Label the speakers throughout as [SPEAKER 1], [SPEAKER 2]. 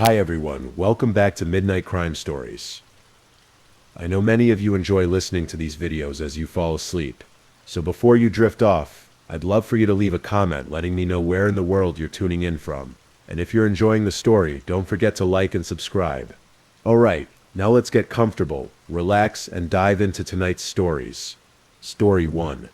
[SPEAKER 1] Hi everyone, welcome back to Midnight Crime Stories. I know many of you enjoy listening to these videos as you fall asleep, so before you drift off, I'd love for you to leave a comment letting me know where in the world you're tuning in from. And if you're enjoying the story, don't forget to like and subscribe. Alright, now let's get comfortable, relax, and dive into tonight's stories. Story 1.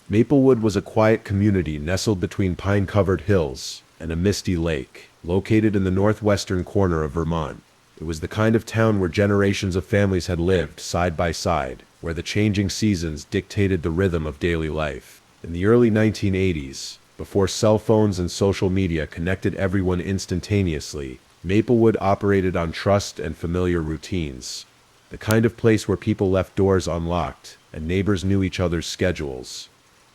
[SPEAKER 1] Maplewood was a quiet community nestled between pine-covered hills and a misty lake, located in the northwestern corner of Vermont. It was the kind of town where generations of families had lived side by side, where the changing seasons dictated the rhythm of daily life. In the early 1980s, before cell phones and social media connected everyone instantaneously, Maplewood operated on trust and familiar routines. The kind of place where people left doors unlocked and neighbors knew each other's schedules.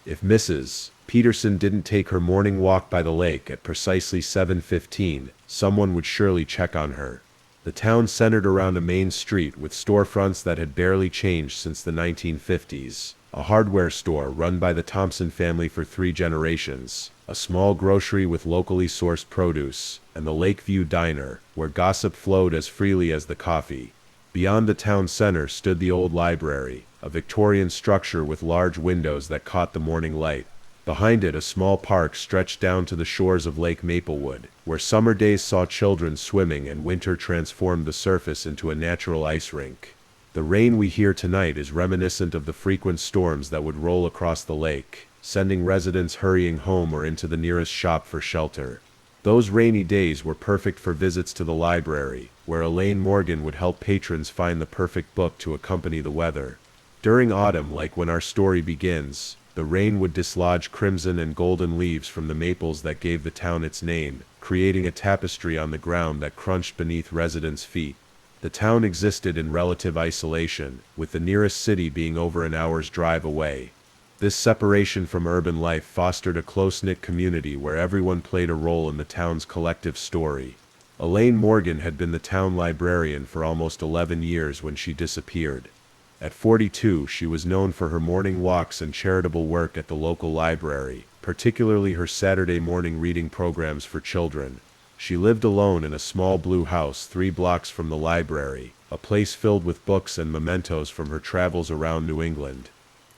[SPEAKER 1] If Mrs. Peterson didn't take her morning walk by the lake at precisely 7:15, someone would surely check on her. The town centered around a main street with storefronts that had barely changed since the 1950s. A hardware store run by the Thompson family for 3 generations, a small grocery with locally sourced produce, and the Lakeview Diner, where gossip flowed as freely as the coffee. Beyond the town center stood the old library, a Victorian structure with large windows that caught the morning light. Behind it, a small park stretched down to the shores of Lake Maplewood, where summer days saw children swimming and winter transformed the surface into a natural ice rink. The rain we hear tonight is reminiscent of the frequent storms that would roll across the lake, sending residents hurrying home or into the nearest shop for shelter. Those rainy days were perfect for visits to the library, where Elaine Morgan would help patrons find the perfect book to accompany the weather. During autumn, like when our story begins, the rain would dislodge crimson and golden leaves from the maples that gave the town its name, creating a tapestry on the ground that crunched beneath residents' feet. The town existed in relative isolation, with the nearest city being over an hour's drive away. This separation from urban life fostered a close-knit community where everyone played a role in the town's collective story. Elaine Morgan had been the town librarian for almost 11 years when she disappeared. At 42, she was known for her morning walks and charitable work at the local library, particularly her Saturday morning reading programs for children. She lived alone in a small blue house 3 blocks from the library, a place filled with books and mementos from her travels around New England.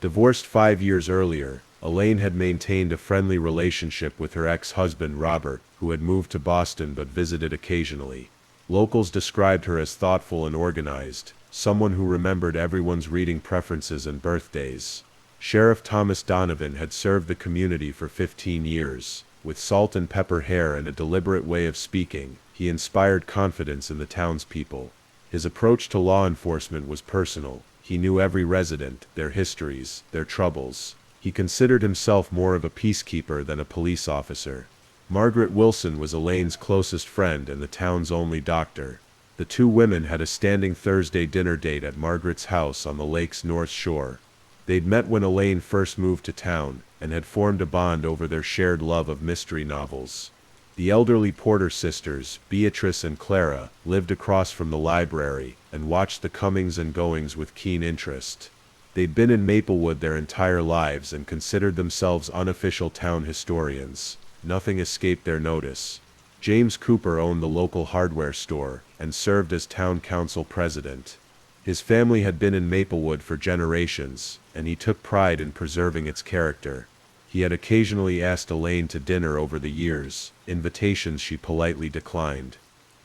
[SPEAKER 1] Divorced 5 years earlier, Elaine had maintained a friendly relationship with her ex-husband Robert, who had moved to Boston but visited occasionally. Locals described her as thoughtful and organized, someone who remembered everyone's reading preferences and birthdays. Sheriff Thomas Donovan had served the community for 15 years. With salt and pepper hair and a deliberate way of speaking, he inspired confidence in the townspeople. His approach to law enforcement was personal. He knew every resident, their histories, their troubles. He considered himself more of a peacekeeper than a police officer. Margaret Wilson was Elaine's closest friend and the town's only doctor. The 2 women had a standing Thursday dinner date at Margaret's house on the lake's north shore. They'd met when Elaine first moved to town, and had formed a bond over their shared love of mystery novels. The elderly Porter sisters, Beatrice and Clara, lived across from the library, and watched the comings and goings with keen interest. They'd been in Maplewood their entire lives and considered themselves unofficial town historians. Nothing escaped their notice. James Cooper owned the local hardware store, and served as town council president. His family had been in Maplewood for generations, and he took pride in preserving its character. He had occasionally asked Elaine to dinner over the years, invitations she politely declined.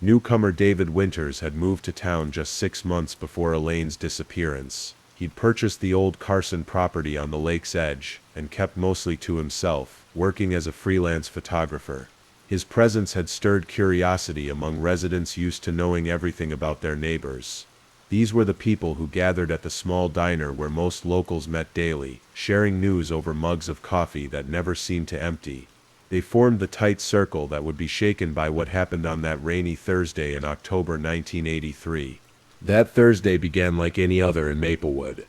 [SPEAKER 1] Newcomer David Winters had moved to town just 6 months before Elaine's disappearance. He'd purchased the old Carson property on the lake's edge, and kept mostly to himself, working as a freelance photographer. His presence had stirred curiosity among residents used to knowing everything about their neighbors. These were the people who gathered at the small diner where most locals met daily, sharing news over mugs of coffee that never seemed to empty. They formed the tight circle that would be shaken by what happened on that rainy Thursday in October 1983. That Thursday began like any other in Maplewood.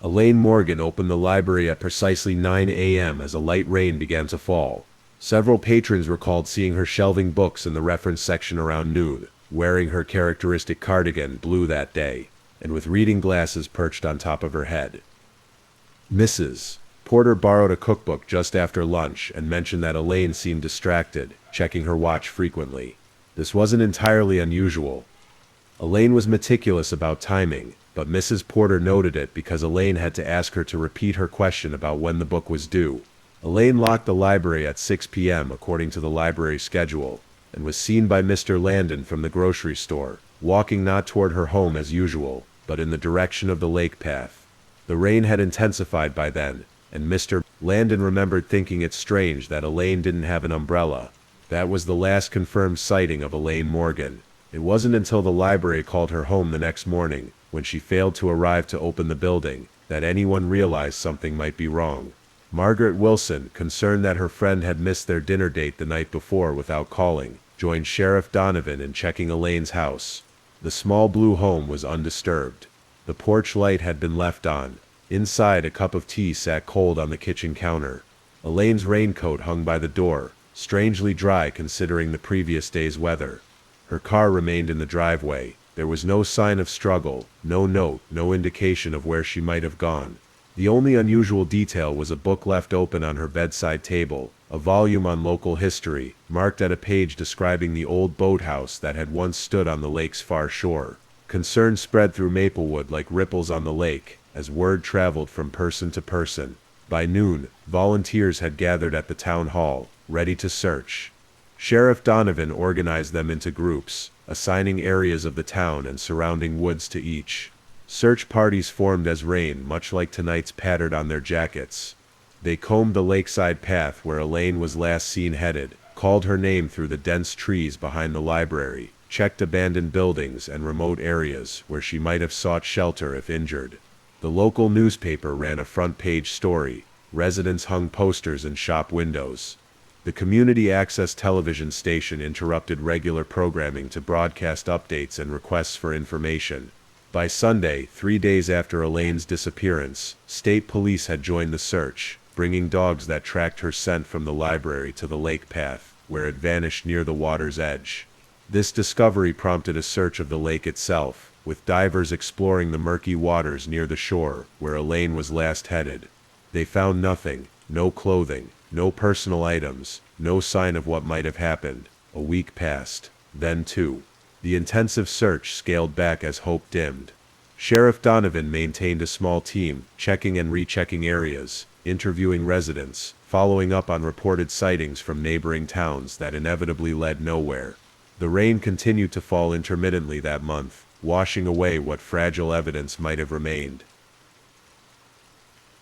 [SPEAKER 1] Elaine Morgan opened the library at precisely 9 a.m. as a light rain began to fall. Several patrons recalled seeing her shelving books in the reference section around noon, wearing her characteristic cardigan blue that day, and with reading glasses perched on top of her head. Mrs. Porter borrowed a cookbook just after lunch and mentioned that Elaine seemed distracted, checking her watch frequently. This wasn't entirely unusual. Elaine was meticulous about timing, but Mrs. Porter noted it because Elaine had to ask her to repeat her question about when the book was due. Elaine locked the library at 6 p.m. according to the library schedule, and was seen by Mr. Landon from the grocery store, walking not toward her home as usual, but in the direction of the lake path. The rain had intensified by then, and Mr. Landon remembered thinking it strange that Elaine didn't have an umbrella. That was the last confirmed sighting of Elaine Morgan. It wasn't until the library called her home the next morning, when she failed to arrive to open the building, that anyone realized something might be wrong. Margaret Wilson, concerned that her friend had missed their dinner date the night before without calling, joined Sheriff Donovan in checking Elaine's house. The small blue home was undisturbed. The porch light had been left on. Inside, a cup of tea sat cold on the kitchen counter. Elaine's raincoat hung by the door, strangely dry considering the previous day's weather. Her car remained in the driveway. There was no sign of struggle, no note, no indication of where she might have gone. The only unusual detail was a book left open on her bedside table, a volume on local history, marked at a page describing the old boathouse that had once stood on the lake's far shore. Concern spread through Maplewood like ripples on the lake, as word traveled from person to person. By noon, volunteers had gathered at the town hall, ready to search. Sheriff Donovan organized them into groups, assigning areas of the town and surrounding woods to each. Search parties formed as rain, much like tonight's, pattered on their jackets. They combed the lakeside path where Elaine was last seen headed, called her name through the dense trees behind the library, checked abandoned buildings and remote areas where she might have sought shelter if injured. The local newspaper ran a front-page story. Residents hung posters in shop windows. The community access television station interrupted regular programming to broadcast updates and requests for information. By Sunday, 3 days after Elaine's disappearance, state police had joined the search, bringing dogs that tracked her scent from the library to the lake path, where it vanished near the water's edge. This discovery prompted a search of the lake itself, with divers exploring the murky waters near the shore, where Elaine was last headed. They found nothing, no clothing, no personal items, no sign of what might have happened. A week passed. Then two. The intensive search scaled back as hope dimmed. Sheriff Donovan maintained a small team, checking and rechecking areas, interviewing residents, following up on reported sightings from neighboring towns that inevitably led nowhere. The rain continued to fall intermittently that month, washing away what fragile evidence might have remained.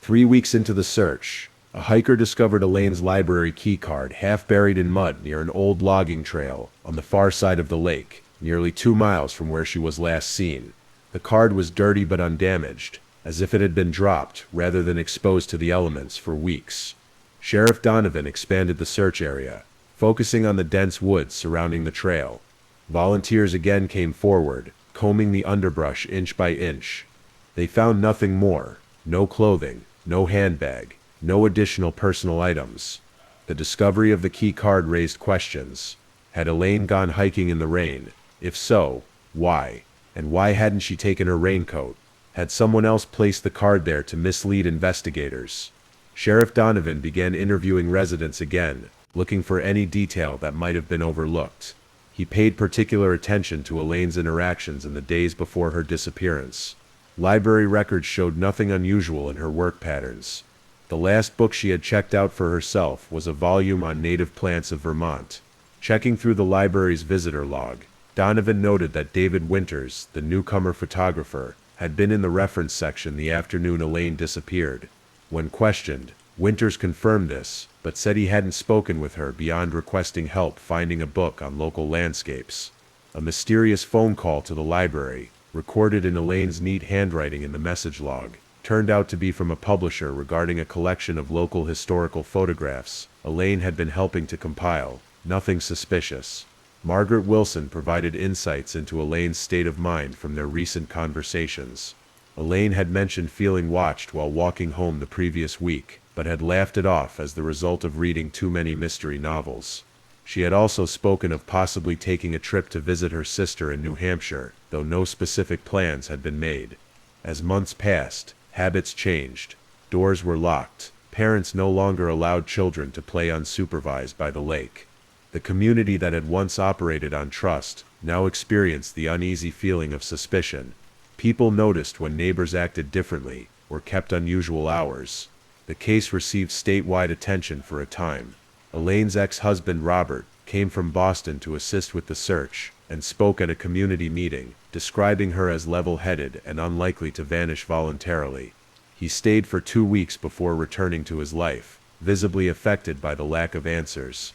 [SPEAKER 1] 3 weeks into the search, a hiker discovered Elaine's library keycard half buried in mud near an old logging trail on the far side of the lake, nearly 2 miles from where she was last seen. The card was dirty but undamaged, as if it had been dropped rather than exposed to the elements for weeks. Sheriff Donovan expanded the search area, focusing on the dense woods surrounding the trail. Volunteers again came forward, combing the underbrush inch by inch. They found nothing more. No clothing, no handbag, no additional personal items. The discovery of the key card raised questions. Had Elaine gone hiking in the rain? If so, why? And why hadn't she taken her raincoat? Had someone else placed the card there to mislead investigators? Sheriff Donovan began interviewing residents again, looking for any detail that might have been overlooked. He paid particular attention to Elaine's interactions in the days before her disappearance. Library records showed nothing unusual in her work patterns. The last book she had checked out for herself was a volume on native plants of Vermont. Checking through the library's visitor log, Donovan noted that David Winters, the newcomer photographer, had been in the reference section the afternoon Elaine disappeared. When questioned, Winters confirmed this, but said he hadn't spoken with her beyond requesting help finding a book on local landscapes. A mysterious phone call to the library, recorded in Elaine's neat handwriting in the message log, turned out to be from a publisher regarding a collection of local historical photographs Elaine had been helping to compile. Nothing suspicious. Margaret Wilson provided insights into Elaine's state of mind from their recent conversations. Elaine had mentioned feeling watched while walking home the previous week, but had laughed it off as the result of reading too many mystery novels. She had also spoken of possibly taking a trip to visit her sister in New Hampshire, though no specific plans had been made. As months passed, habits changed. Doors were locked. Parents no longer allowed children to play unsupervised by the lake. The community that had once operated on trust now experienced the uneasy feeling of suspicion. People noticed when neighbors acted differently or kept unusual hours. The case received statewide attention for a time. Elaine's ex-husband Robert came from Boston to assist with the search and spoke at a community meeting, describing her as level-headed and unlikely to vanish voluntarily. He stayed for 2 weeks before returning to his life, visibly affected by the lack of answers.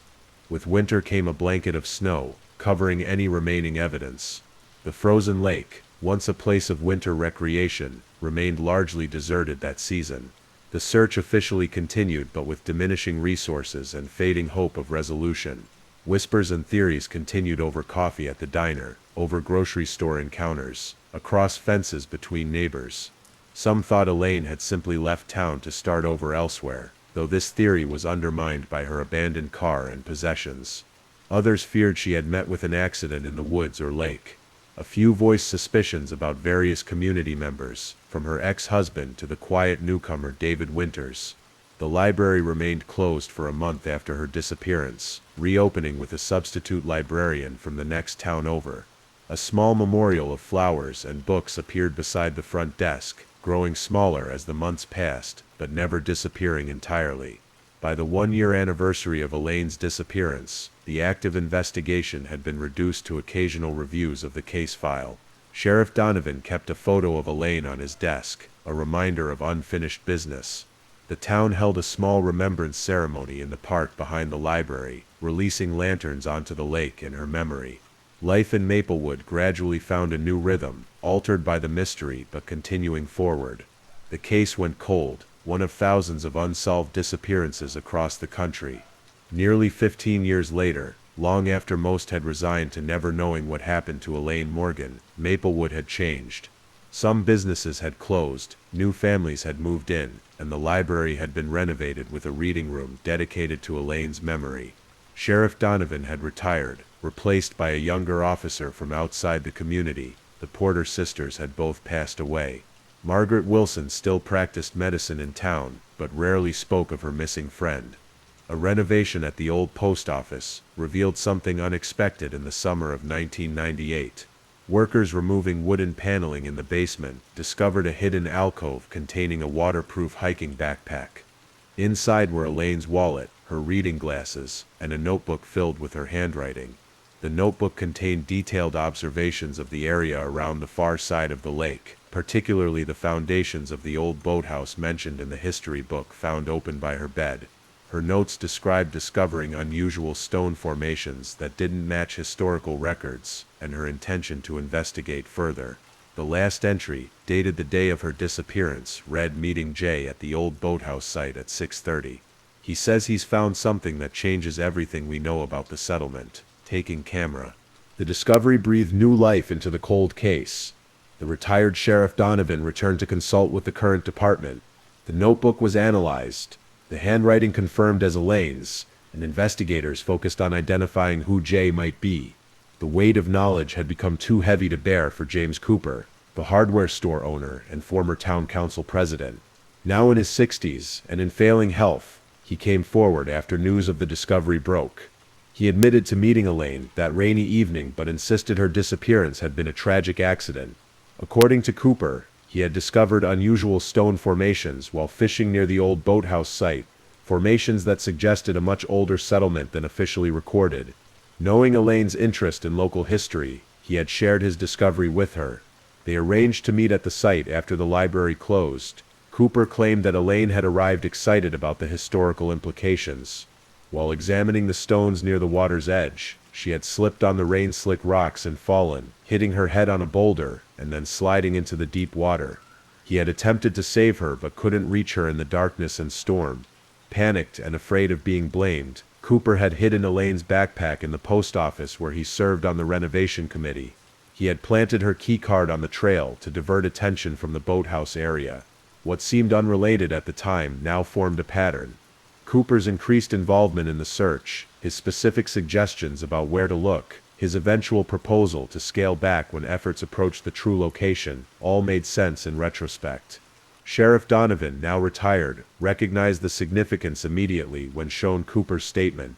[SPEAKER 1] With winter came a blanket of snow, covering any remaining evidence. The frozen lake, once a place of winter recreation, remained largely deserted that season. The search officially continued, but with diminishing resources and fading hope of resolution. Whispers and theories continued over coffee at the diner, over grocery store encounters, across fences between neighbors. Some thought Elaine had simply left town to start over elsewhere, though this theory was undermined by her abandoned car and possessions. Others feared she had met with an accident in the woods or lake. A few voiced suspicions about various community members, from her ex-husband to the quiet newcomer David Winters. The library remained closed for a month after her disappearance, reopening with a substitute librarian from the next town over. A small memorial of flowers and books appeared beside the front desk, growing smaller as the months passed, but never disappearing entirely. By the 1-year anniversary of Elaine's disappearance, the active investigation had been reduced to occasional reviews of the case file. Sheriff Donovan kept a photo of Elaine on his desk, a reminder of unfinished business. The town held a small remembrance ceremony in the park behind the library, releasing lanterns onto the lake in her memory. Life in Maplewood gradually found a new rhythm, altered by the mystery but continuing forward. The case went cold, one of thousands of unsolved disappearances across the country. Nearly 15 years later, long after most had resigned to never knowing what happened to Elaine Morgan, Maplewood had changed. Some businesses had closed, new families had moved in, and the library had been renovated with a reading room dedicated to Elaine's memory. Sheriff Donovan had retired, replaced by a younger officer from outside the community. The Porter sisters had both passed away. Margaret Wilson still practiced medicine in town, but rarely spoke of her missing friend. A renovation at the old post office revealed something unexpected in the summer of 1998. Workers removing wooden paneling in the basement discovered a hidden alcove containing a waterproof hiking backpack. Inside were Elaine's wallet, her reading glasses, and a notebook filled with her handwriting. The notebook contained detailed observations of the area around the far side of the lake, particularly the foundations of the old boathouse mentioned in the history book found open by her bed. Her notes described discovering unusual stone formations that didn't match historical records, and her intention to investigate further. The last entry, dated the day of her disappearance, read, "Meeting Jay at the old boathouse site at 6:30. He says he's found something that changes everything we know about the settlement. Taking camera." The discovery breathed new life into the cold case. The retired Sheriff Donovan returned to consult with the current department. The notebook was analyzed, the handwriting confirmed as Elaine's, and investigators focused on identifying who Jay might be. The weight of knowledge had become too heavy to bear for James Cooper, the hardware store owner and former town council president. Now in his 60s and in failing health, he came forward after news of the discovery broke. He admitted to meeting Elaine that rainy evening but insisted her disappearance had been a tragic accident. According to Cooper, he had discovered unusual stone formations while fishing near the old boathouse site, formations that suggested a much older settlement than officially recorded. Knowing Elaine's interest in local history, he had shared his discovery with her. They arranged to meet at the site after the library closed. Cooper claimed that Elaine had arrived excited about the historical implications. While examining the stones near the water's edge, she had slipped on the rain-slick rocks and fallen, hitting her head on a boulder, and then sliding into the deep water. He had attempted to save her but couldn't reach her in the darkness and storm. Panicked and afraid of being blamed, Cooper had hidden Elaine's backpack in the post office where he served on the renovation committee. He had planted her keycard on the trail to divert attention from the boathouse area. What seemed unrelated at the time now formed a pattern. Cooper's increased involvement in the search, his specific suggestions about where to look, his eventual proposal to scale back when efforts approached the true location, all made sense in retrospect. Sheriff Donovan, now retired, recognized the significance immediately when shown Cooper's statement.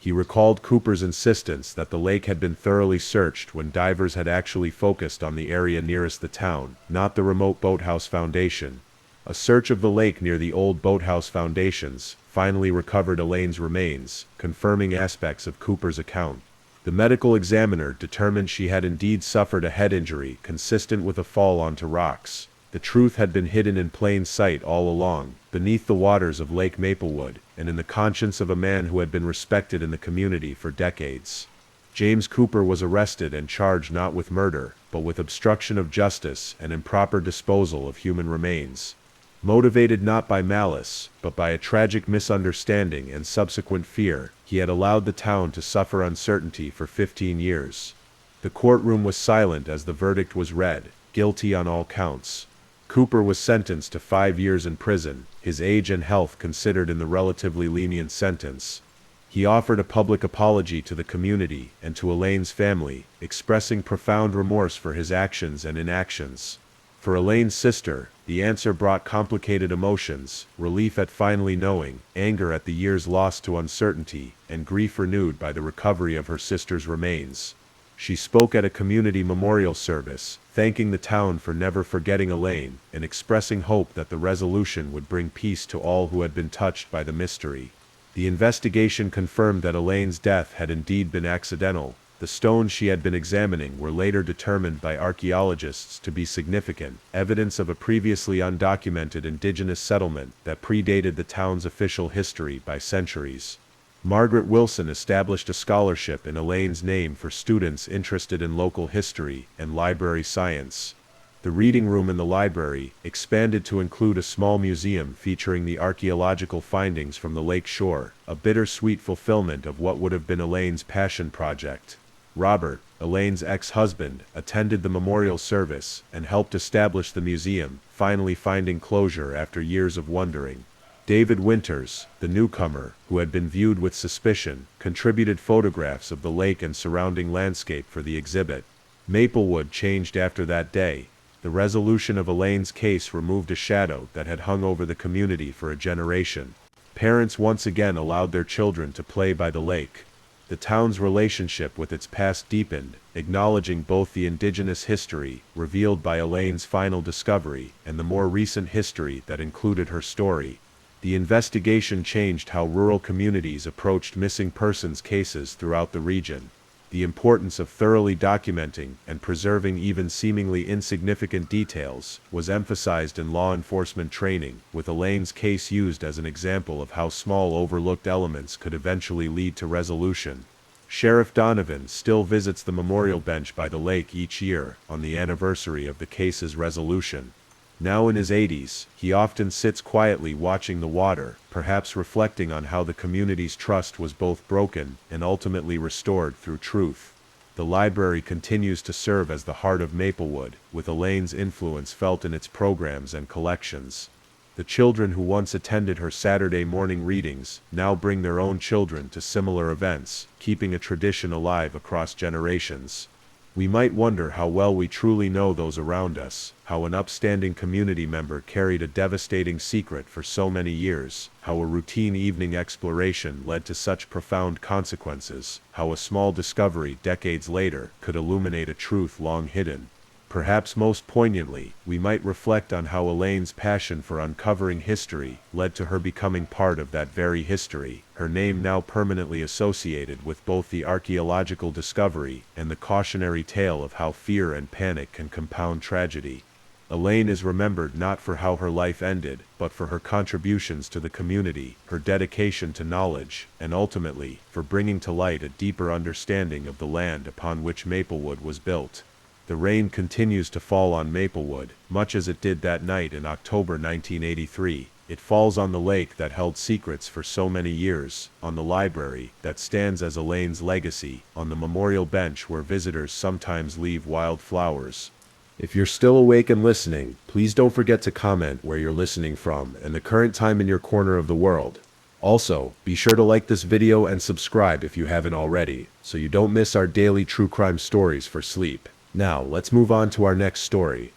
[SPEAKER 1] He recalled Cooper's insistence that the lake had been thoroughly searched when divers had actually focused on the area nearest the town, not the remote boathouse foundation. A search of the lake near the old boathouse foundations finally recovered Elaine's remains, confirming aspects of Cooper's account. The medical examiner determined she had indeed suffered a head injury consistent with a fall onto rocks. The truth had been hidden in plain sight all along, beneath the waters of Lake Maplewood, and in the conscience of a man who had been respected in the community for decades. James Cooper was arrested and charged not with murder, but with obstruction of justice and improper disposal of human remains. Motivated not by malice, but by a tragic misunderstanding and subsequent fear, he had allowed the town to suffer uncertainty for 15 years. The courtroom was silent as the verdict was read, guilty on all counts. Cooper was sentenced to 5 years in prison, his age and health considered in the relatively lenient sentence. He offered a public apology to the community and to Elaine's family, expressing profound remorse for his actions and inactions. For Elaine's sister, the answer brought complicated emotions, relief at finally knowing, anger at the years lost to uncertainty, and grief renewed by the recovery of her sister's remains. She spoke at a community memorial service, thanking the town for never forgetting Elaine, and expressing hope that the resolution would bring peace to all who had been touched by the mystery. The investigation confirmed that Elaine's death had indeed been accidental. The stones she had been examining were later determined by archaeologists to be significant, evidence of a previously undocumented indigenous settlement that predated the town's official history by centuries. Margaret Wilson established a scholarship in Elaine's name for students interested in local history and library science. The reading room in the library expanded to include a small museum featuring the archaeological findings from the lake shore, a bittersweet fulfillment of what would have been Elaine's passion project. Robert, Elaine's ex-husband, attended the memorial service and helped establish the museum, finally finding closure after years of wondering. David Winters, the newcomer, who had been viewed with suspicion, contributed photographs of the lake and surrounding landscape for the exhibit. Maplewood changed after that day. The resolution of Elaine's case removed a shadow that had hung over the community for a generation. Parents once again allowed their children to play by the lake. The town's relationship with its past deepened, acknowledging both the indigenous history, revealed by Elaine's final discovery, and the more recent history that included her story. The investigation changed how rural communities approached missing persons cases throughout the region. The importance of thoroughly documenting and preserving even seemingly insignificant details was emphasized in law enforcement training, with Elaine's case used as an example of how small overlooked elements could eventually lead to resolution. Sheriff Donovan still visits the memorial bench by the lake each year on the anniversary of the case's resolution. Now in his 80s, he often sits quietly watching the water, perhaps reflecting on how the community's trust was both broken and ultimately restored through truth. The library continues to serve as the heart of Maplewood, with Elaine's influence felt in its programs and collections. The children who once attended her Saturday morning readings now bring their own children to similar events, keeping a tradition alive across generations. We might wonder how well we truly know those around us, how an upstanding community member carried a devastating secret for so many years, how a routine evening exploration led to such profound consequences, how a small discovery decades later could illuminate a truth long hidden. Perhaps most poignantly, we might reflect on how Elaine's passion for uncovering history led to her becoming part of that very history, her name now permanently associated with both the archaeological discovery and the cautionary tale of how fear and panic can compound tragedy. Elaine is remembered not for how her life ended, but for her contributions to the community, her dedication to knowledge, and ultimately, for bringing to light a deeper understanding of the land upon which Maplewood was built. The rain continues to fall on Maplewood, much as it did that night in October 1983. It falls on the lake that held secrets for so many years, on the library that stands as Elaine's legacy, on the memorial bench where visitors sometimes leave wild flowers. If you're still awake and listening, please don't forget to comment where you're listening from and the current time in your corner of the world. Also, be sure to like this video and subscribe if you haven't already, so you don't miss our daily true crime stories for sleep. Now, let's move on to our next story.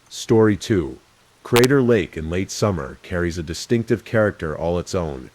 [SPEAKER 1] Story 2. Crater Lake in late summer carries a distinctive character all its own.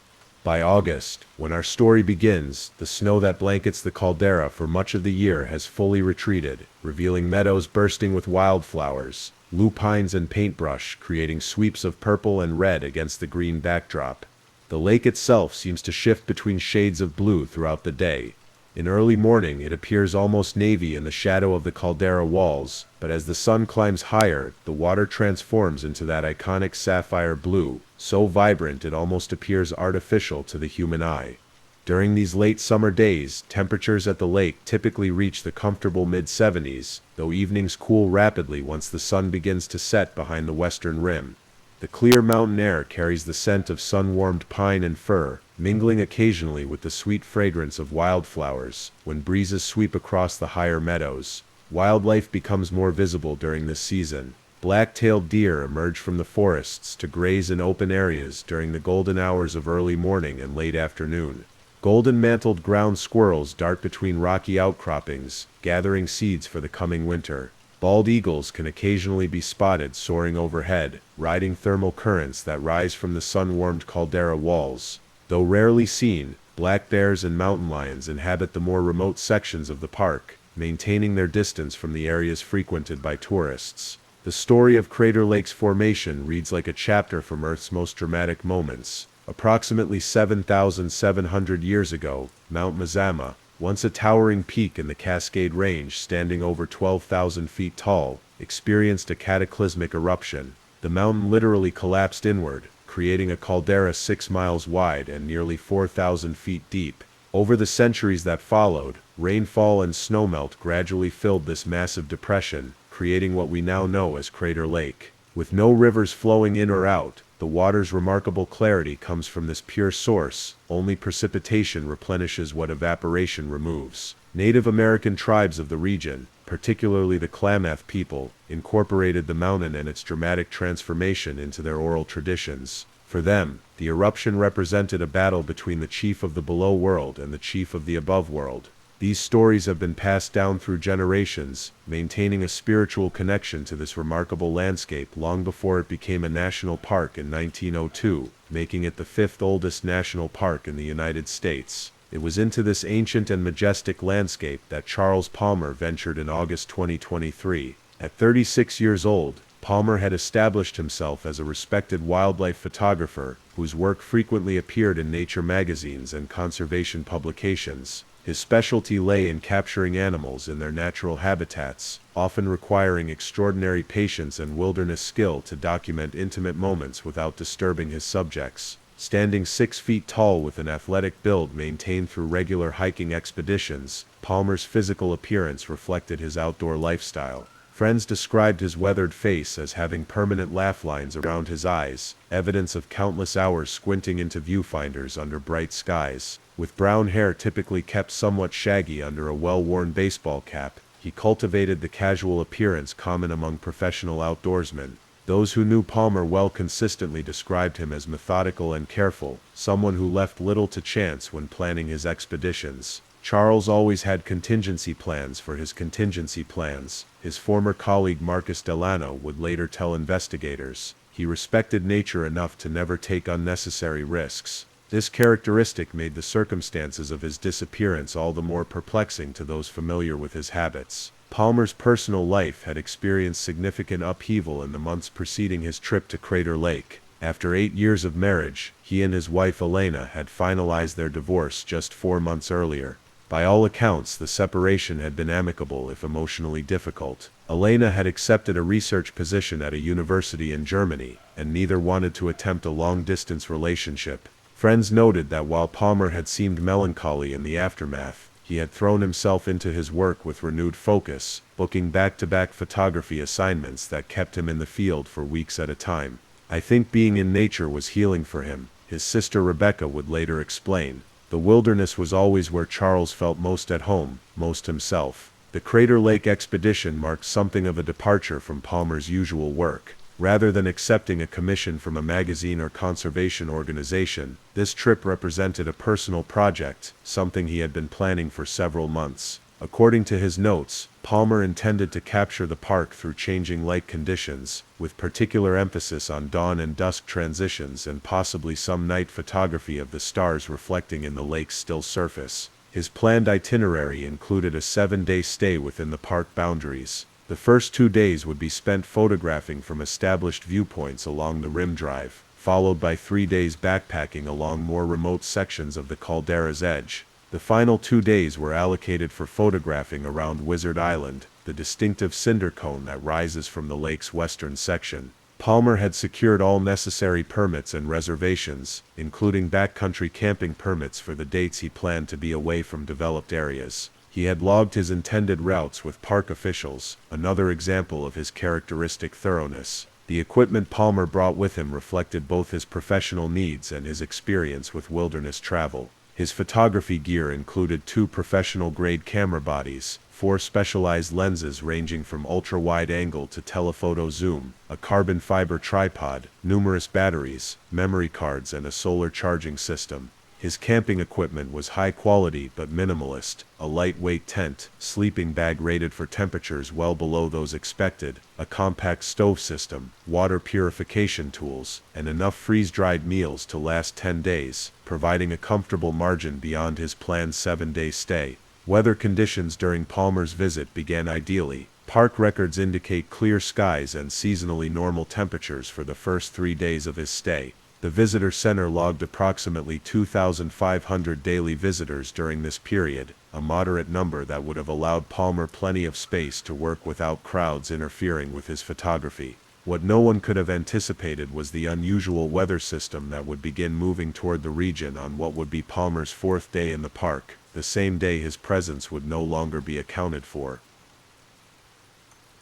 [SPEAKER 1] By August, when our story begins, the snow that blankets the caldera for much of the year has fully retreated, revealing meadows bursting with wildflowers, lupines and paintbrush creating sweeps of purple and red against the green backdrop. The lake itself seems to shift between shades of blue throughout the day. In early morning it appears almost navy in the shadow of the caldera walls, but as the sun climbs higher, the water transforms into that iconic sapphire blue, so vibrant it almost appears artificial to the human eye. During these late summer days, temperatures at the lake typically reach the comfortable mid-70s, though evenings cool rapidly once the sun begins to set behind the western rim. The clear mountain air carries the scent of sun-warmed pine and fir, mingling occasionally with the sweet fragrance of wildflowers. When breezes sweep across the higher meadows, wildlife becomes more visible during this season. Black-tailed deer emerge from the forests to graze in open areas during the golden hours of early morning and late afternoon. Golden-mantled ground squirrels dart between rocky outcroppings, gathering seeds for the coming winter. Bald eagles can occasionally be spotted soaring overhead, riding thermal currents that rise from the sun-warmed caldera walls. Though rarely seen, black bears and mountain lions inhabit the more remote sections of the park, maintaining their distance from the areas frequented by tourists. The story of Crater Lake's formation reads like a chapter from Earth's most dramatic moments. Approximately 7,700 years ago, Mount Mazama, once a towering peak in the Cascade Range standing over 12,000 feet tall, experienced a cataclysmic eruption. The mountain literally collapsed inward, creating a caldera 6 miles wide and nearly 4,000 feet deep. Over the centuries that followed, rainfall and snowmelt gradually filled this massive depression, creating what we now know as Crater Lake. With no rivers flowing in or out, the water's remarkable clarity comes from this pure source. Only precipitation replenishes what evaporation removes. Native American tribes of the region, particularly the Klamath people, incorporated the mountain and its dramatic transformation into their oral traditions. For them, the eruption represented a battle between the chief of the below world and the chief of the above world. These stories have been passed down through generations, maintaining a spiritual connection to this remarkable landscape long before it became a national park in 1902, making it the 5th oldest national park in the United States. It was into this ancient and majestic landscape that Charles Palmer ventured in August 2023. At 36 years old, Palmer had established himself as a respected wildlife photographer, whose work frequently appeared in nature magazines and conservation publications. His specialty lay in capturing animals in their natural habitats, often requiring extraordinary patience and wilderness skill to document intimate moments without disturbing his subjects. Standing 6 feet tall with an athletic build maintained through regular hiking expeditions, Palmer's physical appearance reflected his outdoor lifestyle. Friends described his weathered face as having permanent laugh lines around his eyes, evidence of countless hours squinting into viewfinders under bright skies. With brown hair typically kept somewhat shaggy under a well-worn baseball cap, he cultivated the casual appearance common among professional outdoorsmen. Those who knew Palmer well consistently described him as methodical and careful, someone who left little to chance when planning his expeditions. Charles always had contingency plans for his contingency plans, his former colleague Marcus Delano would later tell investigators. He respected nature enough to never take unnecessary risks. This characteristic made the circumstances of his disappearance all the more perplexing to those familiar with his habits. Palmer's personal life had experienced significant upheaval in the months preceding his trip to Crater Lake. After 8 years of marriage, he and his wife Elena had finalized their divorce just 4 months earlier. By all accounts, the separation had been amicable if emotionally difficult. Elena had accepted a research position at a university in Germany, and neither wanted to attempt a long-distance relationship. Friends noted that while Palmer had seemed melancholy in the aftermath, he had thrown himself into his work with renewed focus, booking back-to-back photography assignments that kept him in the field for weeks at a time. "I think being in nature was healing for him," his sister Rebecca would later explain. The wilderness was always where Charles felt most at home, most himself. The Crater Lake expedition marked something of a departure from Palmer's usual work. Rather than accepting a commission from a magazine or conservation organization, this trip represented a personal project, something he had been planning for several months. According to his notes, Palmer intended to capture the park through changing light conditions, with particular emphasis on dawn and dusk transitions and possibly some night photography of the stars reflecting in the lake's still surface. His planned itinerary included a 7-day stay within the park boundaries. The first 2 days would be spent photographing from established viewpoints along the rim drive, followed by 3 days backpacking along more remote sections of the caldera's edge. The final 2 days were allocated for photographing around Wizard Island, the distinctive cinder cone that rises from the lake's western section. Palmer had secured all necessary permits and reservations, including backcountry camping permits for the dates he planned to be away from developed areas. He had logged his intended routes with park officials, another example of his characteristic thoroughness. The equipment Palmer brought with him reflected both his professional needs and his experience with wilderness travel. His photography gear included 2 professional-grade camera bodies, 4 specialized lenses ranging from ultra-wide angle to telephoto zoom, a carbon fiber tripod, numerous batteries, memory cards and a solar charging system. His camping equipment was high quality but minimalist: a lightweight tent, sleeping bag rated for temperatures well below those expected, a compact stove system, water purification tools, and enough freeze-dried meals to last 10 days, providing a comfortable margin beyond his planned 7-day stay. Weather conditions during Palmer's visit began ideally. Park records indicate clear skies and seasonally normal temperatures for the first 3 days of his stay. The visitor center logged approximately 2,500 daily visitors during this period, a moderate number that would have allowed Palmer plenty of space to work without crowds interfering with his photography. What no one could have anticipated was the unusual weather system that would begin moving toward the region on what would be Palmer's 4th day in the park, the same day his presence would no longer be accounted for.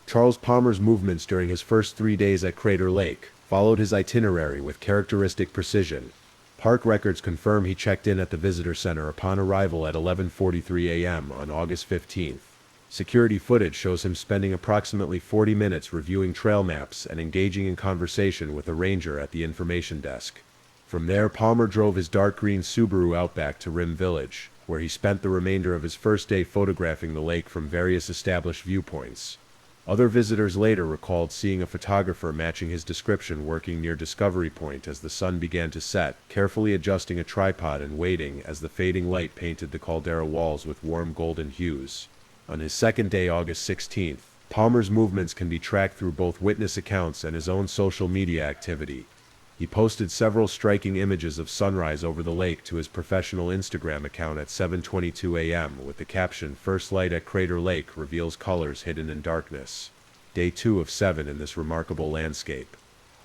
[SPEAKER 1] Charles Palmer's movements during his first 3 days at Crater Lake followed his itinerary with characteristic precision. Park records confirm he checked in at the visitor center upon arrival at 11:43 a.m. on August 15th. Security footage shows him spending approximately 40 minutes reviewing trail maps and engaging in conversation with a ranger at the information desk. From there, Palmer drove his dark green Subaru Outback to Rim Village, where he spent the remainder of his first day photographing the lake from various established viewpoints. Other visitors later recalled seeing a photographer matching his description working near Discovery Point as the sun began to set, carefully adjusting a tripod and waiting as the fading light painted the caldera walls with warm golden hues. On his second day, August 16th, Palmer's movements can be tracked through both witness accounts and his own social media activity. He posted several striking images of sunrise over the lake to his professional Instagram account at 7:22 a.m. with the caption, "First light at Crater Lake reveals colors hidden in darkness." Day 2 of 7 in this remarkable landscape.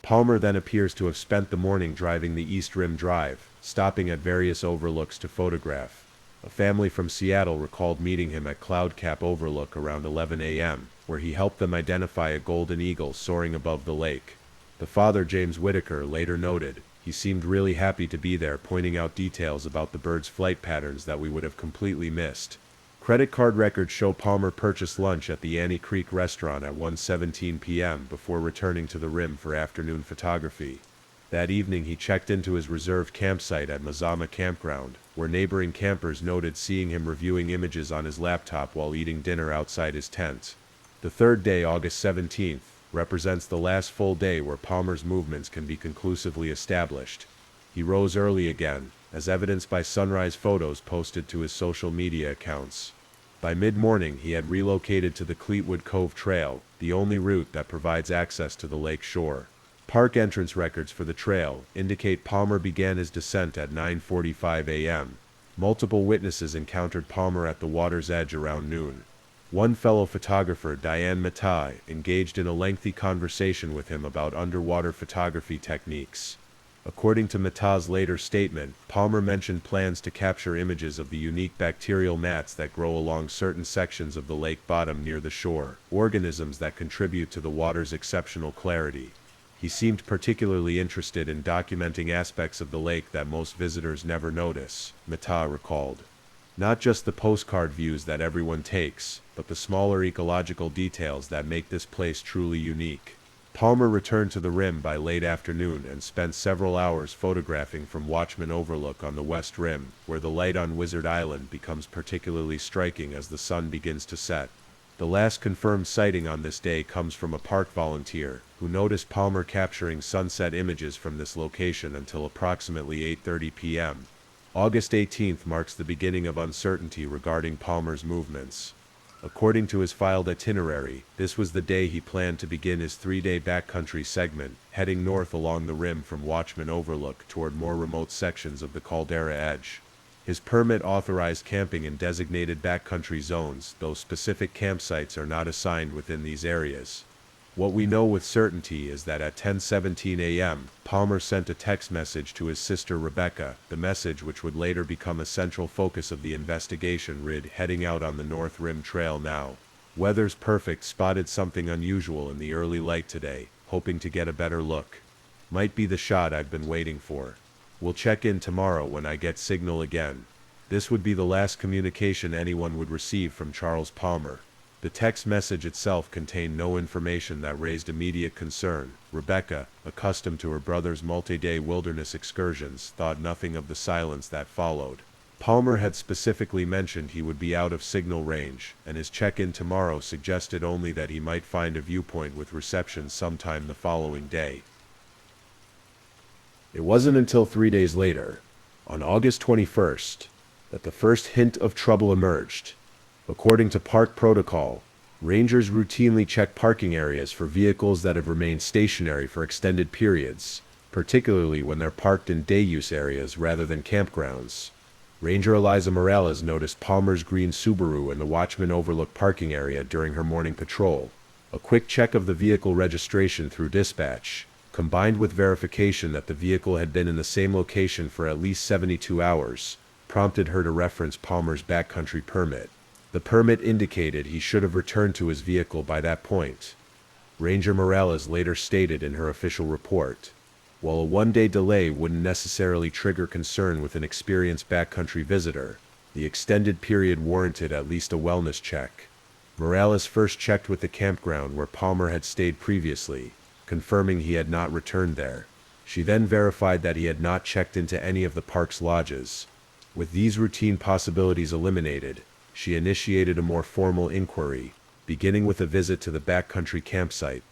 [SPEAKER 1] Palmer then appears to have spent the morning driving the East Rim Drive, stopping at various overlooks to photograph. A family from Seattle recalled meeting him at Cloud Cap Overlook around 11 a.m., where he helped them identify a golden eagle soaring above the lake. The father, James Whitaker, later noted, "He seemed really happy to be there, pointing out details about the bird's flight patterns that we would have completely missed." Credit card records show Palmer purchased lunch at the Annie Creek restaurant at 1:17 p.m. before returning to the rim for afternoon photography. That evening he checked into his reserved campsite at Mazama Campground, where neighboring campers noted seeing him reviewing images on his laptop while eating dinner outside his tent. The third day, August 17th, represents the last full day where Palmer's movements can be conclusively established. He rose early again, as evidenced by sunrise photos posted to his social media accounts. By mid-morning he had relocated to the Cleetwood Cove Trail, the only route that provides access to the lake shore. Park entrance records for the trail indicate Palmer began his descent at 9:45 a.m. Multiple witnesses encountered Palmer at the water's edge around noon. One fellow photographer, Diane Matai, engaged in a lengthy conversation with him about underwater photography techniques. According to Matai's later statement, Palmer mentioned plans to capture images of the unique bacterial mats that grow along certain sections of the lake bottom near the shore, organisms that contribute to the water's exceptional clarity. He seemed particularly interested in documenting aspects of the lake that most visitors never notice, Matai recalled. Not just the postcard views that everyone takes, but the smaller ecological details that make this place truly unique. Palmer returned to the rim by late afternoon and spent several hours photographing from Watchman Overlook on the West Rim, where the light on Wizard Island becomes particularly striking as the sun begins to set. The last confirmed sighting on this day comes from a park volunteer, who noticed Palmer capturing sunset images from this location until approximately 8:30 p.m. August 18th marks the beginning of uncertainty regarding Palmer's movements. According to his filed itinerary, this was the day he planned to begin his 3-day backcountry segment, heading north along the rim from Watchman Overlook toward more remote sections of the Caldera Edge. His permit authorized camping in designated backcountry zones, though specific campsites are not assigned within these areas. What we know with certainty is that at 10:17 a.m., Palmer sent a text message to his sister Rebecca, the message which would later become a central focus of the investigation read, "Heading out on the North Rim Trail now. Weather's perfect, spotted something unusual in the early light today, hoping to get a better look. Might be the shot I've been waiting for. We'll check in tomorrow when I get signal again." This would be the last communication anyone would receive from Charles Palmer. The text message itself contained no information that raised immediate concern. Rebecca, accustomed to her brother's multi-day wilderness excursions, thought nothing of the silence that followed. Palmer had specifically mentioned he would be out of signal range, and his check-in tomorrow suggested only that he might find a viewpoint with reception sometime the following day. It wasn't until 3 days later, on August 21st, that the first hint of trouble emerged. According to park protocol, rangers routinely check parking areas for vehicles that have remained stationary for extended periods, particularly when they're parked in day-use areas rather than campgrounds. Ranger Eliza Morales noticed Palmer's green Subaru in the Watchman Overlook parking area during her morning patrol. A quick check of the vehicle registration through dispatch, combined with verification that the vehicle had been in the same location for at least 72 hours, prompted her to reference Palmer's backcountry permit. The permit indicated he should have returned to his vehicle by that point. Ranger Morales later stated in her official report, while a one-day delay wouldn't necessarily trigger concern with an experienced backcountry visitor, the extended period warranted at least a wellness check. Morales first checked with the campground where Palmer had stayed previously, confirming he had not returned there. She then verified that he had not checked into any of the park's lodges. With these routine possibilities eliminated, she initiated a more formal inquiry, beginning with a visit to the backcountry campsite.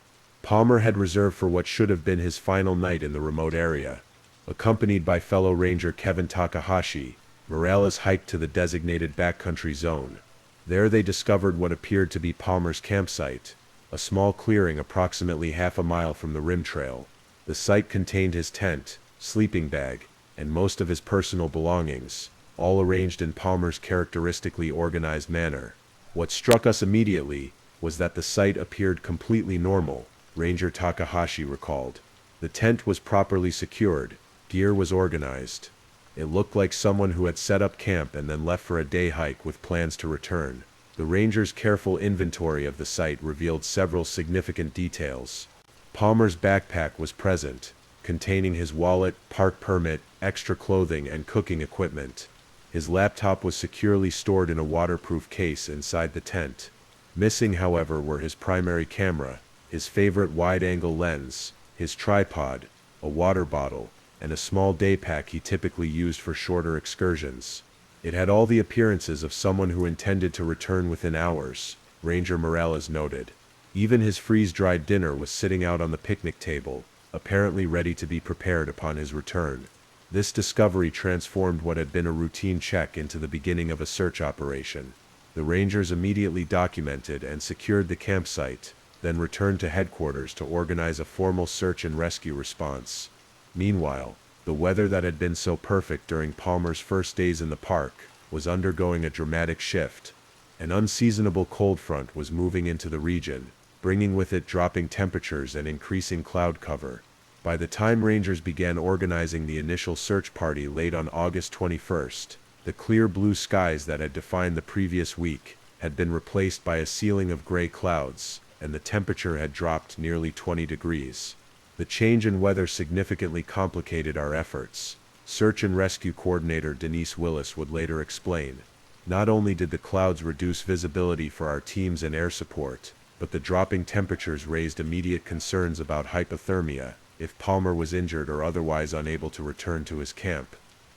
[SPEAKER 1] Palmer had reserved for what should have been his final night in the remote area. Accompanied by fellow ranger Kevin Takahashi, Morales hiked to the designated backcountry zone. There they discovered what appeared to be Palmer's campsite, a small clearing approximately half a mile from the rim trail. The site contained his tent, sleeping bag, and most of his personal belongings, all arranged in Palmer's characteristically organized manner. What struck us immediately was that the site appeared completely normal, Ranger Takahashi recalled. The tent was properly secured, gear was organized. It looked like someone who had set up camp and then left for a day hike with plans to return. The ranger's careful inventory of the site revealed several significant details. Palmer's backpack was present, containing his wallet, park permit, extra clothing, and cooking equipment. His laptop was securely stored in a waterproof case inside the tent. Missing, however, were his primary camera, his favorite wide-angle lens, his tripod, a water bottle, and a small day pack he typically used for shorter excursions. It had all the appearances of someone who intended to return within hours, Ranger Morales noted. Even his freeze-dried dinner was sitting out on the picnic table, apparently ready to be prepared upon his return. This discovery transformed what had been a routine check into the beginning of a search operation. The Rangers immediately documented and secured the campsite, then returned to headquarters to organize a formal search and rescue response. Meanwhile, the weather that had been so perfect during Palmer's first days in the park was undergoing a dramatic shift. An unseasonable cold front was moving into the region, bringing with it dropping temperatures and increasing cloud cover. By the time Rangers began organizing the initial search party late on August 21st, the clear blue skies that had defined the previous week had been replaced by a ceiling of gray clouds, and the temperature had dropped nearly 20 degrees. The change in weather significantly complicated our efforts. Search and rescue coordinator Denise Willis would later explain. Not only did the clouds reduce visibility for our teams and air support, But the dropping temperatures raised immediate concerns about hypothermia, if Palmer was injured or otherwise unable to return to his camp.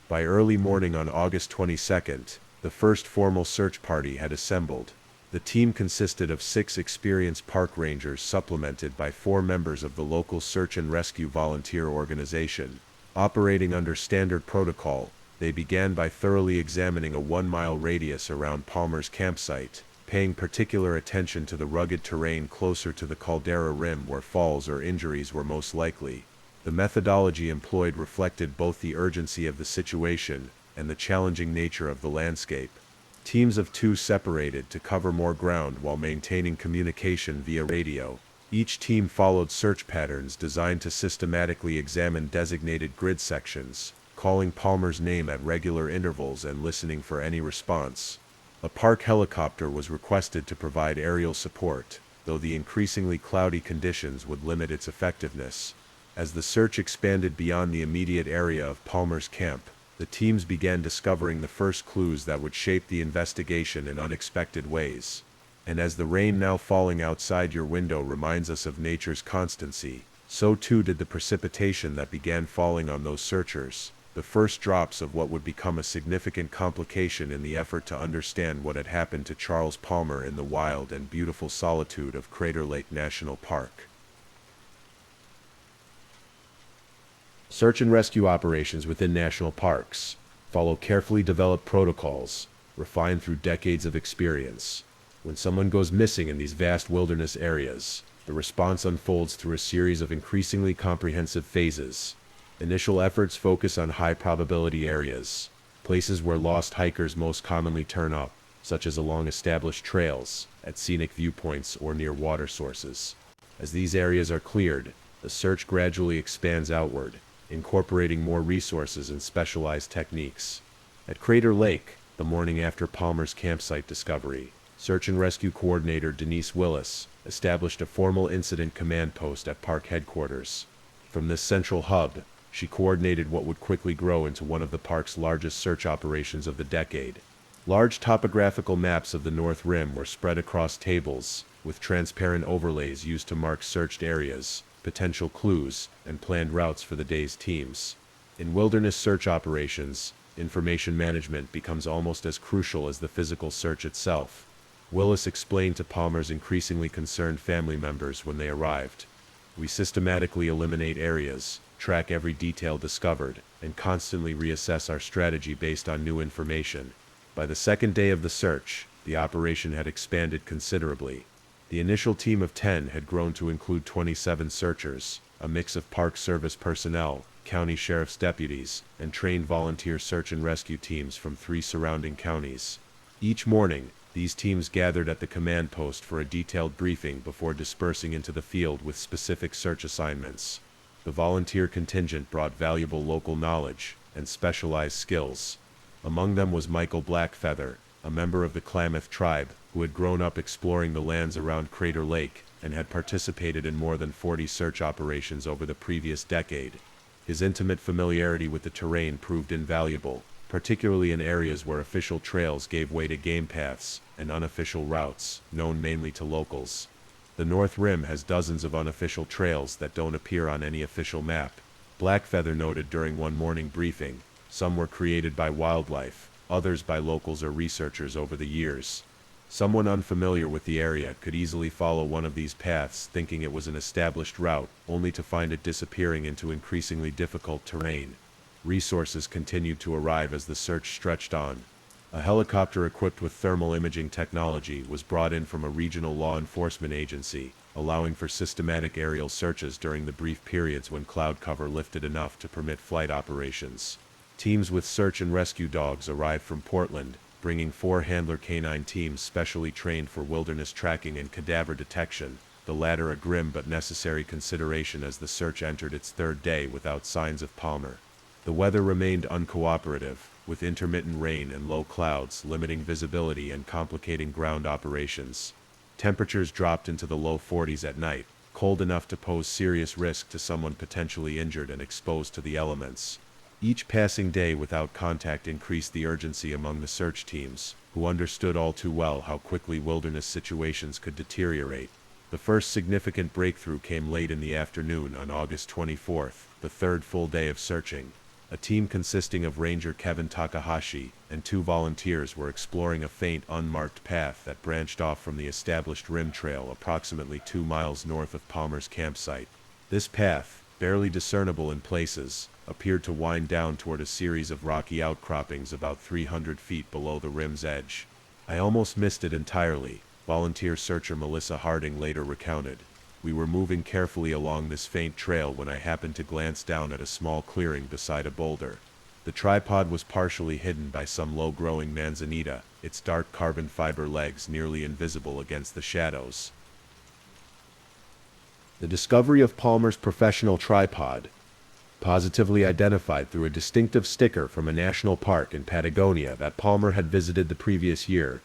[SPEAKER 1] By early morning on August 22nd, the first formal search party had assembled. The team consisted of 6 experienced park rangers supplemented by 4 members of the local search and rescue volunteer organization. Operating under standard protocol, they began by thoroughly examining a 1-mile radius around Palmer's campsite, paying particular attention to the rugged terrain closer to the caldera rim where falls or injuries were most likely. The methodology employed reflected both the urgency of the situation and the challenging nature of the landscape. Teams of 2 separated to cover more ground while maintaining communication via radio. Each team followed search patterns designed to systematically examine designated grid sections, calling Palmer's name at regular intervals and listening for any response. A park helicopter was requested to provide aerial support, though the increasingly cloudy conditions would limit its effectiveness. As the search expanded beyond the immediate area of Palmer's camp, the teams began discovering the first clues that would shape the investigation in unexpected ways. And as the rain now falling outside your window reminds us of nature's constancy, so too did the precipitation that began falling on those searchers, the first drops of what would become a significant complication in the effort to understand what had happened to Charles Palmer in the wild and beautiful solitude of Crater Lake National Park. Search and rescue operations within national parks follow carefully developed protocols, refined through decades of experience. When someone goes missing in these vast wilderness areas, the response unfolds through a series of increasingly comprehensive phases. Initial efforts focus on high-probability areas, places where lost hikers most commonly turn up, such as along established trails, at scenic viewpoints, or near water sources. As these areas are cleared, the search gradually expands outward, incorporating more resources and specialized techniques. At Crater Lake, the morning after Palmer's campsite discovery, Search and Rescue Coordinator Denise Willis established a formal incident command post at park headquarters. From this central hub, she coordinated what would quickly grow into one of the park's largest search operations of the decade. Large topographical maps of the North Rim were spread across tables, with transparent overlays used to mark searched areas, potential clues, and planned routes for the day's teams. In wilderness search operations, information management becomes almost as crucial as the physical search itself. Willis explained to Palmer's increasingly concerned family members when they arrived. We systematically eliminate areas, track every detail discovered, and constantly reassess our strategy based on new information. By the second day of the search, the operation had expanded considerably. The initial team of 10 had grown to include 27 searchers, a mix of Park Service personnel, county sheriff's deputies, and trained volunteer search and rescue teams from 3 surrounding counties. Each morning, these teams gathered at the command post for a detailed briefing before dispersing into the field with specific search assignments. The volunteer contingent brought valuable local knowledge and specialized skills. Among them was Michael Blackfeather, a member of the Klamath tribe, who had grown up exploring the lands around Crater Lake and had participated in more than 40 search operations over the previous decade. His intimate familiarity with the terrain proved invaluable, particularly in areas where official trails gave way to game paths and unofficial routes, known mainly to locals. The North Rim has dozens of unofficial trails that don't appear on any official map. Blackfeather noted during one morning briefing, some were created by wildlife, others by locals or researchers over the years. Someone unfamiliar with the area could easily follow one of these paths thinking it was an established route, only to find it disappearing into increasingly difficult terrain. Resources continued to arrive as the search stretched on. A helicopter equipped with thermal imaging technology was brought in from a regional law enforcement agency, allowing for systematic aerial searches during the brief periods when cloud cover lifted enough to permit flight operations. Teams with search and rescue dogs arrived from Portland, bringing 4 handler canine teams specially trained for wilderness tracking and cadaver detection, the latter a grim but necessary consideration as the search entered its 3rd day without signs of Palmer. The weather remained uncooperative, with intermittent rain and low clouds limiting visibility and complicating ground operations. Temperatures dropped into the low 40s at night, cold enough to pose serious risk to someone potentially injured and exposed to the elements. Each passing day without contact increased the urgency among the search teams, who understood all too well how quickly wilderness situations could deteriorate. The first significant breakthrough came late in the afternoon on August 24th, the third full day of searching. A team consisting of Ranger Kevin Takahashi and 2 volunteers were exploring a faint, unmarked path that branched off from the established rim trail approximately 2 miles north of Palmer's campsite. This path, barely discernible in places, appeared to wind down toward a series of rocky outcroppings about 300 feet below the rim's edge. "I almost missed it entirely," volunteer searcher Melissa Harding later recounted. "We were moving carefully along this faint trail when I happened to glance down at a small clearing beside a boulder. The tripod was partially hidden by some low-growing manzanita, its dark carbon fiber legs nearly invisible against the shadows." The discovery of Palmer's professional tripod, positively identified through a distinctive sticker from a national park in Patagonia that Palmer had visited the previous year,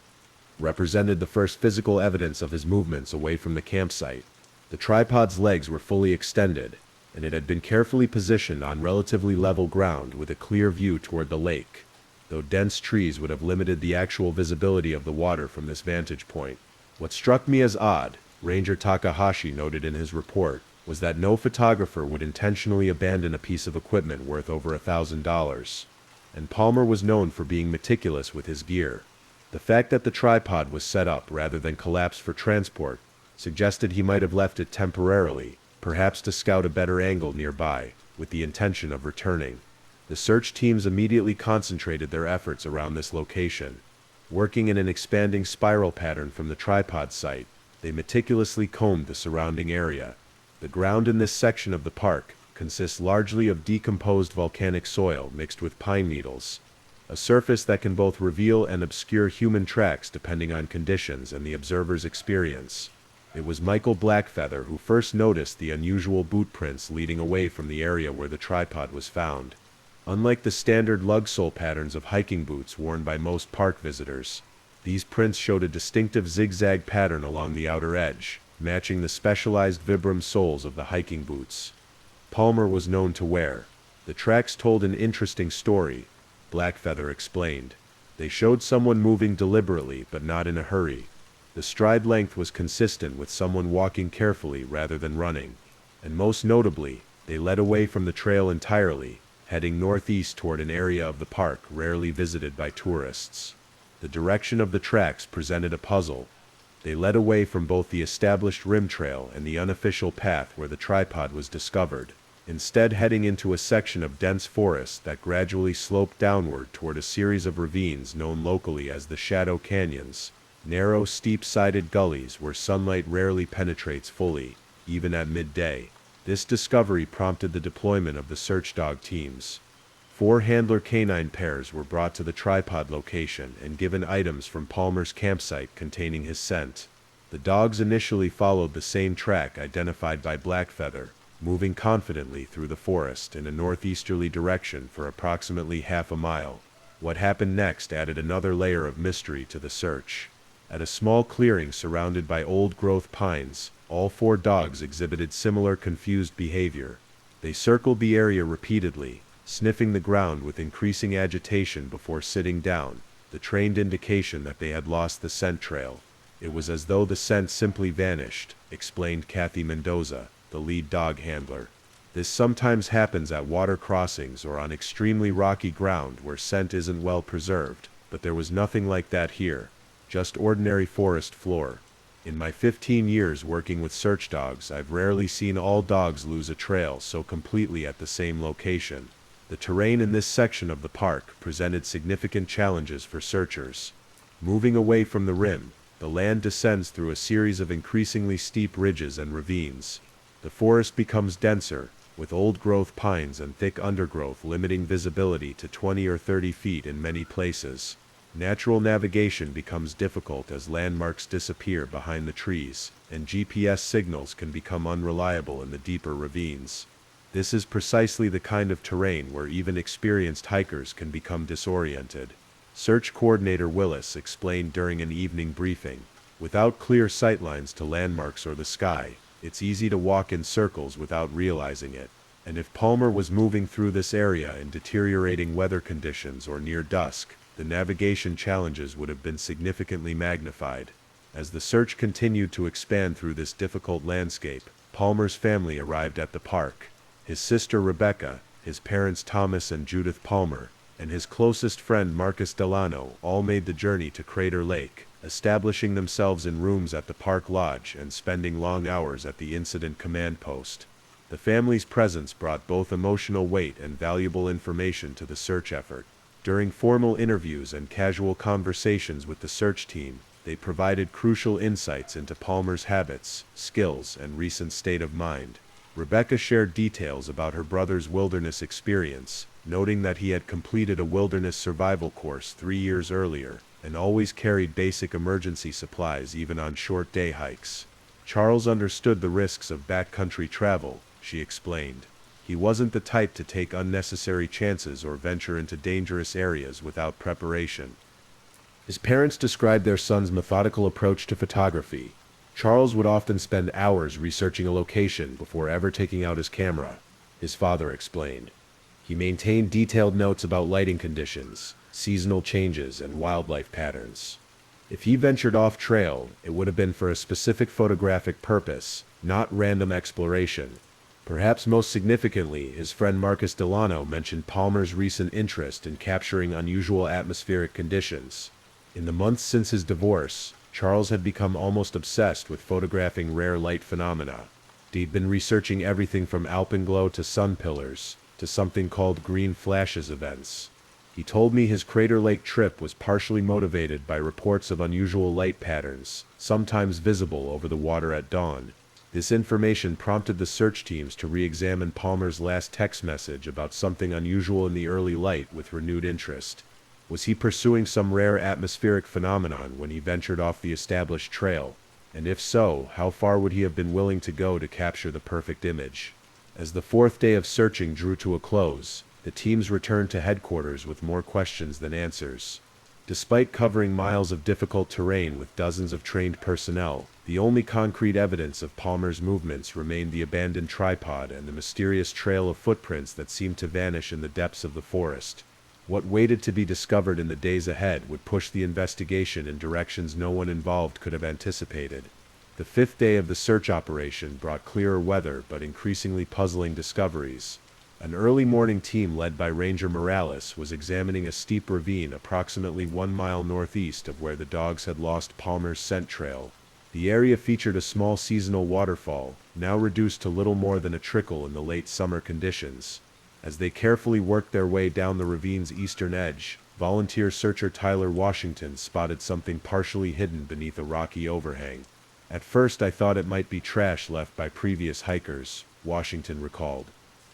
[SPEAKER 1] represented the first physical evidence of his movements away from the campsite. The tripod's legs were fully extended, and it had been carefully positioned on relatively level ground with a clear view toward the lake, though dense trees would have limited the actual visibility of the water from this vantage point. "What struck me as odd," Ranger Takahashi noted in his report, was that no photographer would intentionally abandon a piece of equipment worth over $1,000, and Palmer was known for being meticulous with his gear. The fact that the tripod was set up rather than collapsed for transport suggested he might have left it temporarily, perhaps to scout a better angle nearby, with the intention of returning. The search teams immediately concentrated their efforts around this location. Working in an expanding spiral pattern from the tripod site, they meticulously combed the surrounding area. The ground in this section of the park consists largely of decomposed volcanic soil mixed with pine needles, a surface that can both reveal and obscure human tracks depending on conditions and the observer's experience. It was Michael Blackfeather who first noticed the unusual boot prints leading away from the area where the tripod was found. Unlike the standard lug sole patterns of hiking boots worn by most park visitors, these prints showed a distinctive zigzag pattern along the outer edge, matching the specialized Vibram soles of the hiking boots Palmer was known to wear. "The tracks told an interesting story," Blackfeather explained. "They showed someone moving deliberately but not in a hurry. The stride length was consistent with someone walking carefully rather than running. And most notably, they led away from the trail entirely, heading northeast toward an area of the park rarely visited by tourists." The direction of the tracks presented a puzzle. They led away from both the established rim trail and the unofficial path where the tripod was discovered, instead heading into a section of dense forest that gradually sloped downward toward a series of ravines known locally as the Shadow Canyons, narrow, steep-sided gullies where sunlight rarely penetrates fully, even at midday. This discovery prompted the deployment of the search dog teams. 4 handler canine pairs were brought to the tripod location and given items from Palmer's campsite containing his scent. The dogs initially followed the same track identified by Blackfeather, moving confidently through the forest in a northeasterly direction for approximately half a mile. What happened next added another layer of mystery to the search. At a small clearing surrounded by old-growth pines, all 4 dogs exhibited similar confused behavior. They circled the area repeatedly, sniffing the ground with increasing agitation before sitting down, the trained indication that they had lost the scent trail. "It was as though the scent simply vanished," explained Kathy Mendoza, the lead dog handler. "This sometimes happens at water crossings or on extremely rocky ground where scent isn't well preserved, but there was nothing like that here, just ordinary forest floor. In my 15 years working with search dogs, I've rarely seen all dogs lose a trail so completely at the same location." The terrain in this section of the park presented significant challenges for searchers. Moving away from the rim, the land descends through a series of increasingly steep ridges and ravines. The forest becomes denser, with old-growth pines and thick undergrowth limiting visibility to 20 or 30 feet in many places. Natural navigation becomes difficult as landmarks disappear behind the trees, and GPS signals can become unreliable in the deeper ravines. This is precisely the kind of terrain where even experienced hikers can become disoriented. Search Coordinator Willis explained during an evening briefing, "Without clear sightlines to landmarks or the sky, it's easy to walk in circles without realizing it. And if Palmer was moving through this area in deteriorating weather conditions or near dusk, the navigation challenges would have been significantly magnified." As the search continued to expand through this difficult landscape, Palmer's family arrived at the park. His sister Rebecca, his parents Thomas and Judith Palmer, and his closest friend Marcus Delano all made the journey to Crater Lake, establishing themselves in rooms at the park lodge and spending long hours at the incident command post. The family's presence brought both emotional weight and valuable information to the search effort. During formal interviews and casual conversations with the search team, they provided crucial insights into Palmer's habits, skills, and recent state of mind. Rebecca shared details about her brother's wilderness experience, noting that he had completed a wilderness survival course 3 years earlier, and always carried basic emergency supplies even on short day hikes. Charles understood the risks of backcountry travel, she explained. He wasn't the type to take unnecessary chances or venture into dangerous areas without preparation. His parents described their son's methodical approach to photography. Charles would often spend hours researching a location before ever taking out his camera, his father explained. He maintained detailed notes about lighting conditions, seasonal changes, and wildlife patterns. If he ventured off trail, it would have been for a specific photographic purpose, not random exploration. Perhaps most significantly, his friend Marcus Delano mentioned Palmer's recent interest in capturing unusual atmospheric conditions. In the months since his divorce, Charles had become almost obsessed with photographing rare light phenomena. He'd been researching everything from alpenglow to sun pillars, to something called green flashes events. He told me his Crater Lake trip was partially motivated by reports of unusual light patterns, sometimes visible over the water at dawn. This information prompted the search teams to re-examine Palmer's last text message about something unusual in the early light with renewed interest. Was he pursuing some rare atmospheric phenomenon when he ventured off the established trail? And if so, how far would he have been willing to go to capture the perfect image? As the 4th day of searching drew to a close, the teams returned to headquarters with more questions than answers. Despite covering miles of difficult terrain with dozens of trained personnel, the only concrete evidence of Palmer's movements remained the abandoned tripod and the mysterious trail of footprints that seemed to vanish in the depths of the forest. What waited to be discovered in the days ahead would push the investigation in directions no one involved could have anticipated. The 5th day of the search operation brought clearer weather but increasingly puzzling discoveries. An early morning team led by Ranger Morales was examining a steep ravine approximately 1 mile northeast of where the dogs had lost Palmer's scent trail. The area featured a small seasonal waterfall, now reduced to little more than a trickle in the late summer conditions. As they carefully worked their way down the ravine's eastern edge, volunteer searcher Tyler Washington spotted something partially hidden beneath a rocky overhang. At first I thought it might be trash left by previous hikers, Washington recalled.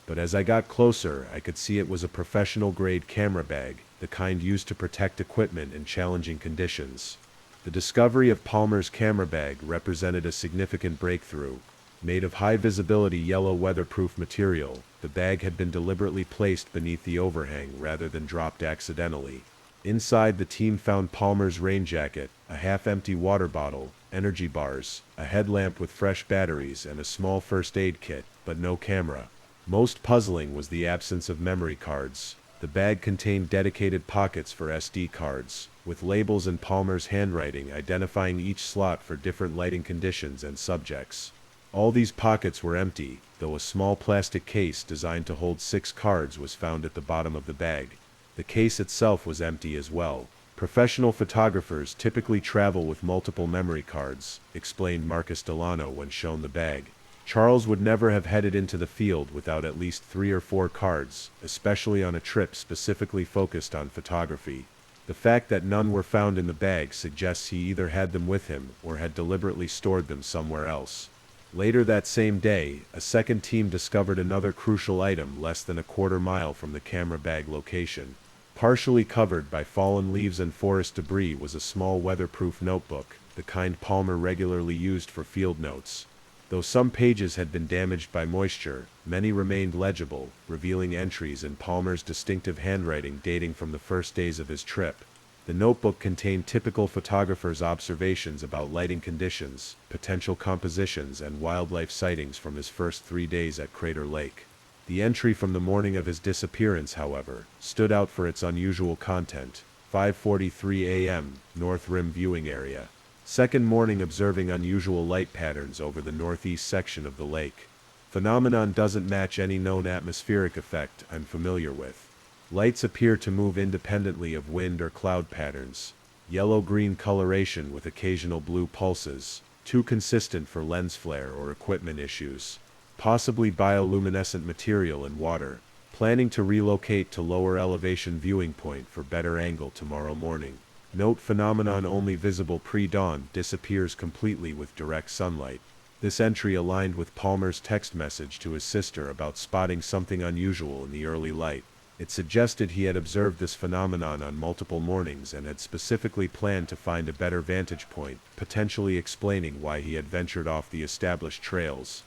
[SPEAKER 1] But as I got closer, I could see it was a professional-grade camera bag, the kind used to protect equipment in challenging conditions. The discovery of Palmer's camera bag represented a significant breakthrough. Made of high-visibility yellow weatherproof material, the bag had been deliberately placed beneath the overhang rather than dropped accidentally. Inside, the team found Palmer's rain jacket, a half-empty water bottle, energy bars, a headlamp with fresh batteries, and a small first aid kit, but no camera. Most puzzling was the absence of memory cards. The bag contained dedicated pockets for SD cards, with labels in Palmer's handwriting identifying each slot for different lighting conditions and subjects. All these pockets were empty, though a small plastic case designed to hold 6 cards was found at the bottom of the bag. The case itself was empty as well. Professional photographers typically travel with multiple memory cards, explained Marcus Delano when shown the bag. Charles would never have headed into the field without at least 3 or 4 cards, especially on a trip specifically focused on photography. The fact that none were found in the bag suggests he either had them with him or had deliberately stored them somewhere else. Later that same day, a second team discovered another crucial item less than a quarter mile from the camera bag location. Partially covered by fallen leaves and forest debris was a small weatherproof notebook, the kind Palmer regularly used for field notes. Though some pages had been damaged by moisture, many remained legible, revealing entries in Palmer's distinctive handwriting dating from the first days of his trip. The notebook contained typical photographer's observations about lighting conditions, potential compositions, and wildlife sightings from his first 3 days at Crater Lake. The entry from the morning of his disappearance, however, stood out for its unusual content. 5:43 a.m., North Rim viewing area. Second morning observing unusual light patterns over the northeast section of the lake. Phenomenon doesn't match any known atmospheric effect I'm familiar with. Lights appear to move independently of wind or cloud patterns. Yellow-green coloration with occasional blue pulses, too consistent for lens flare or equipment issues. Possibly bioluminescent material in water. Planning to relocate to lower elevation viewing point for better angle tomorrow morning. Note phenomenon only visible pre-dawn, disappears completely with direct sunlight. This entry aligned with Palmer's text message to his sister about spotting something unusual in the early light. It suggested he had observed this phenomenon on multiple mornings and had specifically planned to find a better vantage point, potentially explaining why he had ventured off the established trails.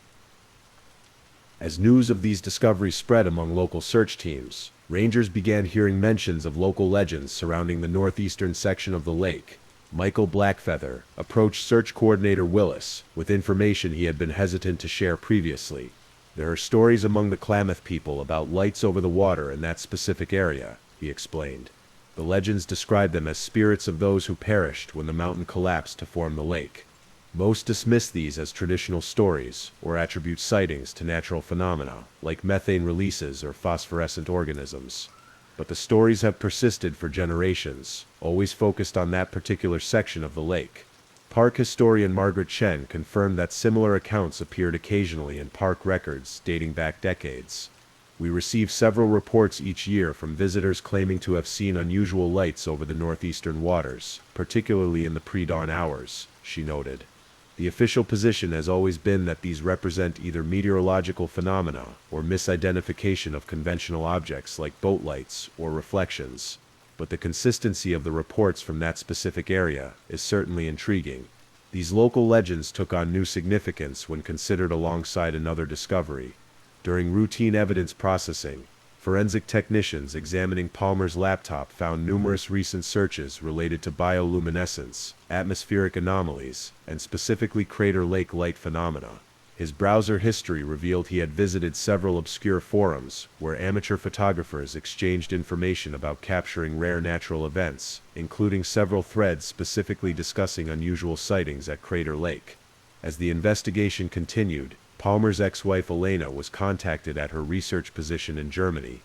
[SPEAKER 1] As news of these discoveries spread among local search teams, rangers began hearing mentions of local legends surrounding the northeastern section of the lake. Michael Blackfeather approached search coordinator Willis with information he had been hesitant to share previously. There are stories among the Klamath people about lights over the water in that specific area, he explained. The legends describe them as spirits of those who perished when the mountain collapsed to form the lake. Most dismiss these as traditional stories or attribute sightings to natural phenomena, like methane releases or phosphorescent organisms. But the stories have persisted for generations, always focused on that particular section of the lake. Park historian Margaret Chen confirmed that similar accounts appeared occasionally in park records dating back decades. We receive several reports each year from visitors claiming to have seen unusual lights over the northeastern waters, particularly in the pre-dawn hours, she noted. The official position has always been that these represent either meteorological phenomena or misidentification of conventional objects like boat lights or reflections. But the consistency of the reports from that specific area is certainly intriguing. These local legends took on new significance when considered alongside another discovery. During routine evidence processing, forensic technicians examining Palmer's laptop found numerous recent searches related to bioluminescence, atmospheric anomalies, and specifically crater lake light phenomena. His browser history revealed he had visited several obscure forums where amateur photographers exchanged information about capturing rare natural events, including several threads specifically discussing unusual sightings at Crater Lake. As the investigation continued, Palmer's ex-wife Elena was contacted at her research position in Germany.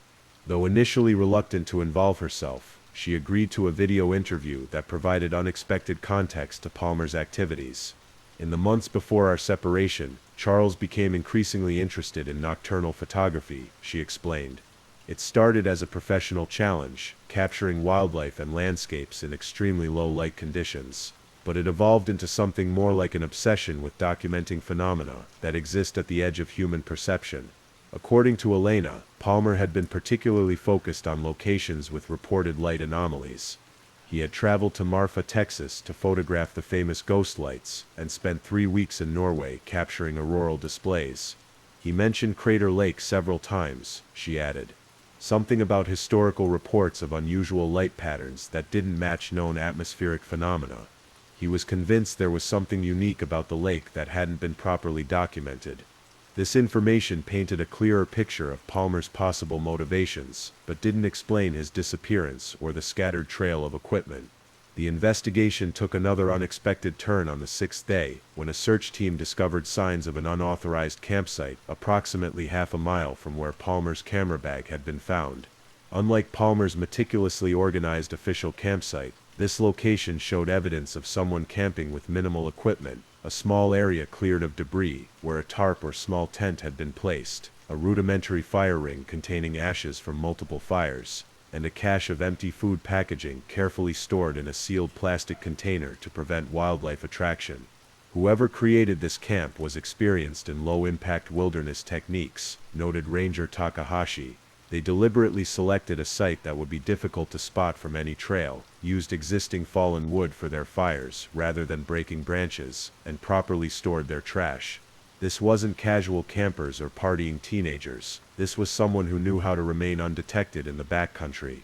[SPEAKER 1] Though initially reluctant to involve herself, she agreed to a video interview that provided unexpected context to Palmer's activities. In the months before our separation, Charles became increasingly interested in nocturnal photography, she explained. It started as a professional challenge, capturing wildlife and landscapes in extremely low light conditions. But it evolved into something more like an obsession with documenting phenomena that exist at the edge of human perception. According to Elena, Palmer had been particularly focused on locations with reported light anomalies. He had traveled to Marfa, Texas to photograph the famous ghost lights, and spent 3 weeks in Norway capturing auroral displays. He mentioned Crater Lake several times, she added. Something about historical reports of unusual light patterns that didn't match known atmospheric phenomena. He was convinced there was something unique about the lake that hadn't been properly documented. This information painted a clearer picture of Palmer's possible motivations, but didn't explain his disappearance or the scattered trail of equipment. The investigation took another unexpected turn on the 6th day, when a search team discovered signs of an unauthorized campsite approximately half a mile from where Palmer's camera bag had been found. Unlike Palmer's meticulously organized official campsite, this location showed evidence of someone camping with minimal equipment, a small area cleared of debris, where a tarp or small tent had been placed, a rudimentary fire ring containing ashes from multiple fires, and a cache of empty food packaging carefully stored in a sealed plastic container to prevent wildlife attraction. Whoever created this camp was experienced in low-impact wilderness techniques, noted Ranger Takahashi. They deliberately selected a site that would be difficult to spot from any trail, used existing fallen wood for their fires rather than breaking branches, and properly stored their trash. This wasn't casual campers or partying teenagers. This was someone who knew how to remain undetected in the backcountry.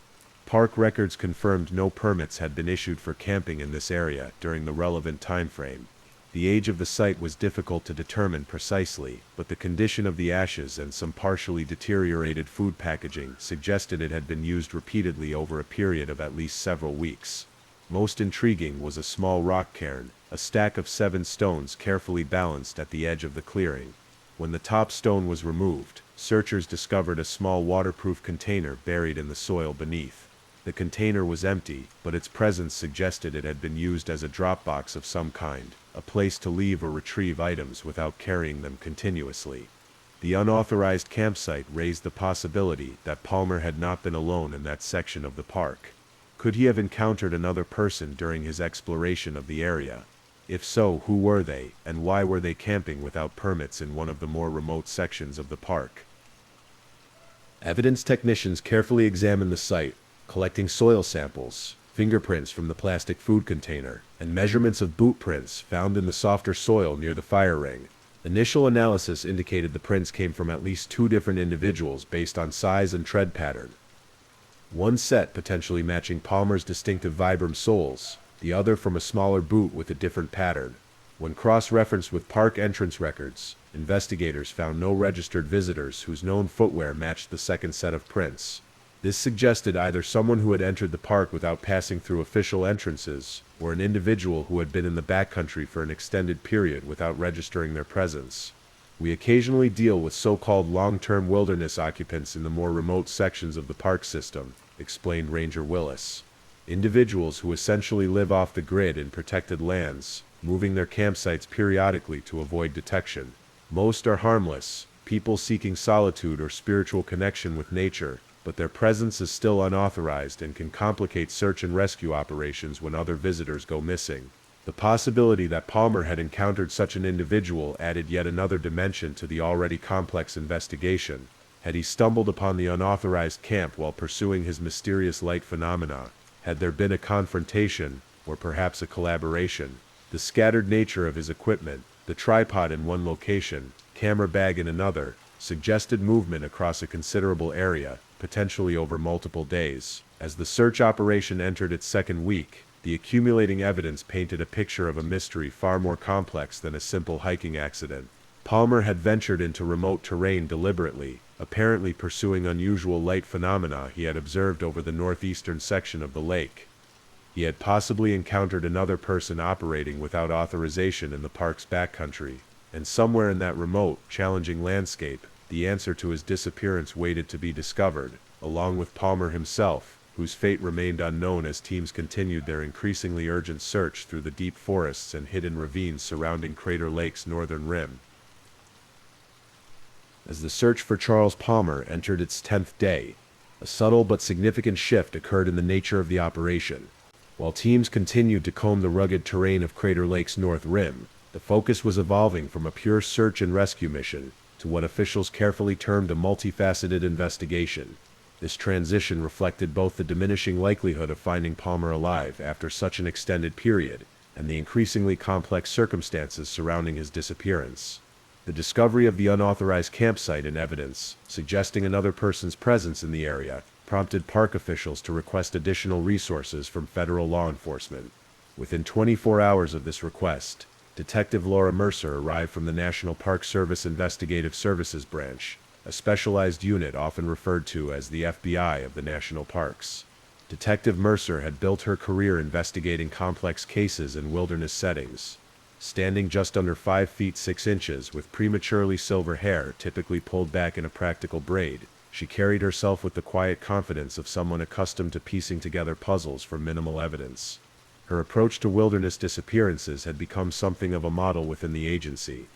[SPEAKER 1] Park records confirmed no permits had been issued for camping in this area during the relevant time frame. The age of the site was difficult to determine precisely, but the condition of the ashes and some partially deteriorated food packaging suggested it had been used repeatedly over a period of at least several weeks. Most intriguing was a small rock cairn, a stack of 7 stones carefully balanced at the edge of the clearing. When the top stone was removed, searchers discovered a small waterproof container buried in the soil beneath. The container was empty, but its presence suggested it had been used as a drop box of some kind, a place to leave or retrieve items without carrying them continuously. The unauthorized campsite raised the possibility that Palmer had not been alone in that section of the park. Could he have encountered another person during his exploration of the area? If so, who were they, and why were they camping without permits in one of the more remote sections of the park? Evidence technicians carefully examined the site, collecting soil samples, fingerprints from the plastic food container, and measurements of boot prints found in the softer soil near the fire ring. Initial analysis indicated the prints came from at least 2 different individuals based on size and tread pattern. One set potentially matching Palmer's distinctive Vibram soles, the other from a smaller boot with a different pattern. When cross-referenced with park entrance records, investigators found no registered visitors whose known footwear matched the second set of prints. This suggested either someone who had entered the park without passing through official entrances, or an individual who had been in the backcountry for an extended period without registering their presence. We occasionally deal with so-called long-term wilderness occupants in the more remote sections of the park system, explained Ranger Willis. Individuals who essentially live off the grid in protected lands, moving their campsites periodically to avoid detection. Most are harmless, people seeking solitude or spiritual connection with nature, but their presence is still unauthorized and can complicate search and rescue operations when other visitors go missing. The possibility that Palmer had encountered such an individual added yet another dimension to the already complex investigation. Had he stumbled upon the unauthorized camp while pursuing his mysterious light phenomena? Had there been a confrontation, or perhaps a collaboration? The scattered nature of his equipment, the tripod in one location, camera bag in another, suggested movement across a considerable area, potentially over multiple days. As the search operation entered its second week, the accumulating evidence painted a picture of a mystery far more complex than a simple hiking accident. Palmer had ventured into remote terrain deliberately, apparently pursuing unusual light phenomena he had observed over the northeastern section of the lake. He had possibly encountered another person operating without authorization in the park's backcountry, and somewhere in that remote, challenging landscape, the answer to his disappearance waited to be discovered, along with Palmer himself, whose fate remained unknown as teams continued their increasingly urgent search through the deep forests and hidden ravines surrounding Crater Lake's northern rim. As the search for Charles Palmer entered its 10th day, a subtle but significant shift occurred in the nature of the operation. While teams continued to comb the rugged terrain of Crater Lake's north rim, the focus was evolving from a pure search and rescue mission to what officials carefully termed a multifaceted investigation. This transition reflected both the diminishing likelihood of finding Palmer alive after such an extended period, and the increasingly complex circumstances surrounding his disappearance. The discovery of the unauthorized campsite and evidence, suggesting another person's presence in the area, prompted park officials to request additional resources from federal law enforcement. Within 24 hours of this request, Detective Laura Mercer arrived from the National Park Service Investigative Services Branch, a specialized unit often referred to as the FBI of the national parks. Detective Mercer had built her career investigating complex cases in wilderness settings. Standing just under 5 feet 6 inches with prematurely silver hair typically pulled back in a practical braid, she carried herself with the quiet confidence of someone accustomed to piecing together puzzles from minimal evidence. Her approach to wilderness disappearances had become something of a model within the agency.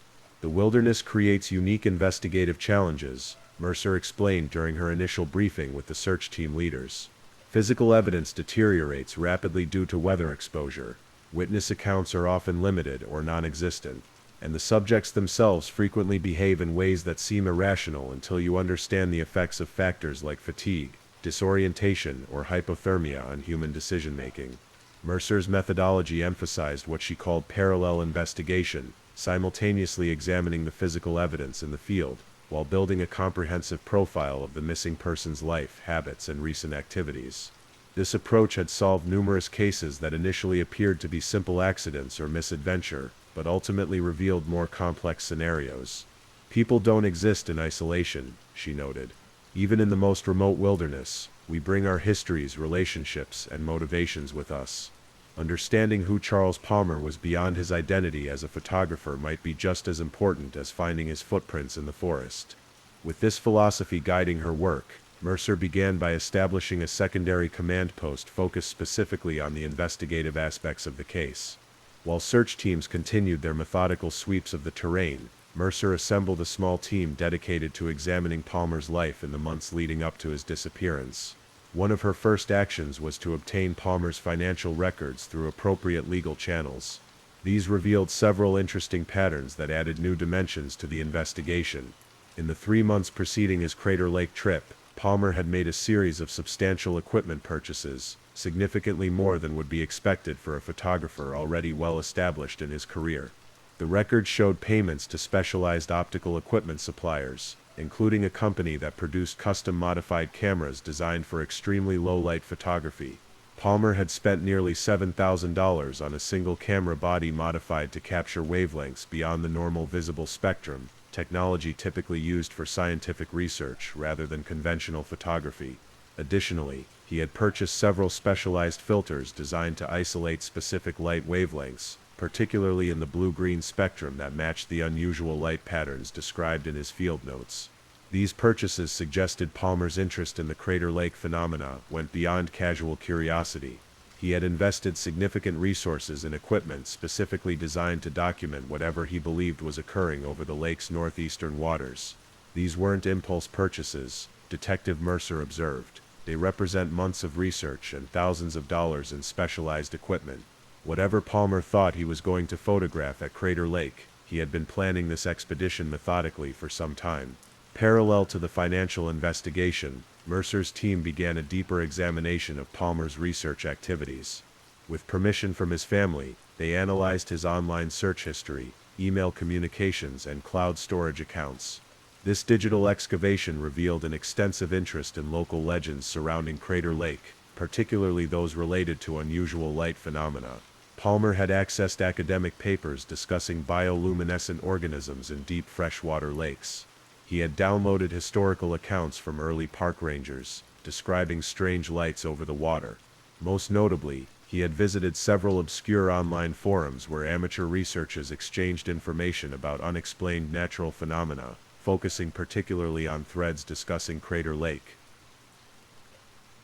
[SPEAKER 1] The wilderness creates unique investigative challenges, Mercer explained during her initial briefing with the search team leaders. Physical evidence deteriorates rapidly due to weather exposure. Witness accounts are often limited or non-existent, and the subjects themselves frequently behave in ways that seem irrational until you understand the effects of factors like fatigue, disorientation, or hypothermia on human decision-making. Mercer's methodology emphasized what she called parallel investigation, simultaneously examining the physical evidence in the field, while building a comprehensive profile of the missing person's life, habits, and recent activities. This approach had solved numerous cases that initially appeared to be simple accidents or misadventure, but ultimately revealed more complex scenarios. People don't exist in isolation, she noted. Even in the most remote wilderness, we bring our histories, relationships, and motivations with us. Understanding who Charles Palmer was beyond his identity as a photographer might be just as important as finding his footprints in the forest. With this philosophy guiding her work, Mercer began by establishing a secondary command post focused specifically on the investigative aspects of the case. While search teams continued their methodical sweeps of the terrain, Mercer assembled a small team dedicated to examining Palmer's life in the months leading up to his disappearance. One of her first actions was to obtain Palmer's financial records through appropriate legal channels. These revealed several interesting patterns that added new dimensions to the investigation. In the 3 months preceding his Crater Lake trip, Palmer had made a series of substantial equipment purchases, significantly more than would be expected for a photographer already well established in his career. The records showed payments to specialized optical equipment suppliers, including a company that produced custom-modified cameras designed for extremely low-light photography. Palmer had spent nearly $7,000 on a single camera body modified to capture wavelengths beyond the normal visible spectrum, technology typically used for scientific research rather than conventional photography. Additionally, he had purchased several specialized filters designed to isolate specific light wavelengths, particularly in the blue-green spectrum that matched the unusual light patterns described in his field notes. These purchases suggested Palmer's interest in the Crater Lake phenomena went beyond casual curiosity. He had invested significant resources in equipment specifically designed to document whatever he believed was occurring over the lake's northeastern waters. These weren't impulse purchases, Detective Mercer observed. They represent months of research and thousands of dollars in specialized equipment. Whatever Palmer thought he was going to photograph at Crater Lake, he had been planning this expedition methodically for some time. Parallel to the financial investigation, Mercer's team began a deeper examination of Palmer's research activities. With permission from his family, they analyzed his online search history, email communications, and cloud storage accounts. This digital excavation revealed an extensive interest in local legends surrounding Crater Lake, particularly those related to unusual light phenomena. Palmer had accessed academic papers discussing bioluminescent organisms in deep freshwater lakes. He had downloaded historical accounts from early park rangers, describing strange lights over the water. Most notably, he had visited several obscure online forums where amateur researchers exchanged information about unexplained natural phenomena, focusing particularly on threads discussing Crater Lake.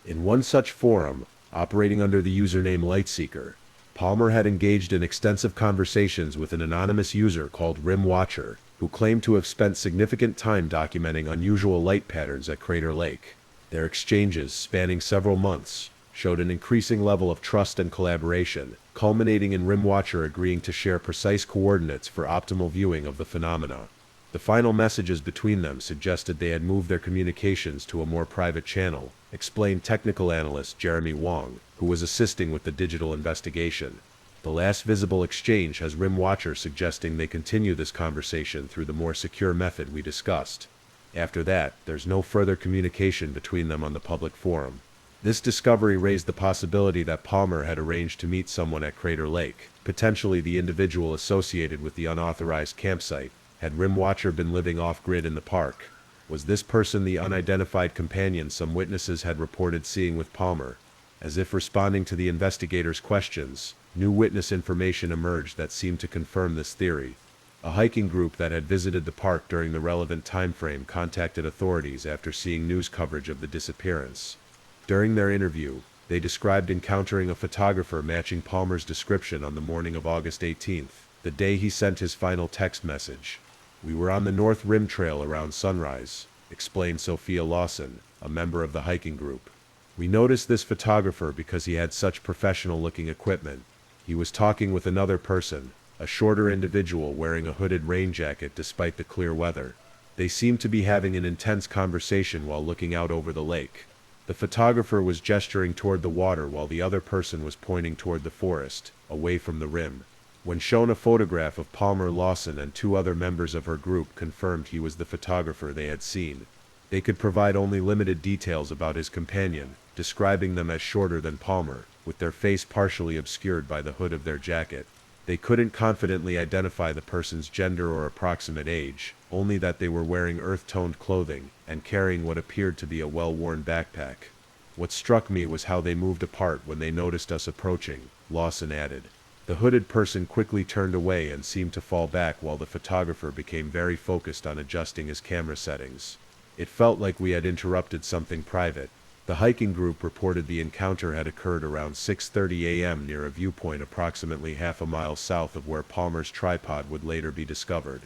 [SPEAKER 1] In one such forum, operating under the username Lightseeker, Palmer had engaged in extensive conversations with an anonymous user called Rim Watcher, who claimed to have spent significant time documenting unusual light patterns at Crater Lake. Their exchanges, spanning several months, showed an increasing level of trust and collaboration, culminating in Rim Watcher agreeing to share precise coordinates for optimal viewing of the phenomena. The final messages between them suggested they had moved their communications to a more private channel, explained technical analyst Jeremy Wong, who was assisting with the digital investigation. The last visible exchange has Rim Watcher suggesting they continue this conversation through the more secure method we discussed. After that, there's no further communication between them on the public forum. This discovery raised the possibility that Palmer had arranged to meet someone at Crater Lake, potentially the individual associated with the unauthorized campsite. Had Rim Watcher been living off-grid in the park? Was this person the unidentified companion some witnesses had reported seeing with Palmer? As if responding to the investigators' questions, new witness information emerged that seemed to confirm this theory. A hiking group that had visited the park during the relevant time frame contacted authorities after seeing news coverage of the disappearance. During their interview, they described encountering a photographer matching Palmer's description on the morning of August 18th, the day he sent his final text message. "We were on the North Rim Trail around sunrise," explained Sophia Lawson, a member of the hiking group. "We noticed this photographer because he had such professional-looking equipment. He was talking with another person, a shorter individual wearing a hooded rain jacket despite the clear weather. They seemed to be having an intense conversation while looking out over the lake. The photographer was gesturing toward the water while the other person was pointing toward the forest, away from the rim. When shown a photograph of Palmer, Lawson and 2 other members of her group confirmed he was the photographer they had seen. They could provide only limited details about his companion, describing them as shorter than Palmer, with their face partially obscured by the hood of their jacket. They couldn't confidently identify the person's gender or approximate age, only that they were wearing earth-toned clothing and carrying what appeared to be a well-worn backpack. What struck me was how they moved apart when they noticed us approaching," Lawson added. The hooded person quickly turned away and seemed to fall back while the photographer became very focused on adjusting his camera settings. It felt like we had interrupted something private. The hiking group reported the encounter had occurred around 6:30 a.m. near a viewpoint approximately half a mile south of where Palmer's tripod would later be discovered.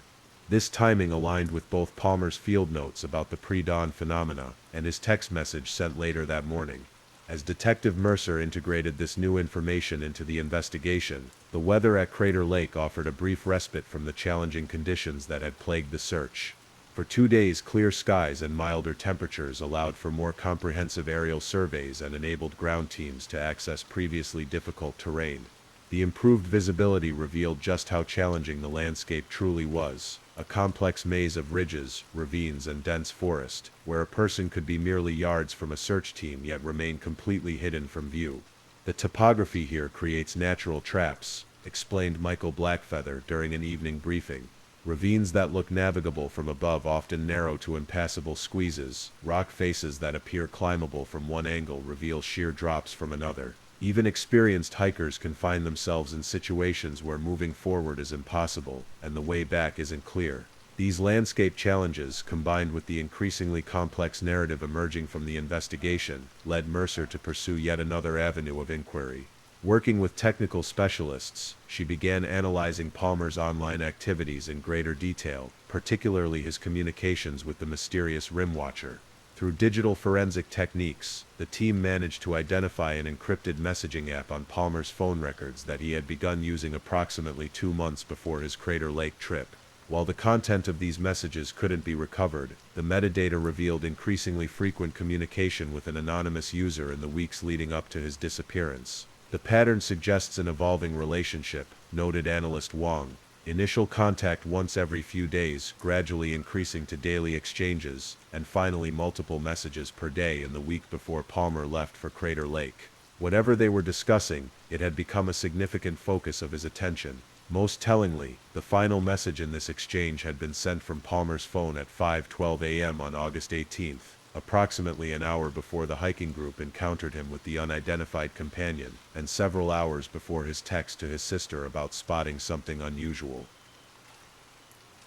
[SPEAKER 1] This timing aligned with both Palmer's field notes about the pre-dawn phenomena and his text message sent later that morning. As Detective Mercer integrated this new information into the investigation, the weather at Crater Lake offered a brief respite from the challenging conditions that had plagued the search. For 2 days, clear skies and milder temperatures allowed for more comprehensive aerial surveys and enabled ground teams to access previously difficult terrain. The improved visibility revealed just how challenging the landscape truly was, a complex maze of ridges, ravines, and dense forest, where a person could be merely yards from a search team yet remain completely hidden from view. The topography here creates natural traps, explained Michael Blackfeather during an evening briefing. Ravines that look navigable from above often narrow to impassable squeezes, rock faces that appear climbable from one angle reveal sheer drops from another. Even experienced hikers can find themselves in situations where moving forward is impossible, and the way back isn't clear. These landscape challenges, combined with the increasingly complex narrative emerging from the investigation, led Mercer to pursue yet another avenue of inquiry. Working with technical specialists, she began analyzing Palmer's online activities in greater detail, particularly his communications with the mysterious Rim Watcher. Through digital forensic techniques, the team managed to identify an encrypted messaging app on Palmer's phone records that he had begun using approximately 2 months before his Crater Lake trip. While the content of these messages couldn't be recovered, the metadata revealed increasingly frequent communication with an anonymous user in the weeks leading up to his disappearance. The pattern suggests an evolving relationship, noted analyst Wong. Initial contact once every few days, gradually increasing to daily exchanges, and finally multiple messages per day in the week before Palmer left for Crater Lake. Whatever they were discussing, it had become a significant focus of his attention. Most tellingly, the final message in this exchange had been sent from Palmer's phone at 5:12 a.m. on August 18th, approximately an hour before the hiking group encountered him with the unidentified companion, and several hours before his text to his sister about spotting something unusual.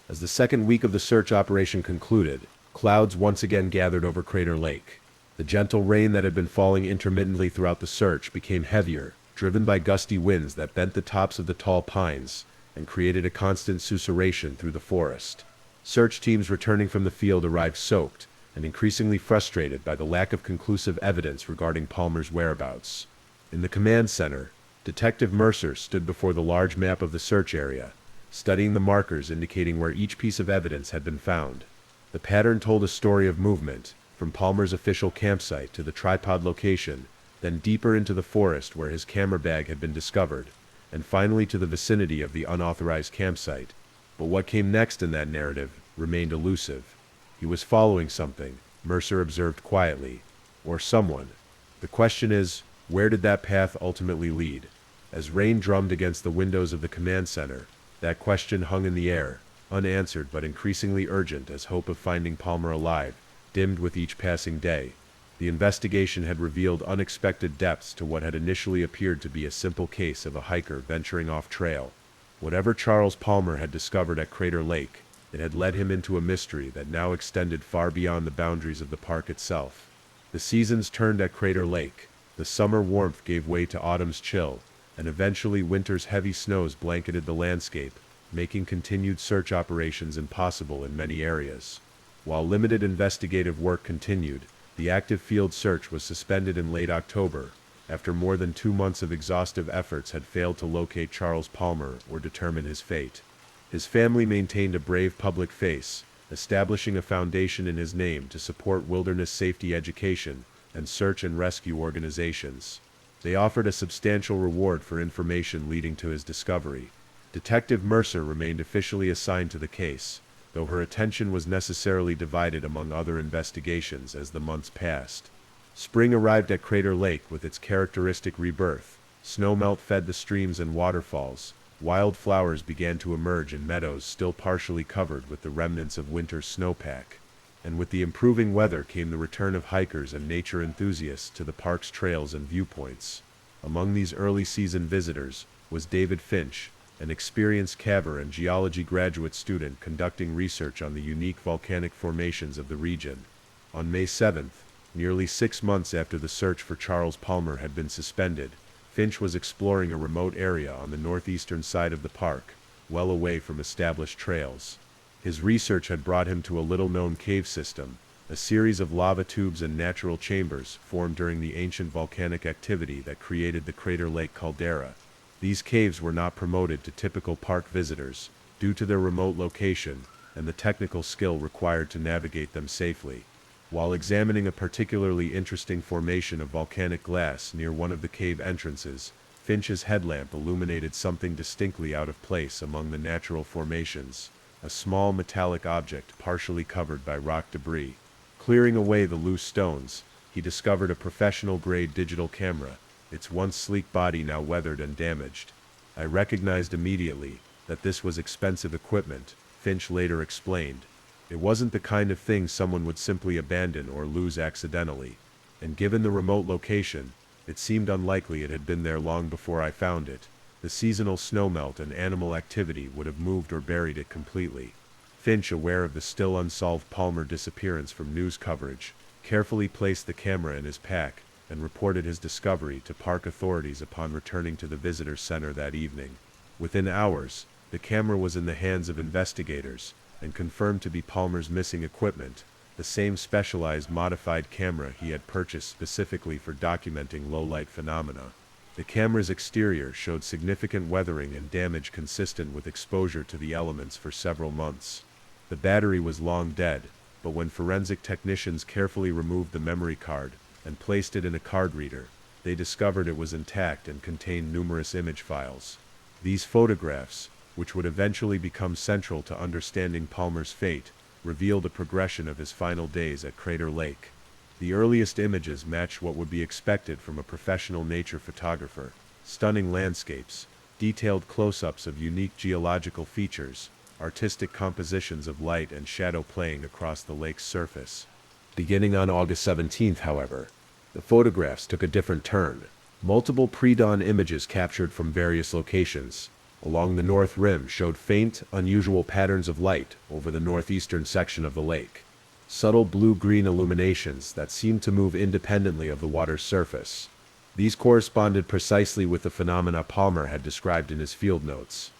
[SPEAKER 1] As the second week of the search operation concluded, clouds once again gathered over Crater Lake. The gentle rain that had been falling intermittently throughout the search became heavier, driven by gusty winds that bent the tops of the tall pines and created a constant susurration through the forest. Search teams returning from the field arrived soaked and increasingly frustrated by the lack of conclusive evidence regarding Palmer's whereabouts. In the command center, Detective Mercer stood before the large map of the search area, studying the markers indicating where each piece of evidence had been found. The pattern told a story of movement, from Palmer's official campsite to the tripod location, then deeper into the forest where his camera bag had been discovered, and finally to the vicinity of the unauthorized campsite. But what came next in that narrative remained elusive. He was following something, Mercer observed quietly, or someone. The question is, where did that path ultimately lead? As rain drummed against the windows of the command center, that question hung in the air, unanswered but increasingly urgent as hope of finding Palmer alive dimmed with each passing day. The investigation had revealed unexpected depths to what had initially appeared to be a simple case of a hiker venturing off trail. Whatever Charles Palmer had discovered at Crater Lake, it had led him into a mystery that now extended far beyond the boundaries of the park itself. The seasons turned at Crater Lake. The summer warmth gave way to autumn's chill, and eventually winter's heavy snows blanketed the landscape, making continued search operations impossible in many areas. While limited investigative work continued, the active field search was suspended in late October, after more than 2 months of exhaustive efforts had failed to locate Charles Palmer or determine his fate. His family maintained a brave public face, establishing a foundation in his name to support wilderness safety education and search and rescue organizations. They offered a substantial reward for information leading to his discovery. Detective Mercer remained officially assigned to the case, though her attention was necessarily divided among other investigations as the months passed. Spring arrived at Crater Lake with its characteristic rebirth. Snowmelt fed the streams and waterfalls. Wild flowers began to emerge in meadows still partially covered with the remnants of winter's snowpack. And with the improving weather came the return of hikers and nature enthusiasts to the park's trails and viewpoints. Among these early-season visitors was David Finch, an experienced caver and geology graduate student conducting research on the unique volcanic formations of the region. On May 7th, nearly 6 months after the search for Charles Palmer had been suspended, Finch was exploring a remote area on the northeastern side of the park, well away from established trails. His research had brought him to a little-known cave system, a series of lava tubes and natural chambers formed during the ancient volcanic activity that created the Crater Lake caldera. These caves were not promoted to typical park visitors, due to their remote location and the technical skill required to navigate them safely. While examining a particularly interesting formation of volcanic glass near one of the cave entrances, Finch's headlamp illuminated something distinctly out of place among the natural formations, a small metallic object partially covered by rock debris. Clearing away the loose stones, he discovered a professional-grade digital camera, its once sleek body now weathered and damaged. I recognized immediately that this was expensive equipment, Finch later explained. It wasn't the kind of thing someone would simply abandon or lose accidentally, and given the remote location, it seemed unlikely it had been there long before I found it. The seasonal snowmelt and animal activity would have moved or buried it completely. Finch, aware of the still unsolved Palmer disappearance from news coverage, carefully placed the camera in his pack and reported his discovery to park authorities upon returning to the visitor center that evening. Within hours, the camera was in the hands of investigators and confirmed to be Palmer's missing equipment, the same specialized modified camera he had purchased specifically for documenting low-light phenomena. The camera's exterior showed significant weathering and damage consistent with exposure to the elements for several months. The battery was long dead, but when forensic technicians carefully removed the memory card and placed it in a card reader, they discovered it was intact and contained numerous image files. These photographs, which would eventually become central to understanding Palmer's fate, revealed a progression of his final days at Crater Lake. The earliest images matched what would be expected from a professional nature photographer: stunning landscapes, detailed close-ups of unique geological features, artistic compositions of light and shadow playing across the lake's surface. Beginning on August 17th, however, the photographs took a different turn. Multiple pre-dawn images captured from various locations along the north rim showed faint, unusual patterns of light over the northeastern section of the lake. Subtle blue-green illuminations that seemed to move independently of the water's surface. These corresponded precisely with the phenomena Palmer had described in his field notes.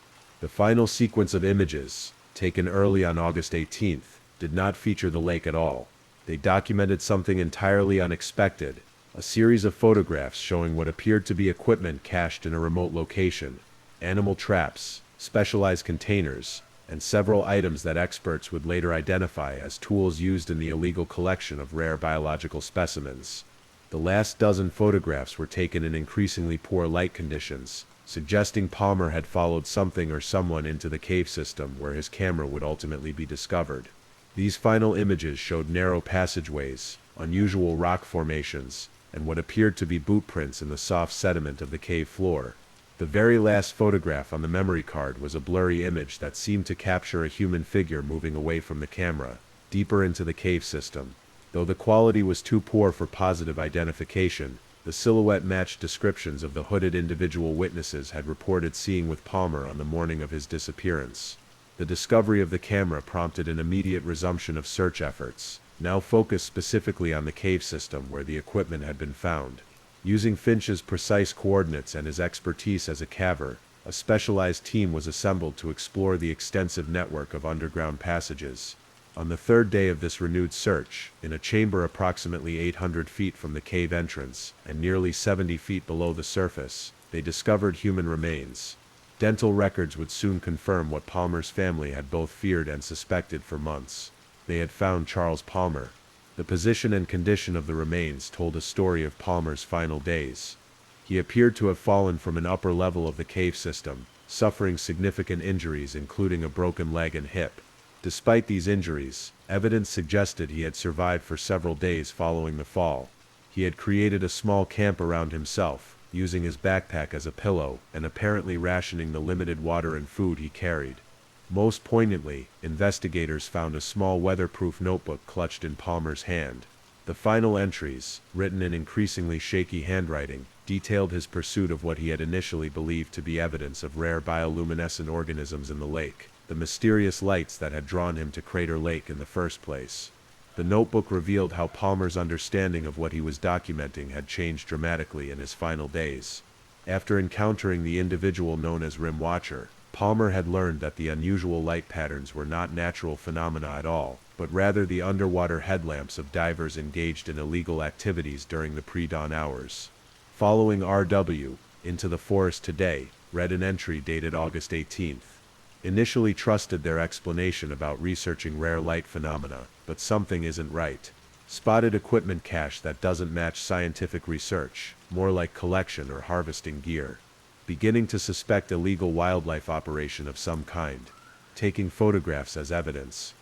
[SPEAKER 1] The final sequence of images, taken early on August 18th, did not feature the lake at all. They documented something entirely unexpected, a series of photographs showing what appeared to be equipment cached in a remote location. Animal traps, specialized containers, and several items that experts would later identify as tools used in the illegal collection of rare biological specimens. The last dozen photographs were taken in increasingly poor light conditions, suggesting Palmer had followed something or someone into the cave system where his camera would ultimately be discovered. These final images showed narrow passageways, unusual rock formations, and what appeared to be boot prints in the soft sediment of the cave floor. The very last photograph on the memory card was a blurry image that seemed to capture a human figure moving away from the camera, deeper into the cave system. Though the quality was too poor for positive identification, the silhouette matched descriptions of the hooded individual witnesses had reported seeing with Palmer on the morning of his disappearance. The discovery of the camera prompted an immediate resumption of search efforts, now focused specifically on the cave system where the equipment had been found. Using Finch's precise coordinates and his expertise as a caver, a specialized team was assembled to explore the extensive network of underground passages. On the third day of this renewed search, in a chamber approximately 800 feet from the cave entrance and nearly 70 feet below the surface, they discovered human remains. Dental records would soon confirm what Palmer's family had both feared and suspected for months. They had found Charles Palmer. The position and condition of the remains told a story of Palmer's final days. He appeared to have fallen from an upper level of the cave system, suffering significant injuries including a broken leg and hip. Despite these injuries, evidence suggested he had survived for several days following the fall. He had created a small camp around himself, using his backpack as a pillow and apparently rationing the limited water and food he carried. Most poignantly, investigators found a small weatherproof notebook clutched in Palmer's hand. The final entries, written in increasingly shaky handwriting, detailed his pursuit of what he had initially believed to be evidence of rare bioluminescent organisms in the lake, the mysterious lights that had drawn him to Crater Lake in the first place. The notebook revealed how Palmer's understanding of what he was documenting had changed dramatically in his final days. After encountering the individual known as Rim Watcher, Palmer had learned that the unusual light patterns were not natural phenomena at all, but rather the underwater headlamps of divers engaged in illegal activities during the pre-dawn hours. Following R.W. into the forest today, read an entry dated August 18th. Initially trusted their explanation about researching rare light phenomena, but something isn't right. Spotted equipment cache that doesn't match scientific research, more like collection or harvesting gear. Beginning to suspect illegal wildlife operation of some kind. Taking photographs as evidence.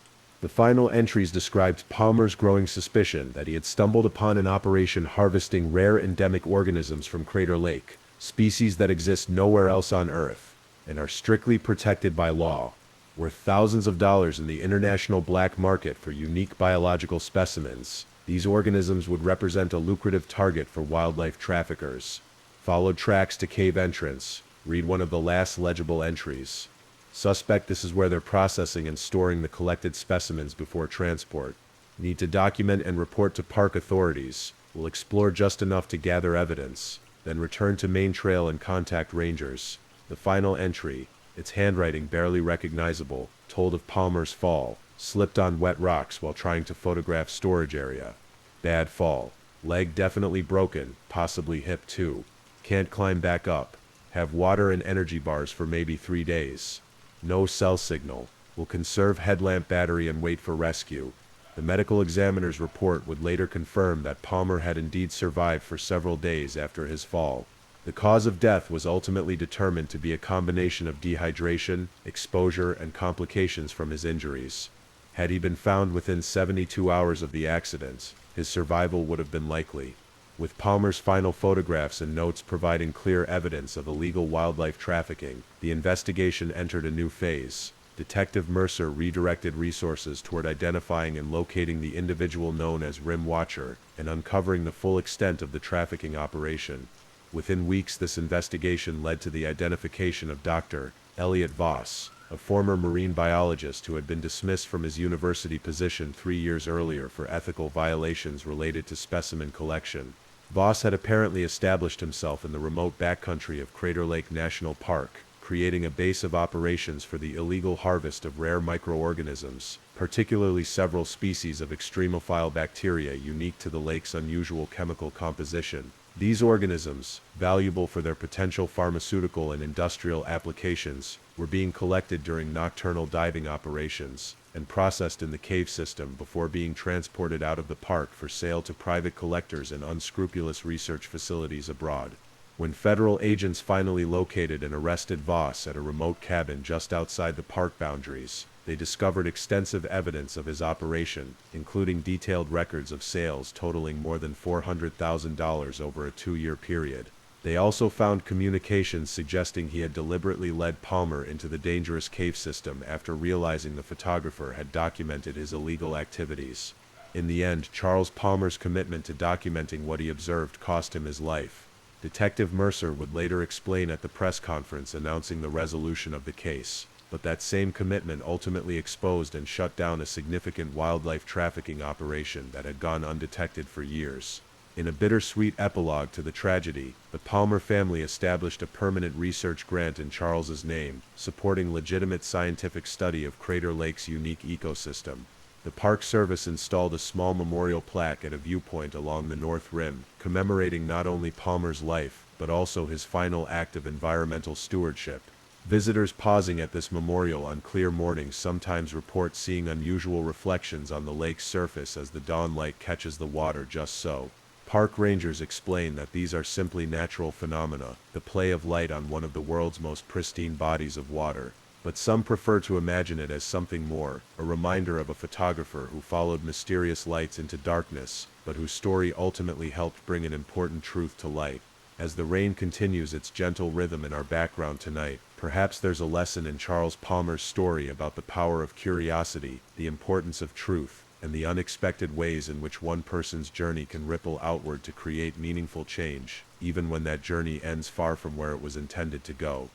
[SPEAKER 1] The final entries described Palmer's growing suspicion that he had stumbled upon an operation harvesting rare endemic organisms from Crater Lake, species that exist nowhere else on Earth, and are strictly protected by law, worth thousands of dollars in the international black market for unique biological specimens. These organisms would represent a lucrative target for wildlife traffickers. Followed tracks to cave entrance. Read one of the last legible entries. Suspect this is where they're processing and storing the collected specimens before transport. Need to document and report to park authorities. Will explore just enough to gather evidence. Then return to main trail and contact rangers. The final entry, its handwriting barely recognizable, told of Palmer's fall. Slipped on wet rocks while trying to photograph storage area. Bad fall. Leg definitely broken, possibly hip too. Can't climb back up. Have water and energy bars for maybe 3 days. No cell signal. Will conserve headlamp battery and wait for rescue. The medical examiner's report would later confirm that Palmer had indeed survived for several days after his fall. The cause of death was ultimately determined to be a combination of dehydration, exposure, and complications from his injuries. Had he been found within 72 hours of the accident, his survival would have been likely. With Palmer's final photographs and notes providing clear evidence of illegal wildlife trafficking, the investigation entered a new phase. Detective Mercer redirected resources toward identifying and locating the individual known as Rim Watcher and uncovering the full extent of the trafficking operation. Within weeks, this investigation led to the identification of Dr. Elliot Voss, a former marine biologist who had been dismissed from his university position 3 years earlier for ethical violations related to specimen collection. Voss had apparently established himself in the remote backcountry of Crater Lake National Park, creating a base of operations for the illegal harvest of rare microorganisms, particularly several species of extremophile bacteria unique to the lake's unusual chemical composition. These organisms, valuable for their potential pharmaceutical and industrial applications, were being collected during nocturnal diving operations and processed in the cave system before being transported out of the park for sale to private collectors and unscrupulous research facilities abroad. When federal agents finally located and arrested Voss at a remote cabin just outside the park boundaries, they discovered extensive evidence of his operation, including detailed records of sales totaling more than $400,000 over a 2-year period. They also found communications suggesting he had deliberately led Palmer into the dangerous cave system after realizing the photographer had documented his illegal activities. In the end, Charles Palmer's commitment to documenting what he observed cost him his life. Detective Mercer would later explain at the press conference announcing the resolution of the case, but that same commitment ultimately exposed and shut down a significant wildlife trafficking operation that had gone undetected for years. In a bittersweet epilogue to the tragedy, the Palmer family established a permanent research grant in Charles's name, supporting legitimate scientific study of Crater Lake's unique ecosystem. The Park Service installed a small memorial plaque at a viewpoint along the North Rim, commemorating not only Palmer's life, but also his final act of environmental stewardship. Visitors pausing at this memorial on clear mornings sometimes report seeing unusual reflections on the lake's surface as the dawn light catches the water just so. Park rangers explain that these are simply natural phenomena, the play of light on one of the world's most pristine bodies of water. But some prefer to imagine it as something more, a reminder of a photographer who followed mysterious lights into darkness, but whose story ultimately helped bring an important truth to light. As the rain continues its gentle rhythm in our background tonight, perhaps there's a lesson in Charles Palmer's story about the power of curiosity, the importance of truth, and the unexpected ways in which one person's journey can ripple outward to create meaningful change, even when that journey ends far from where it was intended to go.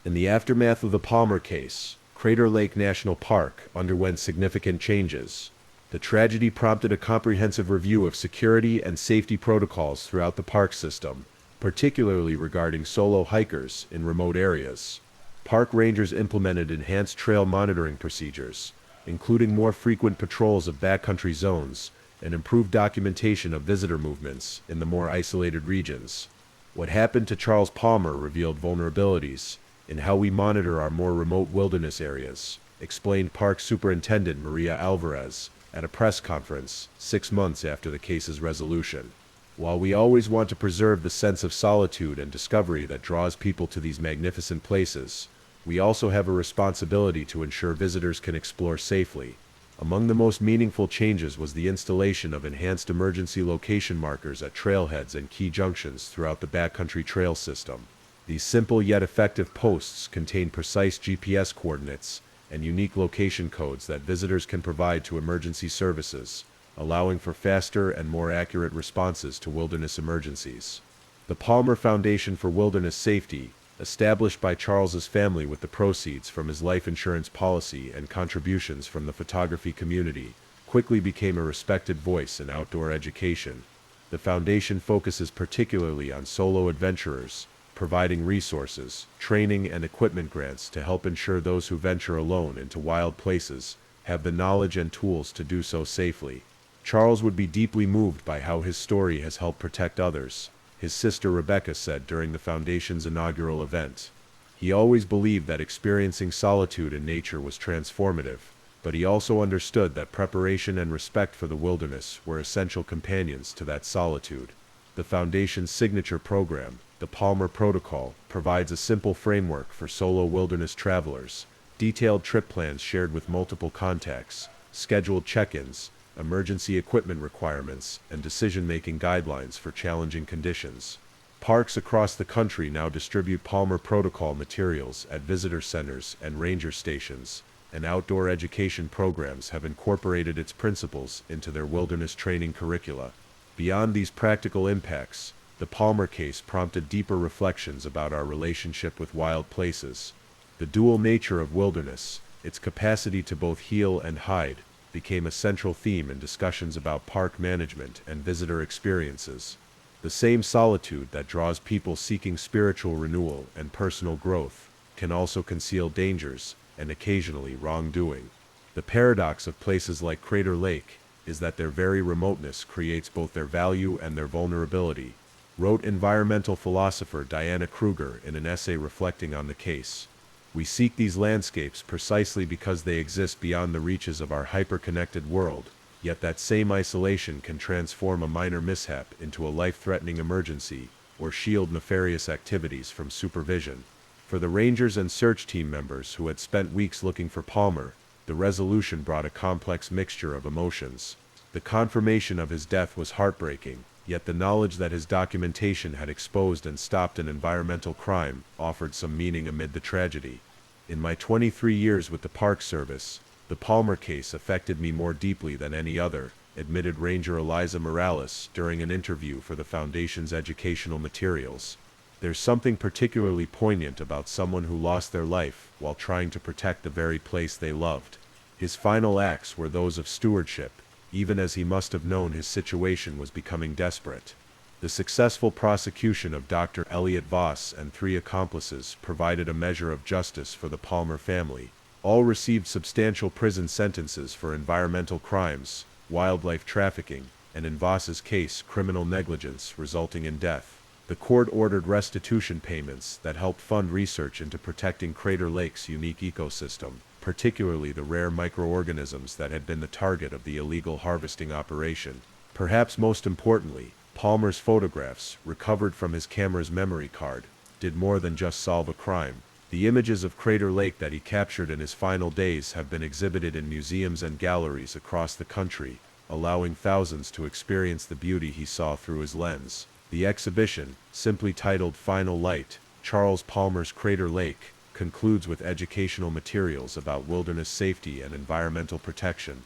[SPEAKER 1] In the aftermath of the Palmer case, Crater Lake National Park underwent significant changes. The tragedy prompted a comprehensive review of security and safety protocols throughout the park system, particularly regarding solo hikers in remote areas. Park rangers implemented enhanced trail monitoring procedures, including more frequent patrols of backcountry zones and improved documentation of visitor movements in the more isolated regions. What happened to Charles Palmer revealed vulnerabilities in how we monitor our more remote wilderness areas, explained Park Superintendent Maria Alvarez at a press conference 6 months after the case's resolution. While we always want to preserve the sense of solitude and discovery that draws people to these magnificent places, we also have a responsibility to ensure visitors can explore safely. Among the most meaningful changes was the installation of enhanced emergency location markers at trailheads and key junctions throughout the backcountry trail system. These simple yet effective posts contain precise GPS coordinates and unique location codes that visitors can provide to emergency services, allowing for faster and more accurate responses to wilderness emergencies. The Palmer Foundation for Wilderness Safety, established by Charles's family with the proceeds from his life insurance policy and contributions from the photography community, quickly became a respected voice in outdoor education. The foundation focuses particularly on solo adventurers, providing resources, training, and equipment grants to help ensure those who venture alone into wild places have the knowledge and tools to do so safely. Charles would be deeply moved by how his story has helped protect others, his sister Rebecca said during the foundation's inaugural event. He always believed that experiencing solitude in nature was transformative, but he also understood that preparation and respect for the wilderness were essential companions to that solitude. The foundation's signature program, the Palmer Protocol, provides a simple framework for solo wilderness travelers, detailed trip plans shared with multiple contacts, scheduled check-ins, emergency equipment requirements, and decision-making guidelines for challenging conditions. Parks across the country now distribute Palmer Protocol materials at visitor centers and ranger stations, and outdoor education programs have incorporated its principles into their wilderness training curricula. Beyond these practical impacts, the Palmer case prompted deeper reflections about our relationship with wild places. The dual nature of wilderness, its capacity to both heal and hide, became a central theme in discussions about park management and visitor experiences. The same solitude that draws people seeking spiritual renewal and personal growth can also conceal dangers and occasionally wrongdoing. The paradox of places like Crater Lake is that their very remoteness creates both their value and their vulnerability, wrote environmental philosopher Diana Kruger in an essay reflecting on the case. We seek these landscapes precisely because they exist beyond the reaches of our hyper-connected world, yet that same isolation can transform a minor mishap into a life-threatening emergency or shield nefarious activities from supervision. For the rangers and search team members who had spent weeks looking for Palmer, the resolution brought a complex mixture of emotions. The confirmation of his death was heartbreaking, yet the knowledge that his documentation had exposed and stopped an environmental crime offered some meaning amid the tragedy. In my 23 years with the Park Service, the Palmer case affected me more deeply than any other, admitted Ranger Eliza Morales during an interview for the Foundation's educational materials. There's something particularly poignant about someone who lost their life while trying to protect the very place they loved. His final acts were those of stewardship, even as he must have known his situation was becoming desperate. The successful prosecution of Dr. Elliot Voss and 3 accomplices provided a measure of justice for the Palmer family. All received substantial prison sentences for environmental crimes, wildlife trafficking, and in Voss's case, criminal negligence resulting in death. The court ordered restitution payments that helped fund research into protecting Crater Lake's unique ecosystem, particularly the rare microorganisms that had been the target of the illegal harvesting operation. Perhaps most importantly, Palmer's photographs, recovered from his camera's memory card, did more than just solve a crime. The images of Crater Lake that he captured in his final days have been exhibited in museums and galleries across the country, allowing thousands to experience the beauty he saw through his lens. The exhibition, simply titled Final Light, Charles Palmer's Crater Lake, concludes with educational materials about wilderness safety and environmental protection.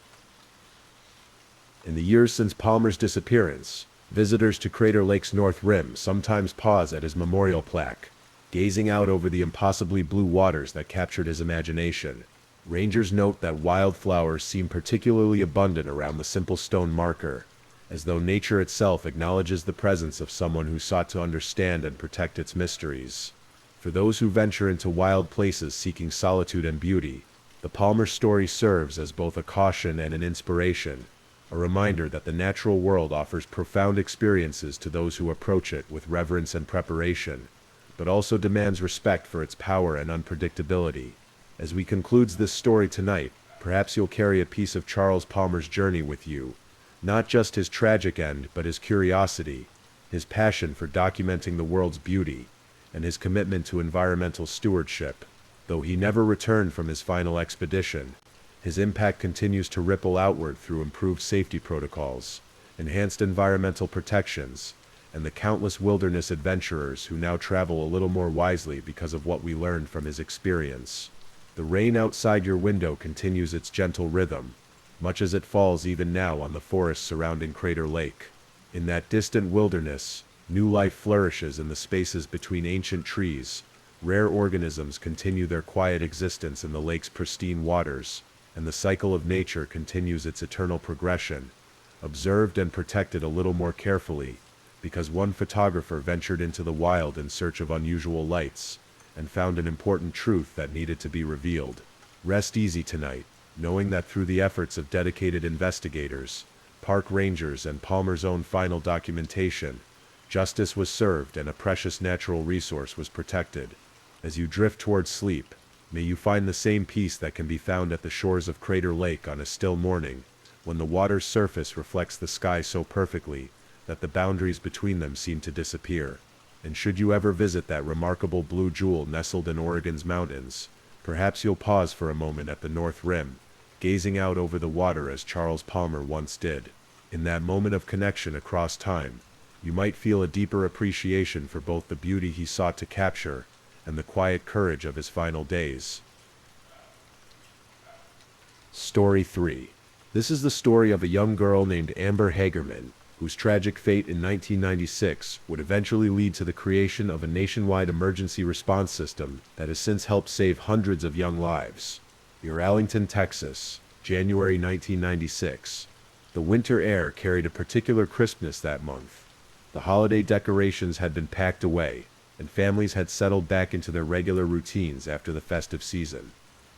[SPEAKER 1] In the years since Palmer's disappearance, visitors to Crater Lake's North Rim sometimes pause at his memorial plaque, gazing out over the impossibly blue waters that captured his imagination. Rangers note that wildflowers seem particularly abundant around the simple stone marker, as though nature itself acknowledges the presence of someone who sought to understand and protect its mysteries. For those who venture into wild places seeking solitude and beauty, the Palmer story serves as both a caution and an inspiration, a reminder that the natural world offers profound experiences to those who approach it with reverence and preparation, but also demands respect for its power and unpredictability. As we conclude this story tonight, perhaps you'll carry a piece of Charles Palmer's journey with you. Not just his tragic end, but his curiosity, his passion for documenting the world's beauty, and his commitment to environmental stewardship. Though he never returned from his final expedition, his impact continues to ripple outward through improved safety protocols, enhanced environmental protections, and the countless wilderness adventurers who now travel a little more wisely because of what we learned from his experience. The rain outside your window continues its gentle rhythm, much as it falls even now on the forest surrounding Crater Lake. In that distant wilderness, new life flourishes in the spaces between ancient trees. Rare organisms continue their quiet existence in the lake's pristine waters, and the cycle of nature continues its eternal progression, observed and protected a little more carefully, because one photographer ventured into the wild in search of unusual lights, and found an important truth that needed to be revealed. Rest easy tonight, knowing that through the efforts of dedicated investigators, park rangers, and Palmer's own final documentation, justice was served and a precious natural resource was protected. As you drift towards sleep, may you find the same peace that can be found at the shores of Crater Lake on a still morning, when the water's surface reflects the sky so perfectly that the boundaries between them seem to disappear. And should you ever visit that remarkable blue jewel nestled in Oregon's mountains, perhaps you'll pause for a moment at the North Rim, gazing out over the water as Charles Palmer once did. In that moment of connection across time, you might feel a deeper appreciation for both the beauty he sought to capture and the quiet courage of his final days. Story 3. This is the story of a young girl named Amber Hagerman, whose tragic fate in 1996 would eventually lead to the creation of a nationwide emergency response system that has since helped save hundreds of young lives. Arlington, Texas, January 1996. The winter air carried a particular crispness that month. The holiday decorations had been packed away, and families had settled back into their regular routines after the festive season.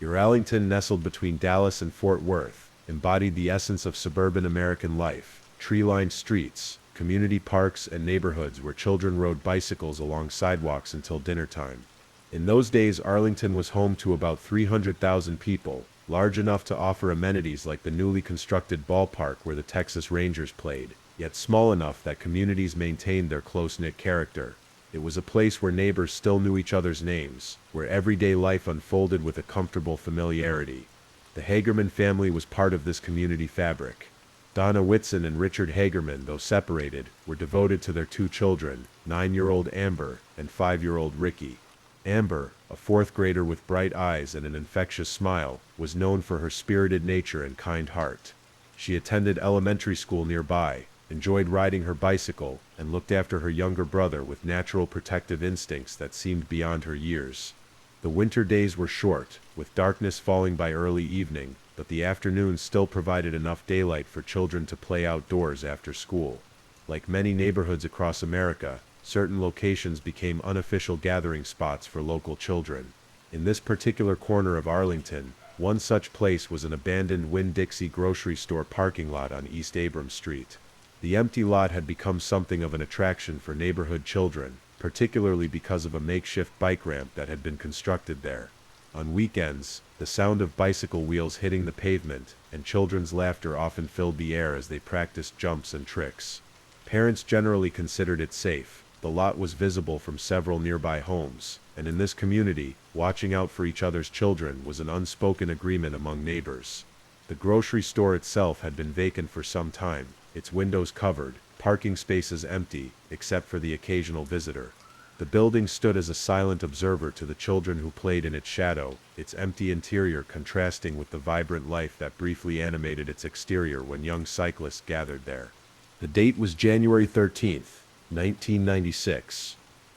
[SPEAKER 1] Arlington, nestled between Dallas and Fort Worth, embodied the essence of suburban American life. Tree-lined streets, community parks, and neighborhoods where children rode bicycles along sidewalks until dinner time. In those days, Arlington was home to about 300,000 people, large enough to offer amenities like the newly constructed ballpark where the Texas Rangers played, yet small enough that communities maintained their close-knit character. It was a place where neighbors still knew each other's names, where everyday life unfolded with a comfortable familiarity. The Hagerman family was part of this community fabric. Donna Whitson and Richard Hagerman, though separated, were devoted to their two children, 9-year-old Amber and 5-year-old Ricky. Amber, a fourth grader with bright eyes and an infectious smile, was known for her spirited nature and kind heart. She attended elementary school nearby, enjoyed riding her bicycle, and looked after her younger brother with natural protective instincts that seemed beyond her years. The winter days were short, with darkness falling by early evening, but the afternoons still provided enough daylight for children to play outdoors after school. Like many neighborhoods across America, certain locations became unofficial gathering spots for local children. In this particular corner of Arlington, one such place was an abandoned Winn-Dixie grocery store parking lot on East Abrams Street. The empty lot had become something of an attraction for neighborhood children, particularly because of a makeshift bike ramp that had been constructed there. On weekends, the sound of bicycle wheels hitting the pavement and children's laughter often filled the air as they practiced jumps and tricks. Parents generally considered it safe. The lot was visible from several nearby homes, and in this community, watching out for each other's children was an unspoken agreement among neighbors. The grocery store itself had been vacant for some time, its windows covered, parking spaces empty, except for the occasional visitor. The building stood as a silent observer to the children who played in its shadow, its empty interior contrasting with the vibrant life that briefly animated its exterior when young cyclists gathered there. The date was January 13th, 1996.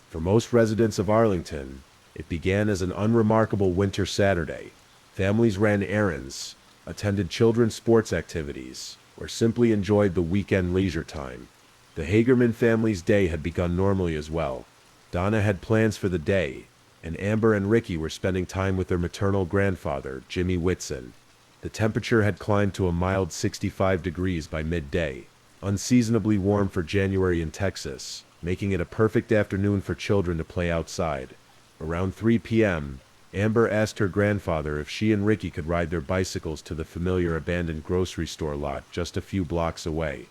[SPEAKER 1] For most residents of Arlington, it began as an unremarkable winter Saturday. Families ran errands, attended children's sports activities, or simply enjoyed the weekend leisure time. The Hagerman family's day had begun normally as well. Donna had plans for the day, and Amber and Ricky were spending time with their maternal grandfather, Jimmy Whitson. The temperature had climbed to a mild 65 degrees by midday, unseasonably warm for January in Texas, making it a perfect afternoon for children to play outside. Around 3 p.m., Amber asked her grandfather if she and Ricky could ride their bicycles to the familiar abandoned grocery store lot just a few blocks away.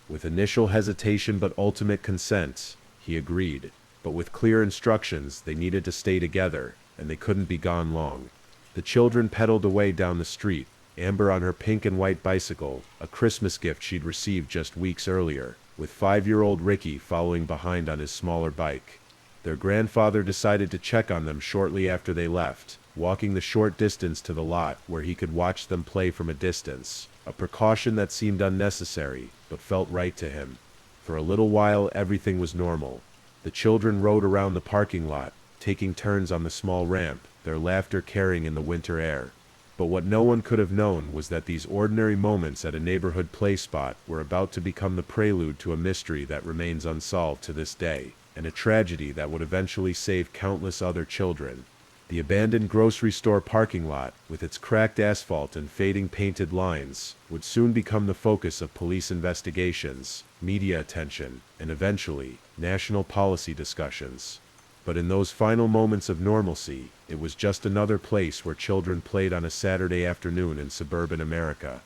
[SPEAKER 1] With initial hesitation but ultimate consent, he agreed, but with clear instructions they needed to stay together, and they couldn't be gone long. The children pedaled away down the street, Amber on her pink and white bicycle, a Christmas gift she'd received just weeks earlier, with 5-year-old Ricky following behind on his smaller bike. Their grandfather decided to check on them shortly after they left, walking the short distance to the lot where he could watch them play from a distance, a precaution that seemed unnecessary, but felt right to him. For a little while everything was normal. The children rode around the parking lot, taking turns on the small ramp, their laughter carrying in the winter air. But what no one could have known was that these ordinary moments at a neighborhood play spot were about to become the prelude to a mystery that remains unsolved to this day, and a tragedy that would eventually save countless other children. The abandoned grocery store parking lot, with its cracked asphalt and fading painted lines, would soon become the focus of police investigations, media attention, and eventually, national policy discussions. But in those final moments of normalcy, it was just another place where children played on a Saturday afternoon in suburban America.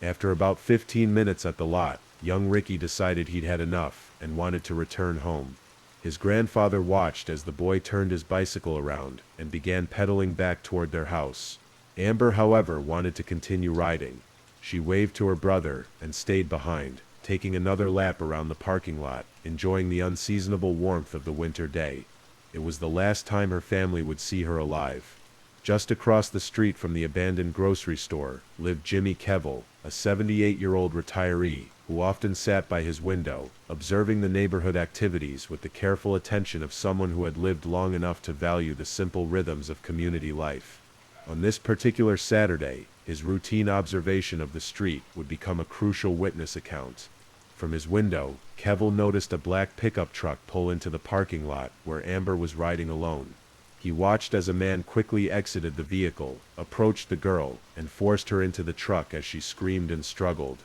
[SPEAKER 1] After about 15 minutes at the lot, young Ricky decided he'd had enough and wanted to return home. His grandfather watched as the boy turned his bicycle around and began pedaling back toward their house. Amber, however, wanted to continue riding. She waved to her brother and stayed behind, taking another lap around the parking lot, enjoying the unseasonable warmth of the winter day. It was the last time her family would see her alive. Just across the street from the abandoned grocery store lived Jimmy Kevill, a 78-year-old retiree who often sat by his window, observing the neighborhood activities with the careful attention of someone who had lived long enough to value the simple rhythms of community life. On this particular Saturday, his routine observation of the street would become a crucial witness account. From his window, Kevill noticed a black pickup truck pull into the parking lot where Amber was riding alone. He watched as a man quickly exited the vehicle, approached the girl, and forced her into the truck as she screamed and struggled.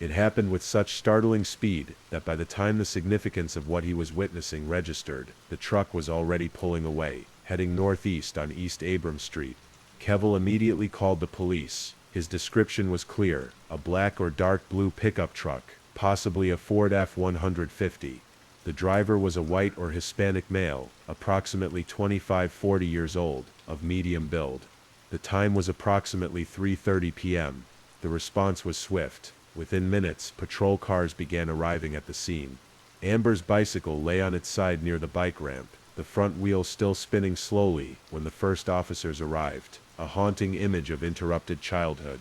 [SPEAKER 1] It happened with such startling speed that by the time the significance of what he was witnessing registered, the truck was already pulling away, heading northeast on East Abrams Street. Kevill immediately called the police. His description was clear: a black or dark blue pickup truck, possibly a Ford F-150. The driver was a white or Hispanic male, approximately 25-40 years old, of medium build. The time was approximately 3:30 p.m. The response was swift. Within minutes, patrol cars began arriving at the scene. Amber's bicycle lay on its side near the bike ramp, the front wheel still spinning slowly when the first officers arrived, a haunting image of interrupted childhood.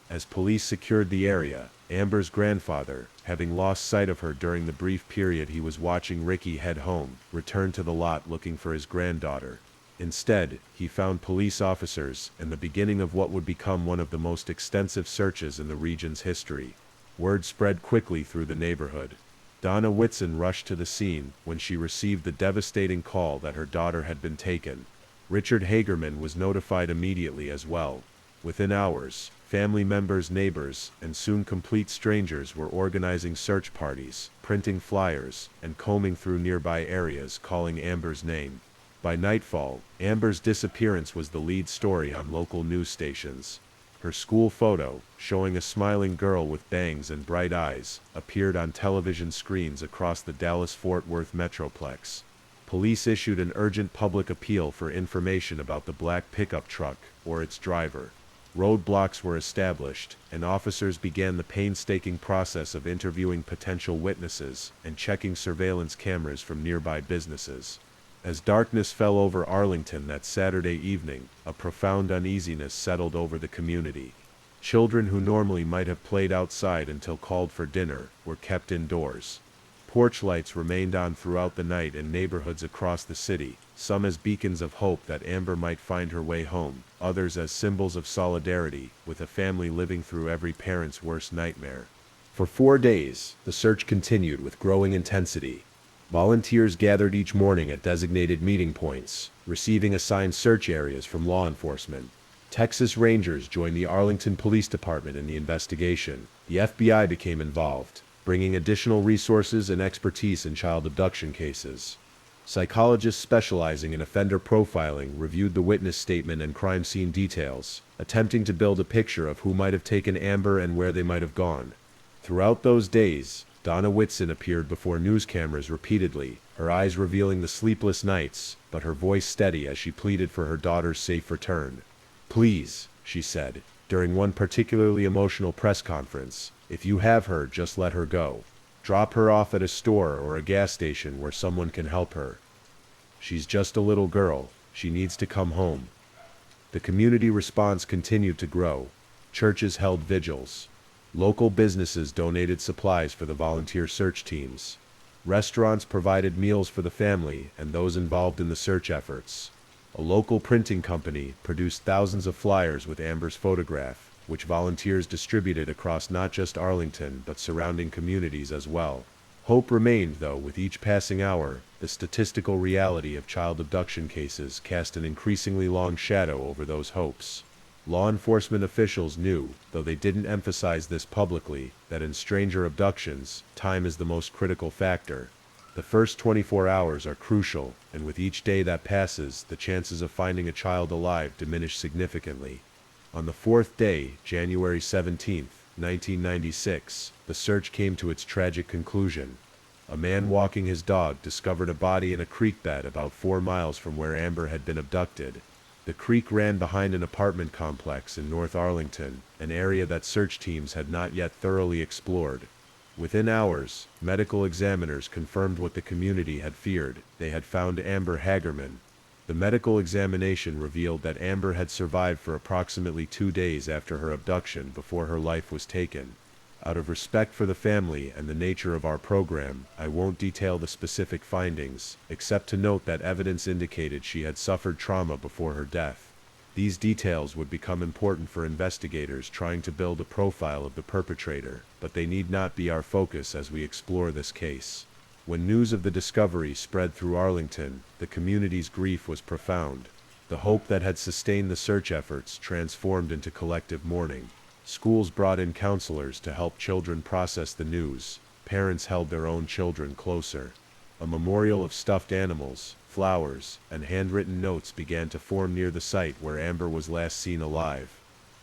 [SPEAKER 1] As police secured the area, Amber's grandfather, having lost sight of her during the brief period he was watching Ricky head home, returned to the lot looking for his granddaughter. Instead, he found police officers and the beginning of what would become one of the most extensive searches in the region's history. Word spread quickly through the neighborhood. Donna Whitson rushed to the scene when she received the devastating call that her daughter had been taken. Richard Hagerman was notified immediately as well. Within hours, family members, neighbors, and soon complete strangers were organizing search parties, printing flyers, and combing through nearby areas calling Amber's name. By nightfall, Amber's disappearance was the lead story on local news stations. Her school photo, showing a smiling girl with bangs and bright eyes, appeared on television screens across the Dallas-Fort Worth metroplex. Police issued an urgent public appeal for information about the black pickup truck or its driver. Roadblocks were established, and officers began the painstaking process of interviewing potential witnesses and checking surveillance cameras from nearby businesses. As darkness fell over Arlington that Saturday evening, a profound uneasiness settled over the community. Children who normally might have played outside until called for dinner were kept indoors. Porch lights remained on throughout the night in neighborhoods across the city, some as beacons of hope that Amber might find her way home, others as symbols of solidarity with a family living through every parent's worst nightmare. For 4 days, the search continued with growing intensity. Volunteers gathered each morning at designated meeting points, receiving assigned search areas from law enforcement. Texas Rangers joined the Arlington Police Department in the investigation. The FBI became involved, bringing additional resources and expertise in child abduction cases. Psychologists specializing in offender profiling reviewed the witness statement and crime scene details, attempting to build a picture of who might have taken Amber and where they might have gone. Throughout those days, Donna Whitson appeared before news cameras repeatedly, her eyes revealing the sleepless nights, but her voice steady as she pleaded for her daughter's safe return. "Please," she said, during one particularly emotional press conference, "if you have her, just let her go. Drop her off at a store or a gas station where someone can help her. She's just a little girl. She needs to come home." The community response continued to grow. Churches held vigils. Local businesses donated supplies for the volunteer search teams. Restaurants provided meals for the family and those involved in the search efforts. A local printing company produced thousands of flyers with Amber's photograph, which volunteers distributed across not just Arlington but surrounding communities as well. Hope remained, though, with each passing hour. The statistical reality of child abduction cases cast an increasingly long shadow over those hopes. Law enforcement officials knew, though they didn't emphasize this publicly, that in stranger abductions, time is the most critical factor. The first 24 hours are crucial, and with each day that passes, the chances of finding a child alive diminish significantly. On the 4th day, January 17, 1996, the search came to its tragic conclusion. A man walking his dog discovered a body in a creek bed about 4 miles from where Amber had been abducted. The creek ran behind an apartment complex in North Arlington, an area that search teams had not yet thoroughly explored. Within hours, medical examiners confirmed what the community had feared. They had found Amber Hagerman. The medical examination revealed that Amber had survived for approximately 2 days after her abduction before her life was taken. Out of respect for the family and the nature of our program, I won't detail the specific findings, except to note that evidence indicated she had suffered trauma before her death. These details would become important for investigators trying to build a profile of the perpetrator, but they need not be our focus as we explore this case. When news of the discovery spread through Arlington, the community's grief was profound. The hope that had sustained the search efforts transformed into collective mourning. Schools brought in counselors to help children process the news. Parents held their own children closer. A memorial of stuffed animals, flowers, and handwritten notes began to form near the site where Amber was last seen alive.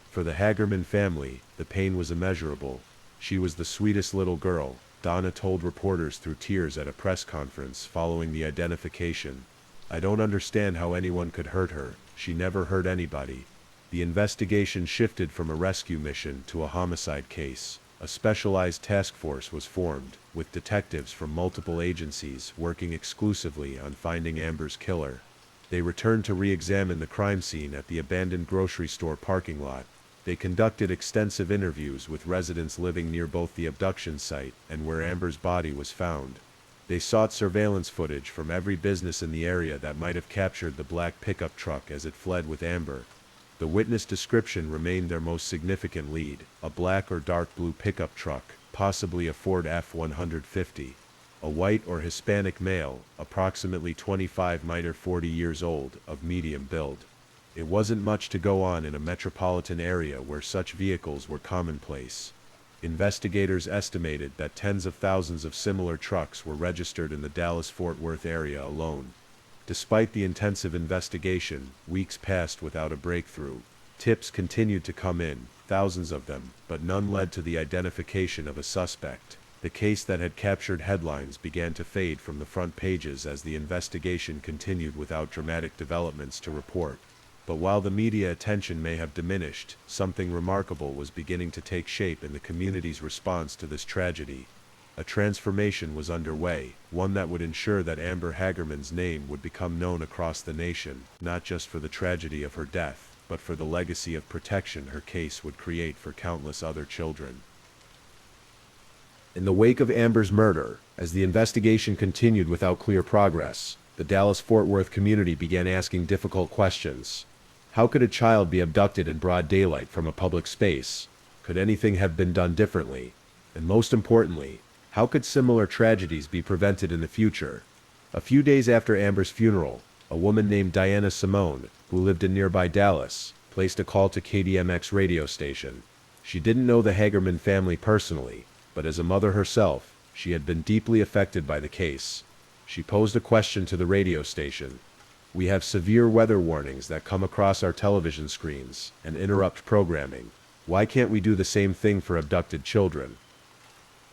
[SPEAKER 1] For the Hagerman family, the pain was immeasurable. She was the sweetest little girl, Donna told reporters through tears at a press conference following the identification. "I don't understand how anyone could hurt her. She never hurt anybody." The investigation shifted from a rescue mission to a homicide case. A specialized task force was formed, with detectives from multiple agencies working exclusively on finding Amber's killer. They returned to re-examine the crime scene at the abandoned grocery store parking lot. They conducted extensive interviews with residents living near both the abduction site and where Amber's body was found. They sought surveillance footage from every business in the area that might have captured the black pickup truck as it fled with Amber. The witness description remained their most significant lead, a black or dark blue pickup truck, possibly a Ford F-150. A white or Hispanic male, approximately 25–40 years old, of medium build. It wasn't much to go on in a metropolitan area where such vehicles were commonplace. Investigators estimated that tens of thousands of similar trucks were registered in the Dallas-Fort Worth area alone. Despite the intensive investigation, weeks passed without a breakthrough. Tips continued to come in, thousands of them, but none led to the identification of a suspect. The case that had captured headlines began to fade from the front pages as the investigation continued without dramatic developments to report. But while the media attention may have diminished, something remarkable was beginning to take shape in the community's response to this tragedy. A transformation was underway, one that would ensure that Amber Hagerman's name would become known across the nation, not just for the tragedy of her death, but for the legacy of protection her case would create for countless other children. In the wake of Amber's murder, as the investigation continued without clear progress, the Dallas-Fort Worth community began asking difficult questions. How could a child be abducted in broad daylight from a public space? Could anything have been done differently? And most importantly, how could similar tragedies be prevented in the future? A few days after Amber's funeral, a woman named Diana Simone, who lived in nearby Dallas, placed a call to KDMX radio station. She didn't know the Hagerman family personally, but as a mother herself, she had been deeply affected by the case. She posed a question to the radio station. "We have severe weather warnings that come across our television screens and interrupt programming. Why can't we do the same thing for abducted children?"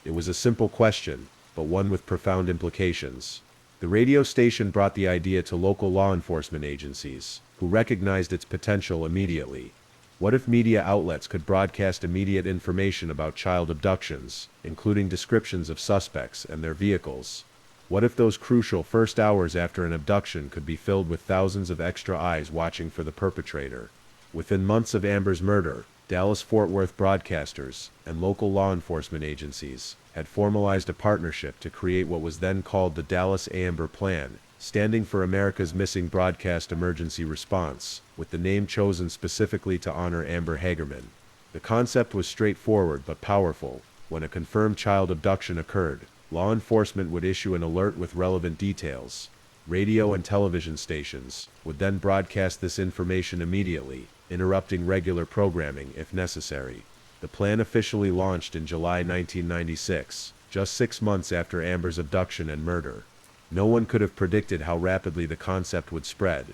[SPEAKER 1] It was a simple question, but one with profound implications. The radio station brought the idea to local law enforcement agencies, who recognized its potential immediately. What if media outlets could broadcast immediate information about child abductions, including descriptions of suspects and their vehicles? What if those crucial first hours after an abduction could be filled with thousands of extra eyes watching for the perpetrator? Within months of Amber's murder, Dallas-Fort Worth broadcasters and local law enforcement agencies had formalized a partnership to create what was then called the Dallas Amber Plan, standing for America's Missing Broadcast Emergency Response, with the name chosen specifically to honor Amber Hagerman. The concept was straightforward but powerful. When a confirmed child abduction occurred, law enforcement would issue an alert with relevant details. Radio and television stations would then broadcast this information immediately, interrupting regular programming if necessary. The plan officially launched in July 1996, just 6 months after Amber's abduction and murder. No one could have predicted how rapidly the concept would spread.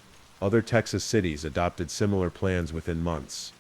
[SPEAKER 1] Other Texas cities adopted similar plans within months.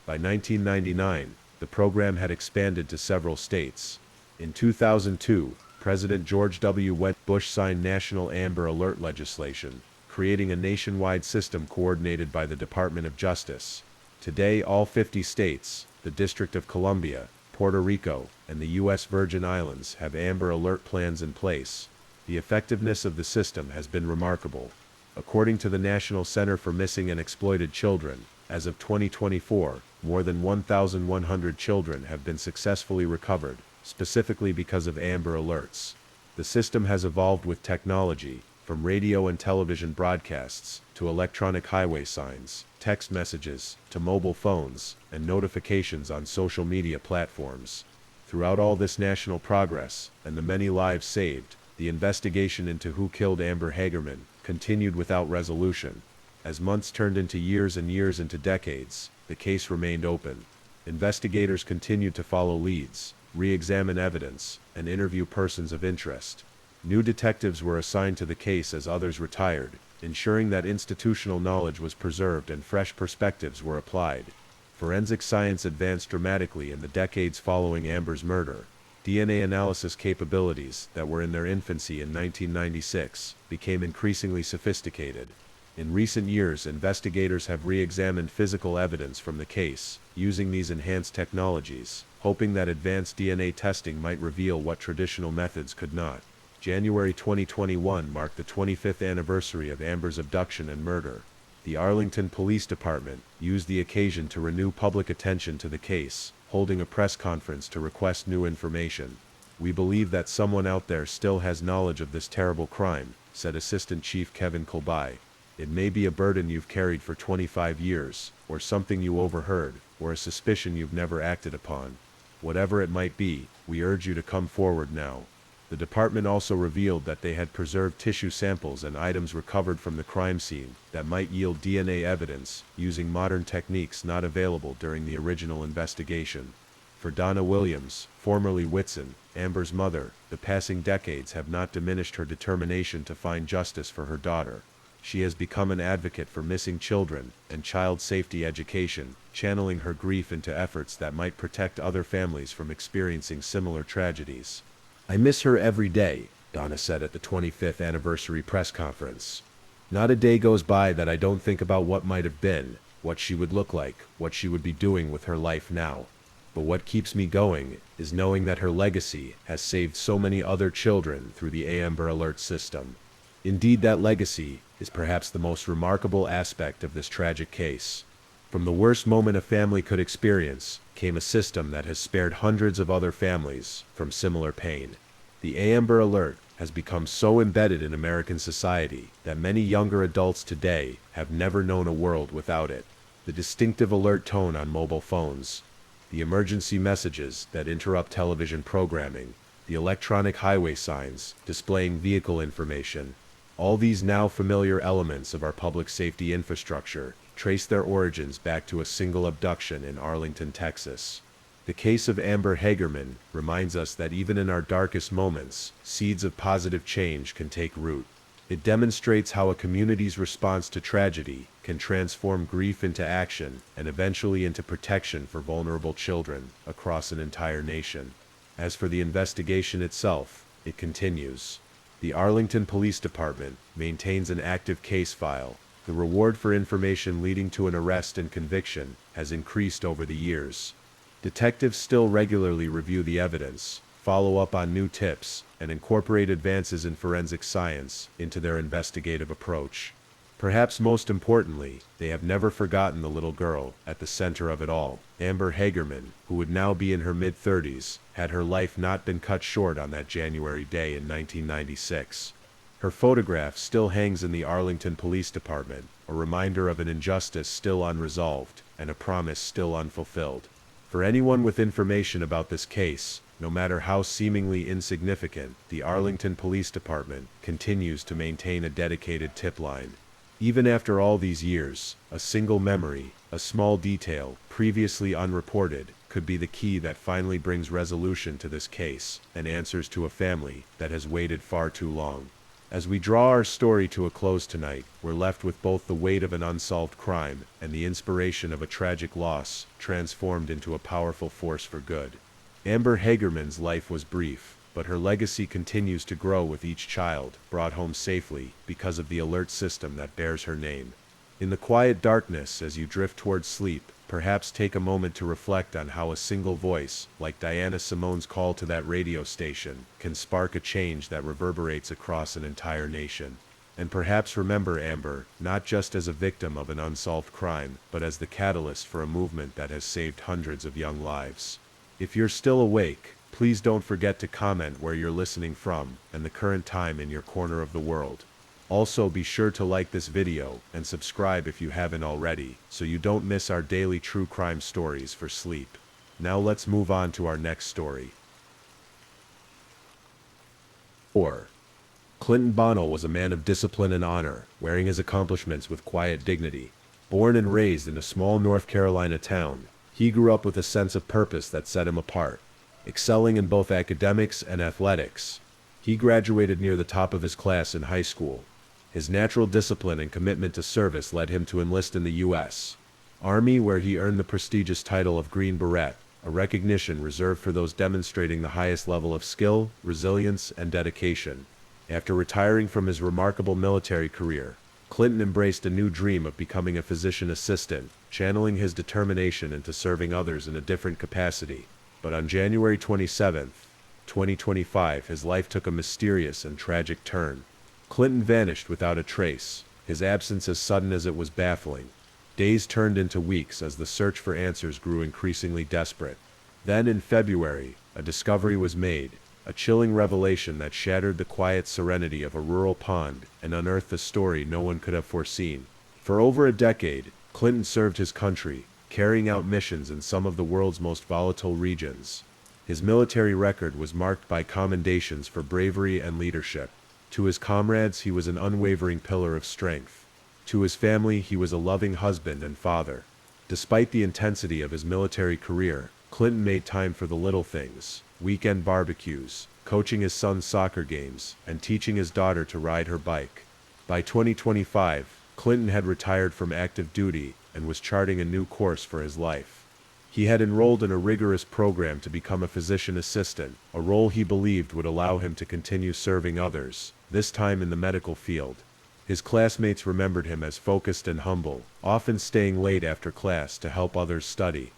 [SPEAKER 1] By 1999, the program had expanded to several states. In 2002, President George W. Bush signed National Amber Alert legislation, creating a nationwide system coordinated by the Department of Justice. Today, all 50 states, the District of Columbia, Puerto Rico, and the U.S. Virgin Islands have Amber Alert plans in place. The effectiveness of the system has been remarkable. According to the National Center for Missing and Exploited Children, as of 2024, more than 1,100 children have been successfully recovered, specifically because of Amber Alerts. The system has evolved with technology, from radio and television broadcasts, to electronic highway signs, text messages, to mobile phones, and notifications on social media platforms. Throughout all this national progress, and the many lives saved, the investigation into who killed Amber Hagerman continued without resolution. As months turned into years and years into decades, the case remained open. Investigators continued to follow leads, re-examine evidence, and interview persons of interest. New detectives were assigned to the case as others retired, ensuring that institutional knowledge was preserved and fresh perspectives were applied. Forensic science advanced dramatically in the decades following Amber's murder. DNA analysis capabilities that were in their infancy in 1996 became increasingly sophisticated. In recent years, investigators have re-examined physical evidence from the case, using these enhanced technologies, hoping that advanced DNA testing might reveal what traditional methods could not. January 2021 marked the 25th anniversary of Amber's abduction and murder. The Arlington Police Department used the occasion to renew public attention to the case, holding a press conference to request new information. "We believe that someone out there still has knowledge of this terrible crime," said Assistant Chief Kevin Colby. "It may be a burden you've carried for 25 years, or something you overheard, or a suspicion you've never acted upon. Whatever it might be, we urge you to come forward now." The department also revealed that they had preserved tissue samples and items recovered from the crime scene that might yield DNA evidence using modern techniques not available during the original investigation. For Donna Williams, formerly Whitson, Amber's mother, the passing decades have not diminished her determination to find justice for her daughter. She has become an advocate for missing children and child safety education, channeling her grief into efforts that might protect other families from experiencing similar tragedies. "I miss her every day," Donna said at the 25th anniversary press conference. "Not a day goes by that I don't think about what might have been, what she would look like, what she would be doing with her life now." But what keeps me going is knowing that her legacy has saved so many other children through the Amber Alert system. Indeed, that legacy is perhaps the most remarkable aspect of this tragic case. From the worst moment a family could experience came a system that has spared hundreds of other families from similar pain. The Amber Alert has become so embedded in American society that many younger adults today have never known a world without it. The distinctive alert tone on mobile phones, the emergency messages that interrupt television programming, the electronic highway signs displaying vehicle information, all these now familiar elements of our public safety infrastructure trace their origins back to a single abduction in Arlington, Texas. The case of Amber Hagerman reminds us that even in our darkest moments, seeds of positive change can take root. It demonstrates how a community's response to tragedy can transform grief into action and eventually into protection for vulnerable children across an entire nation. As for the investigation itself, it continues. The Arlington Police Department maintains an active case file. The reward for information leading to an arrest and conviction has increased over the years. Detectives still regularly review the evidence, follow up on new tips, and incorporate advances in forensic science into their investigative approach. Perhaps most importantly, they have never forgotten the little girl at the center of it all. Amber Hagerman, who would now be in her mid-30s, had her life not been cut short on that January day in 1996. Her photograph still hangs in the Arlington Police Department, a reminder of an injustice still unresolved and a promise still unfulfilled. For anyone with information about this case, no matter how seemingly insignificant, the Arlington Police Department continues to maintain a dedicated tip line. Even after all these years, a single memory, a small detail, previously unreported, could be the key that finally brings resolution to this case and answers to a family that has waited far too long. As we draw our story to a close tonight, we're left with both the weight of an unsolved crime and the inspiration of a tragic loss transformed into a powerful force for good. Amber Hagerman's life was brief, but her legacy continues to grow with each child brought home safely because of the alert system that bears her name. In the quiet darkness as you drift towards sleep, perhaps take a moment to reflect on how a single voice, like Diana Simone's call to that radio station, can spark a change that reverberates across an entire nation. And perhaps remember Amber, not just as a victim of an unsolved crime, but as the catalyst for a movement that has saved hundreds of young lives. If you're still awake, please don't forget to comment where you're listening from and the current time in your corner of the world. Also, be sure to like this video and subscribe if you haven't already, so you don't miss our daily true crime stories for sleep. Now let's move on to our next story. 4. Clinton Bonnell was a man of discipline and honor, wearing his accomplishments with quiet dignity. Born and raised in a small North Carolina town, he grew up with a sense of purpose that set him apart, excelling in both academics and athletics. He graduated near the top of his class in high school. His natural discipline and commitment to service led him to enlist in the U.S. Army, where he earned the prestigious title of Green Beret, a recognition reserved for those demonstrating the highest level of skill, resilience, and dedication. After retiring from his remarkable military career, Clinton embraced a new dream of becoming a physician assistant, channeling his determination into serving others in a different capacity. But on January 27, 2025, his life took a mysterious and tragic turn. Clinton vanished without a trace, his absence as sudden as it was baffling. Days turned into weeks as the search for answers grew increasingly desperate. Then in February, a discovery was made, a chilling revelation that shattered the quiet serenity of a rural pond and unearthed a story no one could have foreseen. For over a decade, Clinton served his country, carrying out missions in some of the world's most volatile regions. His military record was marked by commendations for bravery and leadership. To his comrades, he was an unwavering pillar of strength. To his family, he was a loving husband and father. Despite the intensity of his military career, Clinton made time for the little things: weekend barbecues, coaching his son's soccer games, and teaching his daughter to ride her bike. By 2025, Clinton had retired from active duty and was charting a new course for his life. He had enrolled in a rigorous program to become a physician assistant, a role he believed would allow him to continue serving others, this time in the medical field. His classmates remembered him as focused and humble, often staying late after class to help others study.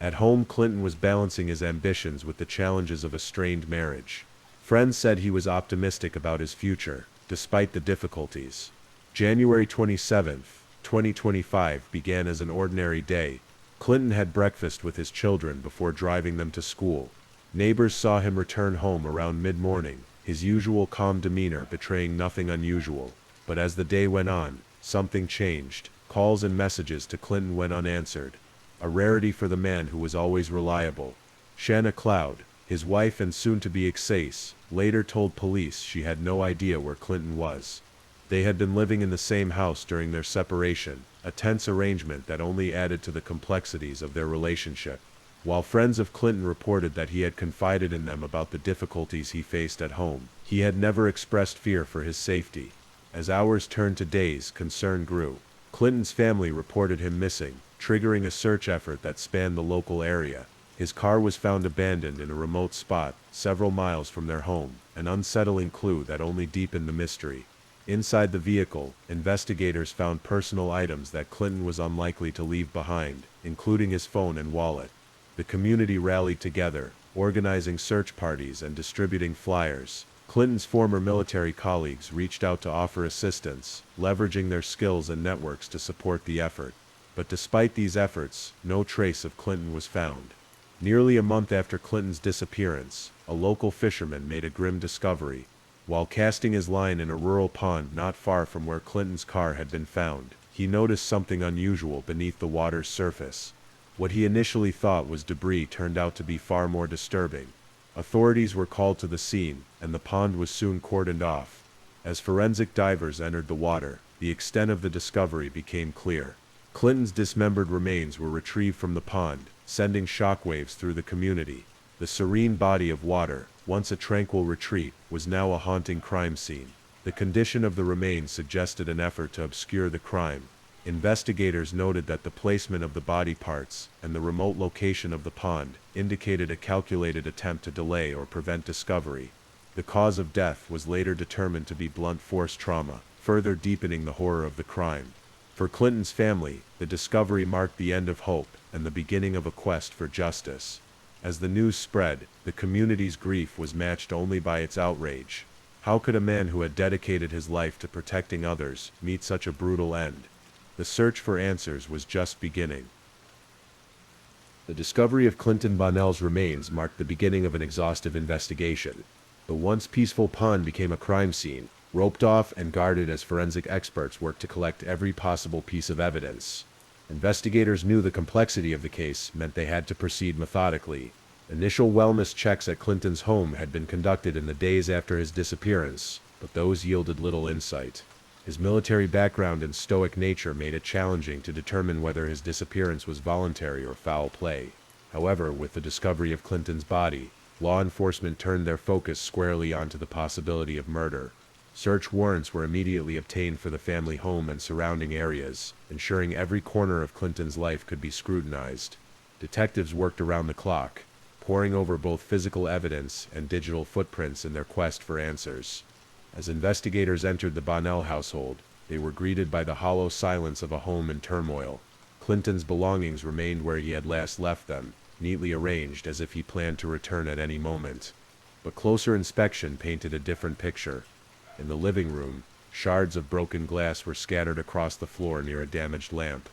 [SPEAKER 1] At home, Clinton was balancing his ambitions with the challenges of a strained marriage. Friends said he was optimistic about his future, despite the difficulties. January 27, 2025 began as an ordinary day. Clinton had breakfast with his children before driving them to school. Neighbors saw him return home around mid-morning, his usual calm demeanor betraying nothing unusual. But as the day went on, something changed. Calls and messages to Clinton went unanswered, a rarity for the man who was always reliable. Shanna Cloud, his wife and soon-to-be ex-ace, later told police she had no idea where Clinton was. They had been living in the same house during their separation, a tense arrangement that only added to the complexities of their relationship. While friends of Clinton reported that he had confided in them about the difficulties he faced at home, he had never expressed fear for his safety. As hours turned to days, concern grew. Clinton's family reported him missing, triggering a search effort that spanned the local area. His car was found abandoned in a remote spot, several miles from their home, an unsettling clue that only deepened the mystery. Inside the vehicle, investigators found personal items that Clinton was unlikely to leave behind, including his phone and wallet. The community rallied together, organizing search parties and distributing flyers. Clinton's former military colleagues reached out to offer assistance, leveraging their skills and networks to support the effort. But despite these efforts, no trace of Clinton was found. Nearly a month after Clinton's disappearance, a local fisherman made a grim discovery. While casting his line in a rural pond not far from where Clinton's car had been found, he noticed something unusual beneath the water's surface. What he initially thought was debris turned out to be far more disturbing. Authorities were called to the scene, and the pond was soon cordoned off. As forensic divers entered the water, the extent of the discovery became clear. Clinton's dismembered remains were retrieved from the pond, sending shockwaves through the community. The serene body of water, once a tranquil retreat, was now a haunting crime scene. The condition of the remains suggested an effort to obscure the crime. Investigators noted that the placement of the body parts and the remote location of the pond indicated a calculated attempt to delay or prevent discovery. The cause of death was later determined to be blunt force trauma, further deepening the horror of the crime. For Clinton's family, the discovery marked the end of hope and the beginning of a quest for justice. As the news spread, the community's grief was matched only by its outrage. How could a man who had dedicated his life to protecting others meet such a brutal end? The search for answers was just beginning. The discovery of Clinton Bonnell's remains marked the beginning of an exhaustive investigation. The once peaceful pond became a crime scene, roped off and guarded as forensic experts worked to collect every possible piece of evidence. Investigators knew the complexity of the case meant they had to proceed methodically. Initial wellness checks at Clinton's home had been conducted in the days after his disappearance, but those yielded little insight. His military background and stoic nature made it challenging to determine whether his disappearance was voluntary or foul play. However, with the discovery of Clinton's body, law enforcement turned their focus squarely onto the possibility of murder. Search warrants were immediately obtained for the family home and surrounding areas, ensuring every corner of Clinton's life could be scrutinized. Detectives worked around the clock, poring over both physical evidence and digital footprints in their quest for answers. As investigators entered the Bonnell household, they were greeted by the hollow silence of a home in turmoil. Clinton's belongings remained where he had last left them, neatly arranged as if he planned to return at any moment. But closer inspection painted a different picture. In the living room, shards of broken glass were scattered across the floor near a damaged lamp.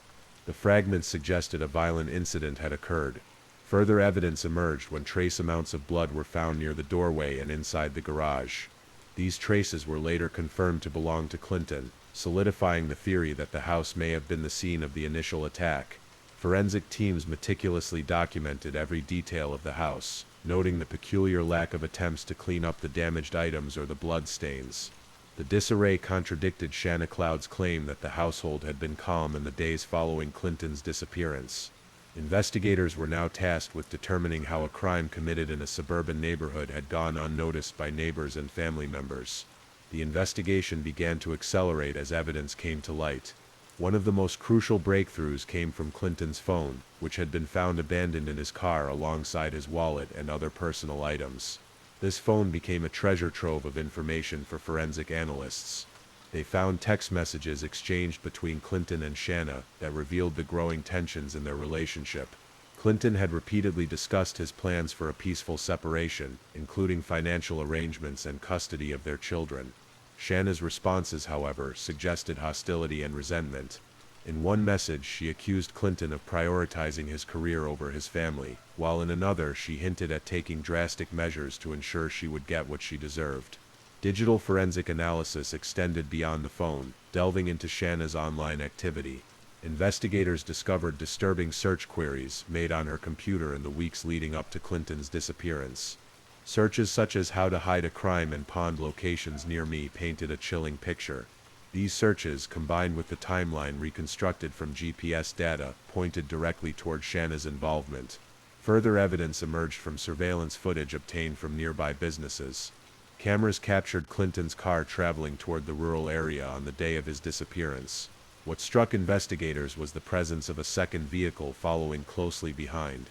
[SPEAKER 1] The fragments suggested a violent incident had occurred. Further evidence emerged when trace amounts of blood were found near the doorway and inside the garage. These traces were later confirmed to belong to Clinton, solidifying the theory that the house may have been the scene of the initial attack. Forensic teams meticulously documented every detail of the house, noting the peculiar lack of attempts to clean up the damaged items or the blood stains. The disarray contradicted Shanna Cloud's claim that the household had been calm in the days following Clinton's disappearance. Investigators were now tasked with determining how a crime committed in a suburban neighborhood had gone unnoticed by neighbors and family members. The investigation began to accelerate as evidence came to light. One of the most crucial breakthroughs came from Clinton's phone, which had been found abandoned in his car alongside his wallet and other personal items. This phone became a treasure trove of information for forensic analysts. They found text messages exchanged between Clinton and Shanna that revealed the growing tensions in their relationship. Clinton had repeatedly discussed his plans for a peaceful separation, including financial arrangements and custody of their children. Shanna's responses, however, suggested hostility and resentment. In one message, she accused Clinton of prioritizing his career over his family, while in another she hinted at taking drastic measures to ensure she would get what she deserved. Digital forensic analysis extended beyond the phone, delving into Shanna's online activity. Investigators discovered disturbing search queries made on her computer in the weeks leading up to Clinton's disappearance. Searches such as "how to hide a crime" and "pawned locations near me" painted a chilling picture. These searches, combined with the timeline reconstructed from GPS data, pointed directly toward Shanna's involvement. Further evidence emerged from surveillance footage obtained from nearby businesses. Cameras captured Clinton's car traveling toward the rural area on the day of his disappearance. What struck investigators was the presence of a second vehicle following closely behind.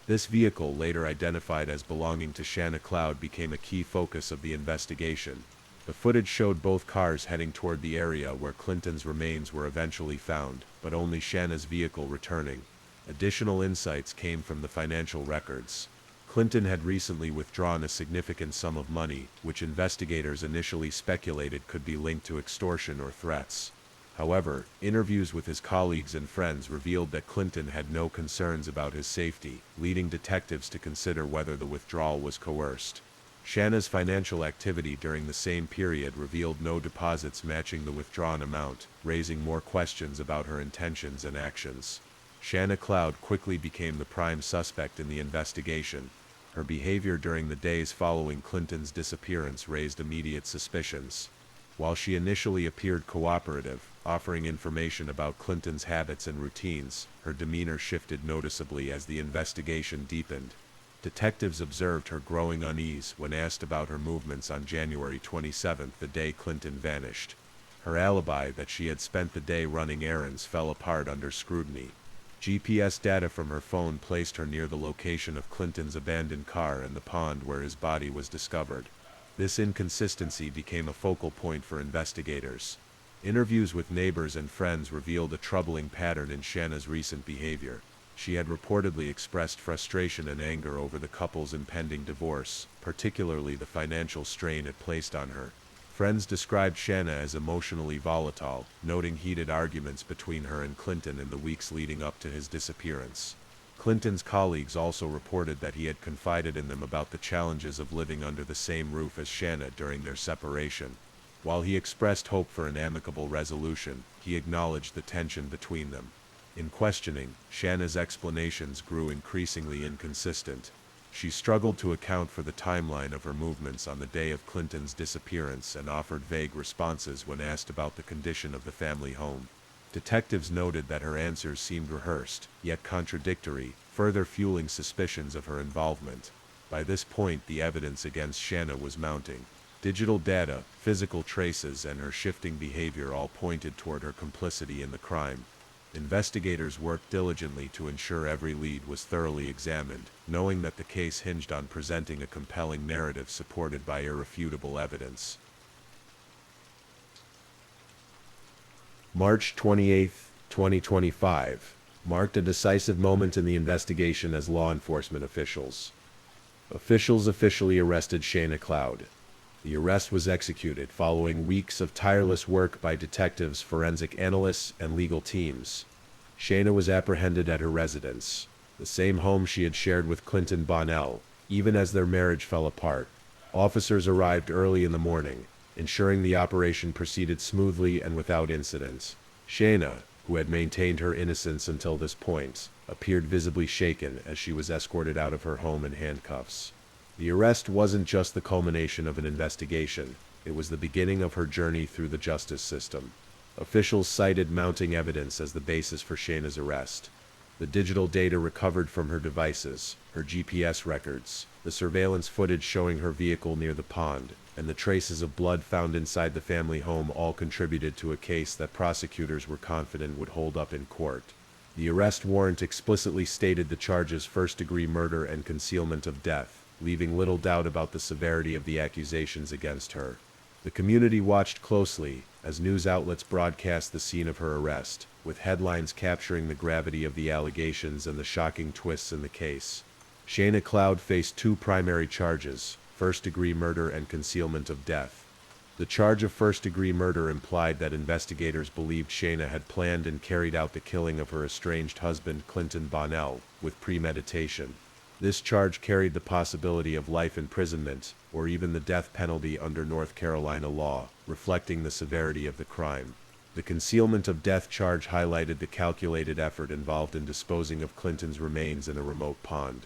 [SPEAKER 1] This vehicle, later identified as belonging to Shanna Cloud, became a key focus of the investigation. The footage showed both cars heading toward the area where Clinton's remains were eventually found, but only Shanna's vehicle returning. Additional insights came from the financial records. Clinton had recently withdrawn a significant sum of money, which investigators initially speculated could be linked to extortion or threats. However, interviews with his colleagues and friends revealed that Clinton had no concerns about his safety, leading detectives to consider whether the withdrawal was coerced. Shanna's financial activity during the same period revealed no deposits matching the withdrawn amount, raising more questions about her intentions and actions. Shanna Cloud quickly became the prime suspect in the investigation. Her behavior during the days following Clinton's disappearance raised immediate suspicions. While she initially appeared cooperative, offering information about Clinton's habits and routines, her demeanor shifted noticeably as the investigation deepened. Detectives observed her growing unease when asked about her movements on January 27, the day Clinton vanished. Her alibi that she had spent the day running errands fell apart under scrutiny. GPS data from her phone placed her near the location of Clinton's abandoned car and the pond where his body was discovered. This inconsistency became a focal point for investigators. Interviews with neighbors and friends revealed a troubling pattern in Shanna's recent behavior. She had reportedly expressed frustration and anger over the couple's impending divorce, particularly the financial strain it placed on her. Friends described Shanna as emotionally volatile, noting heated arguments between her and Clinton in the weeks leading up to his disappearance. Clinton's colleagues also reported that he had confided in them about the challenges of living under the same roof as Shanna during their separation. While he expressed hope for an amicable resolution, he acknowledged the tension between them. In questioning, Shanna's explanations grew increasingly inconsistent. She struggled to account for the timeline of her movements on the day of Clinton's disappearance and offered vague responses when asked about the condition of the family home. Detectives noted that her answers seemed rehearsed, yet contradictory, further fueling suspicions of her involvement. By this point, the evidence against Shanna was mounting. Digital data, physical traces, and her shifting behavior all pointed toward her complicity in the crime. Investigators worked diligently to ensure every lead was thoroughly examined, knowing that the case hinged on presenting a compelling narrative supported by irrefutable evidence. March 28, 2025, marked a decisive moment in the investigation as law enforcement officials officially arrested Shanna Cloud. The arrest was executed following weeks of tireless work by detectives, forensic analysts, and legal teams. Shanna was apprehended at her residence, the same home she had shared with Clinton Bonnell, even as their marriage fell apart. Officers arrived early in the morning, ensuring the operation proceeded smoothly and without incident. Shanna, who had maintained her innocence until this point, appeared visibly shaken as she was escorted out of her home in handcuffs. The arrest wasn't just the culmination of an investigation, it was the beginning of her journey through the justice system. Officials cited mounting evidence as the basis for Shanna's arrest. The digital data recovered from her devices, her GPS records, the surveillance footage showing her vehicle near the pond, and the traces of blood found inside the family home all contributed to a case that prosecutors were confident would hold up in court. The arrest warrant explicitly stated the charges: first-degree murder and concealment of death, leaving little doubt about the severity of the accusations against her. The community watched closely as news outlets broadcast the scene of her arrest, with headlines capturing the gravity of the allegations and the shocking twists in the case. Shayna Cloud faced two primary charges: first-degree murder and concealment of death. The charge of first-degree murder implied that investigators believed Shayna had planned and carried out the killing of her estranged husband Clinton Bonnell with premeditation. This charge carried the possibility of life imprisonment, or even the death penalty under North Carolina law, reflecting the severity of the crime. The concealment of death charge highlighted the calculated effort involved in disposing of Clinton's remains in a remote pond.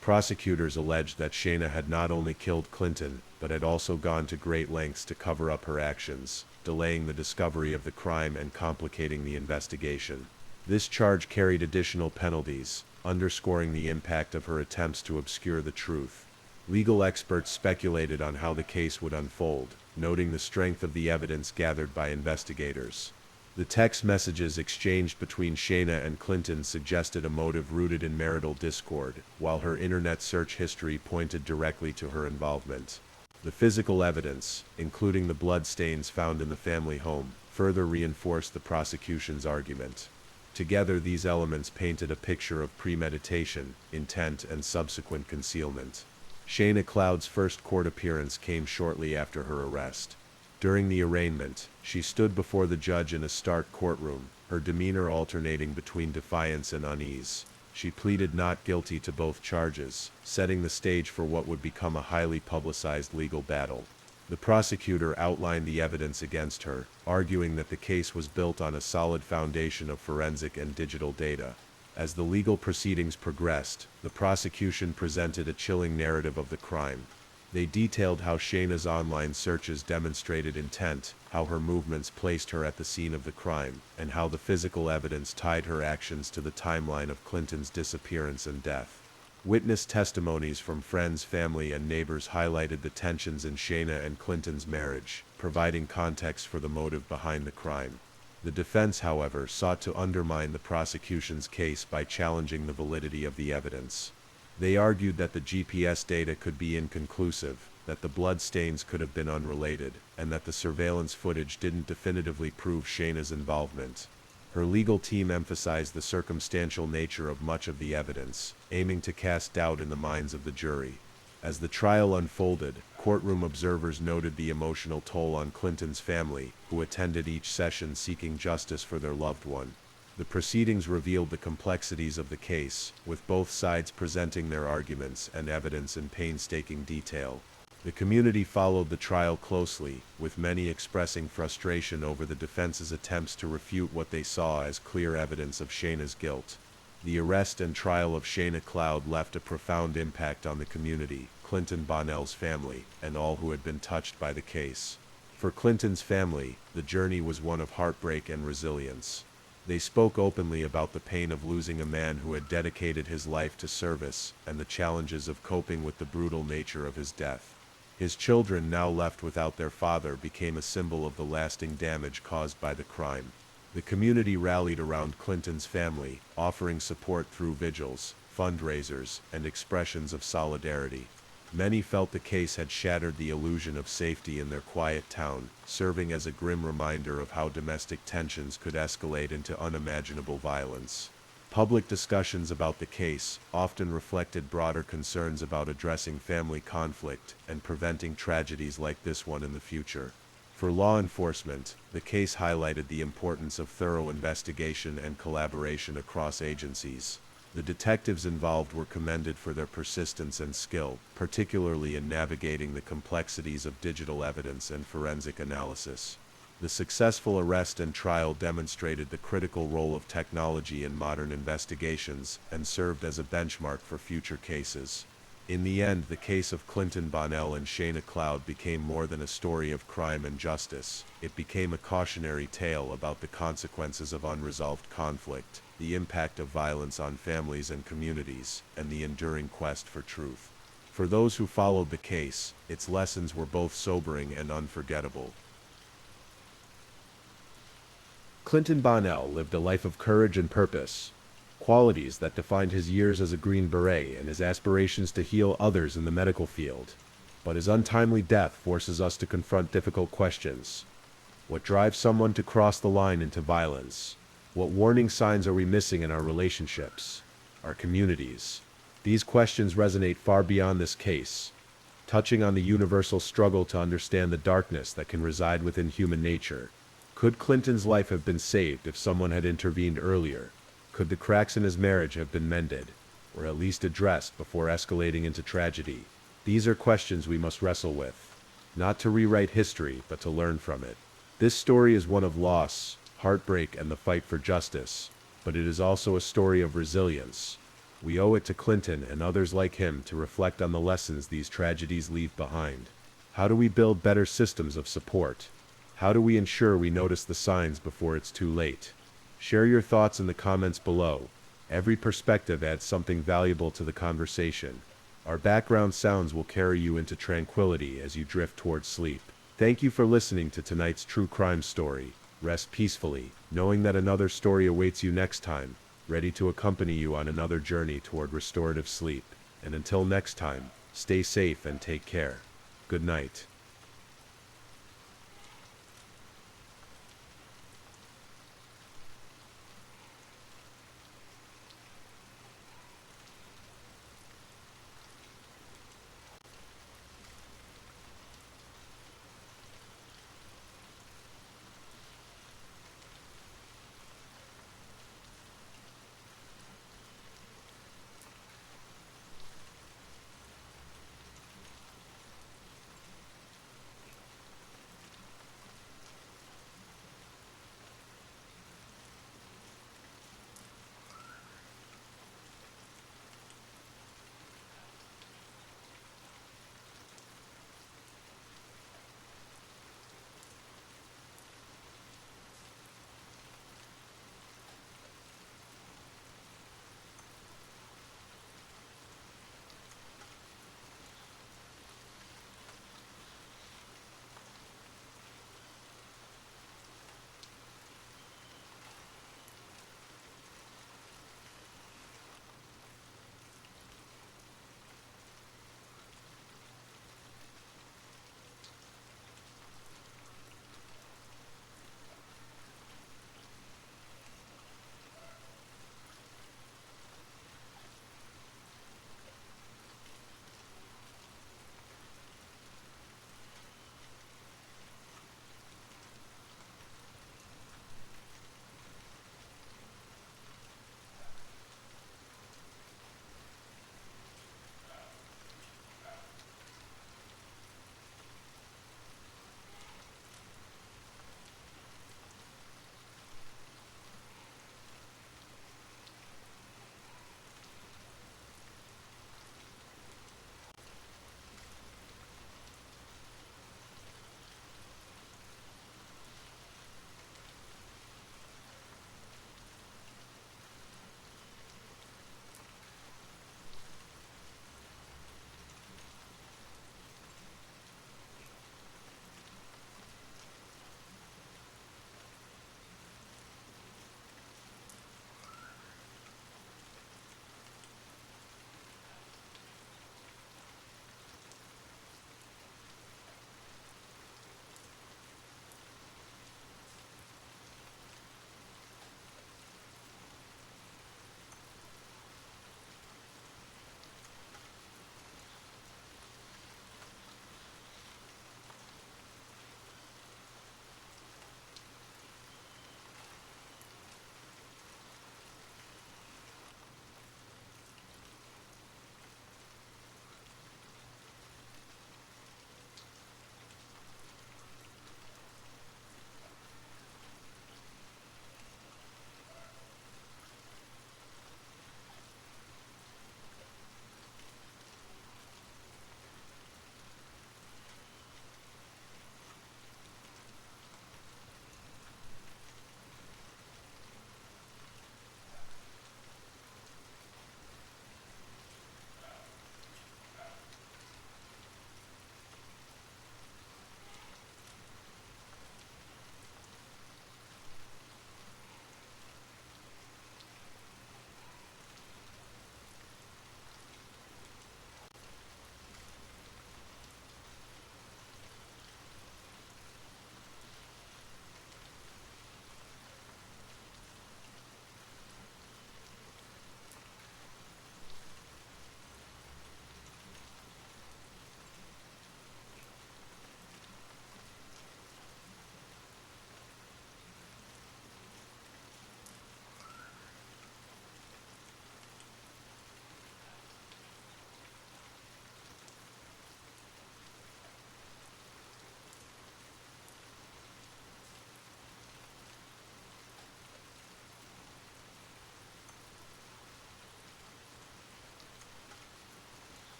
[SPEAKER 1] Prosecutors alleged that Shayna had not only killed Clinton, but had also gone to great lengths to cover up her actions, delaying the discovery of the crime and complicating the investigation. This charge carried additional penalties, underscoring the impact of her attempts to obscure the truth. Legal experts speculated on how the case would unfold, noting the strength of the evidence gathered by investigators. The text messages exchanged between Shayna and Clinton suggested a motive rooted in marital discord, while her internet search history pointed directly to her involvement. The physical evidence, including the bloodstains found in the family home, further reinforced the prosecution's argument. Together, these elements painted a picture of premeditation, intent, and subsequent concealment. Shayna Cloud's first court appearance came shortly after her arrest. During the arraignment, she stood before the judge in a stark courtroom, her demeanor alternating between defiance and unease. She pleaded not guilty to both charges, setting the stage for what would become a highly publicized legal battle. The prosecutor outlined the evidence against her, arguing that the case was built on a solid foundation of forensic and digital data. As the legal proceedings progressed, the prosecution presented a chilling narrative of the crime. They detailed how Shayna's online searches demonstrated intent, how her movements placed her at the scene of the crime, and how the physical evidence tied her actions to the timeline of Clinton's disappearance and death. Witness testimonies from friends, family, and neighbors highlighted the tensions in Shayna and Clinton's marriage, providing context for the motive behind the crime. The defense, however, sought to undermine the prosecution's case by challenging the validity of the evidence. They argued that the GPS data could be inconclusive, that the bloodstains could have been unrelated, and that the surveillance footage didn't definitively prove Shayna's involvement. Her legal team emphasized the circumstantial nature of much of the evidence, aiming to cast doubt in the minds of the jury. As the trial unfolded, courtroom observers noted the emotional toll on Clinton's family, who attended each session seeking justice for their loved one. The proceedings revealed the complexities of the case, with both sides presenting their arguments and evidence in painstaking detail. The community followed the trial closely, with many expressing frustration over the defense's attempts to refute what they saw as clear evidence of Shayna's guilt. The arrest and trial of Shayna Cloud left a profound impact on the community, Clinton Bonnell's family, and all who had been touched by the case. For Clinton's family, the journey was one of heartbreak and resilience. They spoke openly about the pain of losing a man who had dedicated his life to service, and the challenges of coping with the brutal nature of his death. His children, now left without their father, became a symbol of the lasting damage caused by the crime. The community rallied around Clinton's family, offering support through vigils, fundraisers, and expressions of solidarity. Many felt the case had shattered the illusion of safety in their quiet town, serving as a grim reminder of how domestic tensions could escalate into unimaginable violence. Public discussions about the case often reflected broader concerns about addressing family conflict and preventing tragedies like this one in the future. For law enforcement, the case highlighted the importance of thorough investigation and collaboration across agencies. The detectives involved were commended for their persistence and skill, particularly in navigating the complexities of digital evidence and forensic analysis. The successful arrest and trial demonstrated the critical role of technology in modern investigations and served as a benchmark for future cases. In the end, the case of Clinton Bonnell and Shayna Cloud became more than a story of crime and justice. It became a cautionary tale about the consequences of unresolved conflict, the impact of violence on families and communities, and the enduring quest for truth. For those who followed the case, its lessons were both sobering and unforgettable. Clinton Bonnell lived a life of courage and purpose, qualities that defined his years as a Green Beret and his aspirations to heal others in the medical field. But his untimely death forces us to confront difficult questions. What drives someone to cross the line into violence? What warning signs are we missing in our relationships, our communities? These questions resonate far beyond this case, touching on the universal struggle to understand the darkness that can reside within human nature. Could Clinton's life have been saved if someone had intervened earlier? Could the cracks in his marriage have been mended, or at least addressed before escalating into tragedy? These are questions we must wrestle with, not to rewrite history, but to learn from it. This story is one of loss, heartbreak, and the fight for justice, but it is also a story of resilience. We owe it to Clinton and others like him to reflect on the lessons these tragedies leave behind. How do we build better systems of support? How do we ensure we notice the signs before it's too late? Share your thoughts in the comments below. Every perspective adds something valuable to the conversation. Our background sounds will carry you into tranquility as you drift towards sleep. Thank you for listening to tonight's true crime story. Rest peacefully, knowing that another story awaits you next time, ready to accompany you on another journey toward restorative sleep. And until next time, stay safe and take care. Good night.